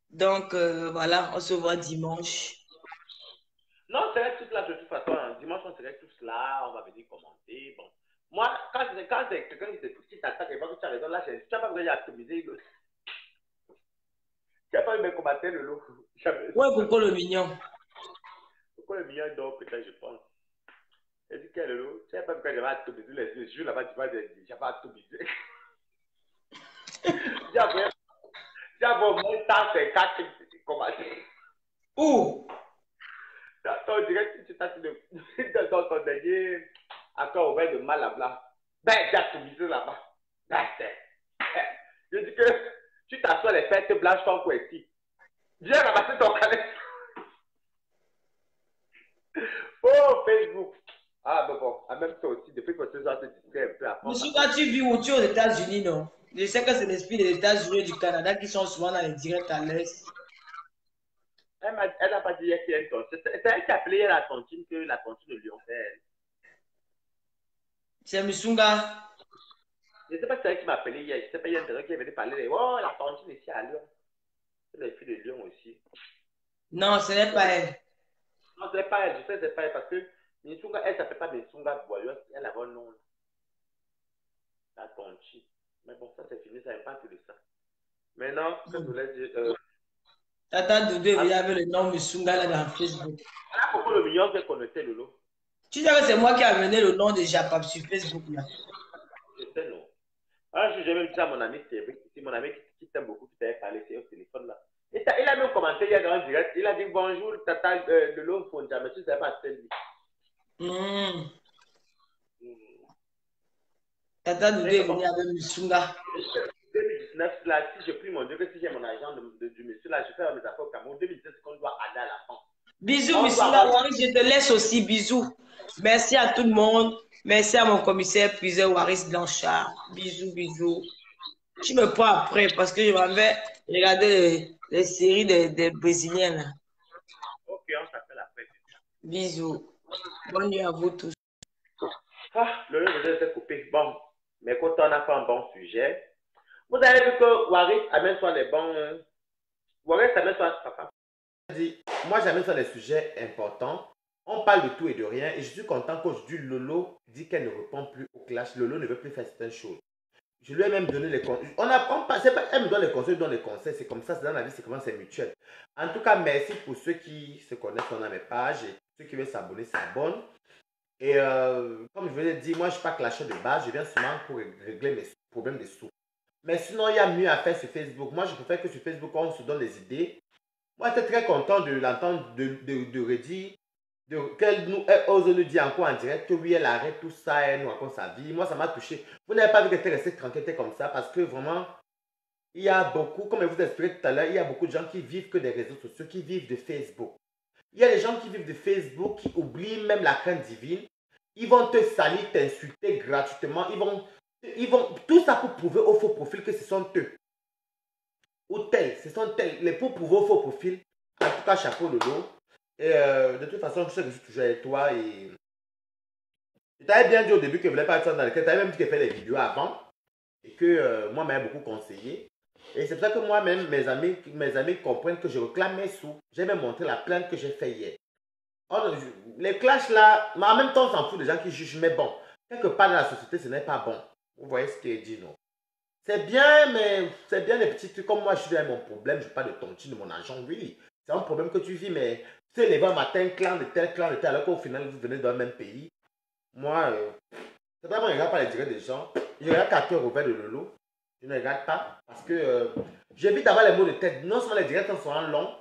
Donc, voilà, on se voit dimanche. Non, c'est vrai tous là de toute façon. Hein. Dimanche, on serait tous là, on va venir commenter. Bon. Moi, quand c'est quelqu'un qui t'attaque et pas que tu as raison, là, tu n'as pas besoin d'atomiser. Tu n'as pas eu mes commentaires le lot. Ouais, pourquoi le mignon? Pourquoi le mignon dort peut-être, je pense. Elle dit quel est le lot? Tu n'as pas besoin d'atomiser les yeux là-bas, tu vas dire, j'ai pas atomisé. Tu as vraiment tant c'est 4 commentaires. Où? On dirait que tu t'as dans ton dernier accord ouvert de mal là-bas. Ben, j'ai atomisé là-bas. Ben, je dis que tu t'assois les fêtes blanches ton poétique. Viens ramasser ton canette. Oh, Facebook. Ah, bon, en même temps aussi, depuis que ce soir, tu te distrait un peu à fond. Monsieur, quand tu vis où tu es aux États-Unis, non? Je sais que c'est l'esprit des États-Unis et du Canada qui sont souvent dans les directs à l'Est. Elle n'a pas dit qu'il y a une tontine. C'est elle qui a appelé la tontine que la tontine de Lyon fait. C'est Musunga. Je ne sais pas si c'est elle qui m'a appelé hier. Je ne sais pas, il y a un qui est venu parler de oh, la tontine ici à Lyon. C'est les filles de Lyon aussi. Non, ce n'est pas elle. Non, ce n'est pas elle. Je sais que ce n'est pas elle parce que Minsunga, elle ne s'appelle pas Minsunga Boyeuse. Elle a un nom. La tontine. Mais bon, ça c'est fini, ça n'est pas tout de ça. Maintenant, ce que je voulais dire. Tata Doudou est venu avec le nom Musunga là dans Facebook. Voilà pourquoi le mignon s'est connecté, Lolo. Tu sais que c'est moi qui ai amené le nom de Japap sur Facebook là. Je sais, non. Un jour, j'ai même dit à mon ami Cédric, c'est mon ami qui t'aime beaucoup, qui t'avait parlé, c'est au téléphone là. Et il a même commenté hier dans un direct, il a dit bonjour, tata de l'homme Fonja, mais tu ne sais pas ce lui. Tata Doudou est venu avec Musunga. 2019, là, si je prie mon Dieu, que si j'ai mon argent du monsieur là, je fais mes affaires au Cameroun. 2017, c'est qu'on doit aller à la fin. Bisous, Musunga, Waris, je te laisse aussi, bisous. Merci à tout le monde. Merci à mon commissaire Puiseur Waris Blanchard. Bisous, bisous. Je me prends après parce que je m'en vais regarder les séries des Brésiliens là. Ok, on s'appelle après. Bisous. Bonne nuit à vous tous. Ah, le jeu était coupé. Bon, mais quand on a fait un bon sujet, vous avez vu que Waris amène soit les bons. Waris amène soit papa. Moi, j'amène sur des sujets importants. On parle de tout et de rien. Et je suis content qu'aujourd'hui, Lolo dit qu'elle ne répond plus au clash. Lolo ne veut plus faire certaines choses. Je lui ai même donné les conseils. Elle me donne les conseils, je donne les conseils. C'est comme ça, c'est dans la vie, c'est comment c'est mutuel. En tout cas, merci pour ceux qui se connaissent on a mes pages. Et ceux qui veulent s'abonner, s'abonnent. Et comme je vous l'ai dit, moi, je ne suis pas clasheur de base. Je viens seulement pour régler mes problèmes de sous. Mais sinon, il y a mieux à faire sur Facebook. Moi, je préfère que sur Facebook, on se donne des idées. Moi, j'étais très content de l'entendre de redire, qu'elle ose nous dire encore en direct que oui, elle arrête tout ça, elle nous raconte sa vie. Moi, ça m'a touché. Vous n'avez pas vu qu'elle était restée tranquille comme ça parce que vraiment, il y a beaucoup, comme je vous expliqué tout à l'heure, il y a beaucoup de gens qui vivent que des réseaux sociaux, qui vivent de Facebook. Il y a des gens qui vivent de Facebook, qui oublient même la crainte divine. Ils vont te salir, t'insulter gratuitement. Ils vont tout ça pour prouver au faux profil que ce sont eux. Ou tel, ce sont tels, les pour prouver au faux profil. En tout cas, chapeau de l'eau. Et de toute façon, je sais que je suis toujours avec toi. Et je t'avais bien dit au début que je ne voulais pas être dans lequel tu avais même dit qu'elle fait des vidéos avant. Et que moi, m'avait beaucoup conseillé. Et c'est pour ça que moi-même, mes amis comprennent que je réclame mes sous. J'ai même montré la plainte que j'ai fait hier. Or, les clashs là, mais en même temps, on s'en fout des gens qui jugent. Mais bon, quelque part dans la société, ce n'est pas bon. Vous voyez ce qui est dit, non? C'est bien, mais c'est bien les petits trucs. Comme moi, je suis avec mon problème, je parle de tontine, de mon argent. Oui, c'est un problème que tu vis, mais tu sais, les un matin, clan de tel, alors qu'au final, vous venez dans le même pays. Moi, c'est vraiment, je ne regarde pas les directs des gens. Je regarde qu'à cœur ouvert de Lolo. Je ne regarde pas parce que j'évite d'avoir les mots de tête. Non seulement les directs sont longs,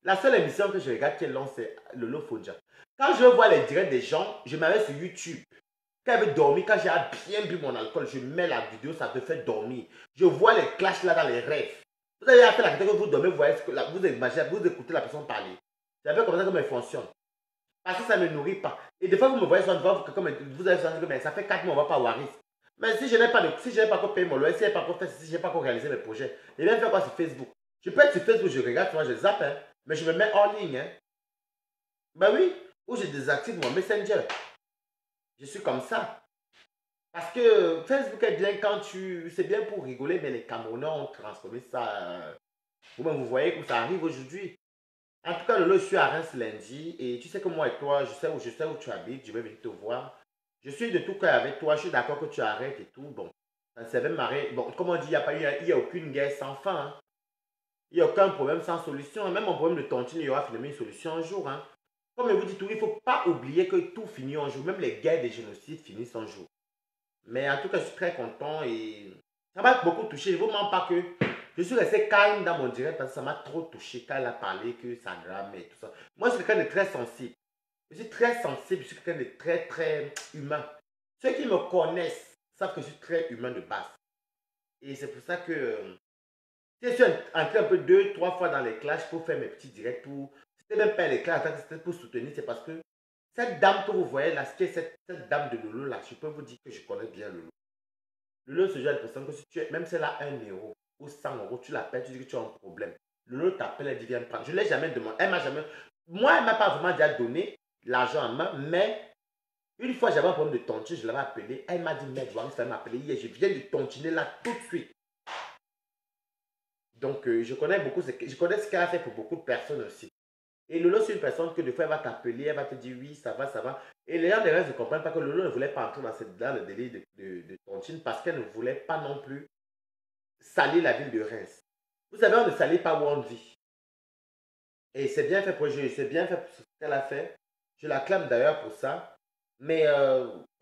la seule émission que je regarde qui est longue, c'est Lolo Fonja. Quand je vois les directs des gens, je m'arrête sur YouTube. Quand elle veut dormir, quand j'ai bien bu mon alcool, je mets la vidéo, ça te fait dormir. Je vois les clashs là dans les rêves. Vous avez fait la question que vous dormez, vous voyez ce que vous imaginez, vous écoutez la personne parler. C'est un peu comme ça que elle fonctionne. Parce que ça ne me nourrit pas. Et des fois, vous me voyez sur une fois, comme vous avez senti que ça fait 4 mois, on ne va pas à Waris. Mais si je n'ai pas encore payé mon loyer, si je n'ai pas encore fait, si je n'ai pas encore réalisé mes projets, je vais faire quoi sur Facebook? Je peux être sur Facebook, je regarde, moi, je zappe, hein, mais je me mets en ligne. Hein. Ben oui, ou je désactive mon Messenger. Je suis comme ça. Parce que Facebook est bien quand tu... C'est bien pour rigoler, mais les Camerounais ont transformé ça. Vous-même, vous voyez où ça arrive aujourd'hui. En tout cas, Lolo, je suis à Reims lundi. Et tu sais que moi et toi, je sais où tu habites. Je vais venir te voir. Je suis de tout cœur avec toi. Je suis d'accord que tu arrêtes et tout. Bon, ça ne marrer. Bon, comme on dit, il n'y a aucune guerre sans fin. Hein. Il n'y a aucun problème sans solution. Même un problème de tontine, il y aura finalement une solution un jour. Hein. Comme je vous dis tout, il ne faut pas oublier que tout finit un jour. Même les guerres des génocides finissent un jour. Mais en tout cas, je suis très content et ça m'a beaucoup touché. Je ne vous mens pas que je suis resté calme dans mon direct parce que ça m'a trop touché quand elle a parlé que ça grame et tout ça. Moi, je suis quelqu'un de très sensible. Je suis très sensible, je suis quelqu'un de très, très humain. Ceux qui me connaissent savent que je suis très humain de base. Et c'est pour ça que si je suis entré un peu 2-3 fois dans les clashs pour faire mes petits directs, c'était même pas les clashs, c'était pour soutenir, c'est parce que cette dame que vous voyez là, cette dame de Lolo là, je peux vous dire que je connais bien Lolo. Lolo, ce genre de personne que si tu es, même si elle a 1 euro ou 100 euros, tu l'appelles, tu dis que tu as un problème. Lolo t'appelle, elle dit viens prendre. Je ne l'ai jamais demandé. Elle m'a jamais. Moi, elle ne m'a pas vraiment déjà donné l'argent en main, mais une fois j'avais un problème de tontine, je l'avais appelé. Elle m'a dit mec, elle m'a appelé hier, je viens de tontiner là tout de suite. Donc, je connais ce qu'elle a fait pour beaucoup de personnes aussi. Et Lolo, c'est une personne que des fois, elle va t'appeler, elle va te dire oui, ça va, ça va. Et les gens derrière ne comprennent pas que Lolo ne voulait pas entrer dans le délire de tontine parce qu'elle ne voulait pas non plus salir la ville de Reims. Vous savez, on ne salit pas où on vit. Et c'est bien fait pour c'est bien fait pour ce qu'elle a fait. Je l'acclame d'ailleurs pour ça. Mais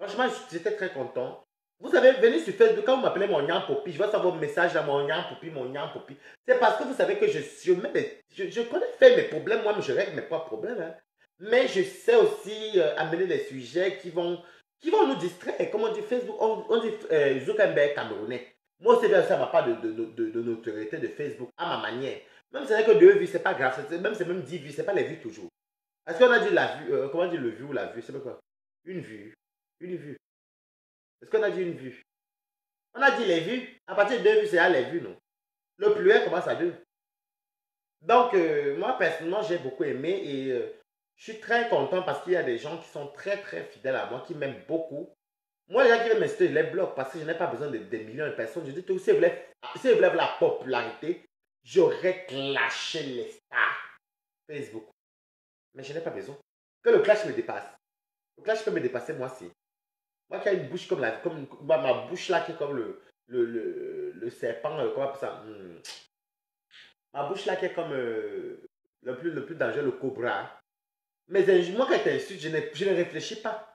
franchement, j'étais très content. Vous savez, venez sur Facebook, quand vous m'appelez mon Nyan Popi, je vois ça vos messages là, mon Nyan Popi. C'est parce que vous savez que je connais faire mes problèmes, moi, mais je règle mes propres problèmes. Hein. Mais je sais aussi amener des sujets qui vont nous distraire. Comme on dit Facebook, on dit Zuckerberg camerounais. Moi aussi, ça m'a pas de notoriété de Facebook à ma manière. Même si c'est que 2 vues, c'est pas grave. C'est même 10 vues, c'est pas les vues toujours. Est-ce qu'on a dit la vue, comment on dit le vue ou la vue, c'est pas quoi? Une vue. Une vue. Est-ce qu'on a dit une vue? On a dit les vues. À partir de 2 vues, c'est à les vues, non? Le pluriel commence à 2. Donc, moi, personnellement, j'ai beaucoup aimé et je suis très content parce qu'il y a des gens qui sont très, très fidèles à moi, qui m'aiment beaucoup. Moi, les gens qui veulent m'insulter, je les bloque parce que je n'ai pas besoin de des millions de personnes. Je dis tout, si je voulais la popularité, j'aurais clashé les stars Facebook. Mais je n'ai pas besoin. Que le clash me dépasse. Le clash peut me dépasser moi aussi. Moi qui ai une bouche comme ma bouche là qui est comme le serpent, comment on appelle ça? Ma bouche là qui est comme le plus dangereux, le cobra. Mais moi quand t'insulte, je ne réfléchis pas.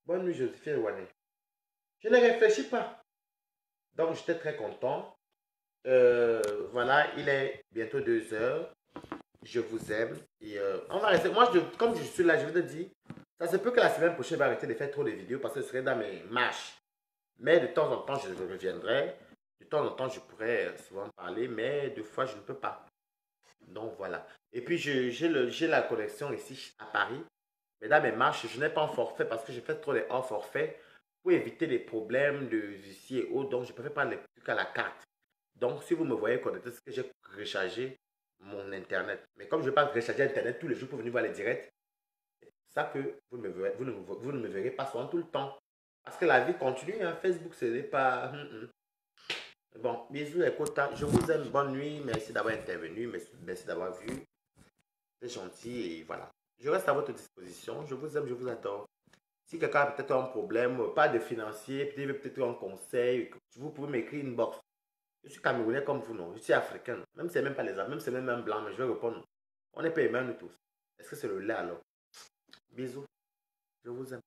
Bonne nuit Joséphine Wane. Je ne réfléchis pas. Donc j'étais très content. Voilà, il est bientôt 2 heures. Je vous aime. Et on va rester. Moi, comme je suis là, je vais te dire, ça se peut que la semaine prochaine, je vais arrêter de faire trop de vidéos parce que ce serait dans mes marches. Mais de temps en temps, je reviendrai. De temps en temps, je pourrais souvent parler, mais deux fois, je ne peux pas. Donc voilà. Et puis, j'ai la connexion ici à Paris. Mais dans mes marches, je n'ai pas un forfait parce que je fais trop de hors forfait pour éviter les problèmes de ici et autres. Donc, je ne préfère pas les trucs à la carte. Donc, si vous me voyez connecter, c'est que j'ai rechargé mon internet. Mais comme je ne vais pas recharger internet tous les jours pour venir voir les directs, c'est ça que vous ne me verrez pas souvent tout le temps. Parce que la vie continue, hein. Facebook, ce n'est pas... Bon, bisous, écoute, je vous aime, bonne nuit, merci d'avoir intervenu, merci d'avoir vu. C'est gentil et voilà. Je reste à votre disposition, je vous aime, je vous adore. Si quelqu'un a peut-être un problème, pas de financier, peut-être un conseil, vous pouvez m'écrire une box. Je suis camerounais comme vous, non? Je suis africain. Même si c'est même pas les Arabes, même si c'est même un blanc, mais je vais répondre. On est pas humains, nous tous. Est-ce que c'est le lait alors? Bisous. Je vous aime.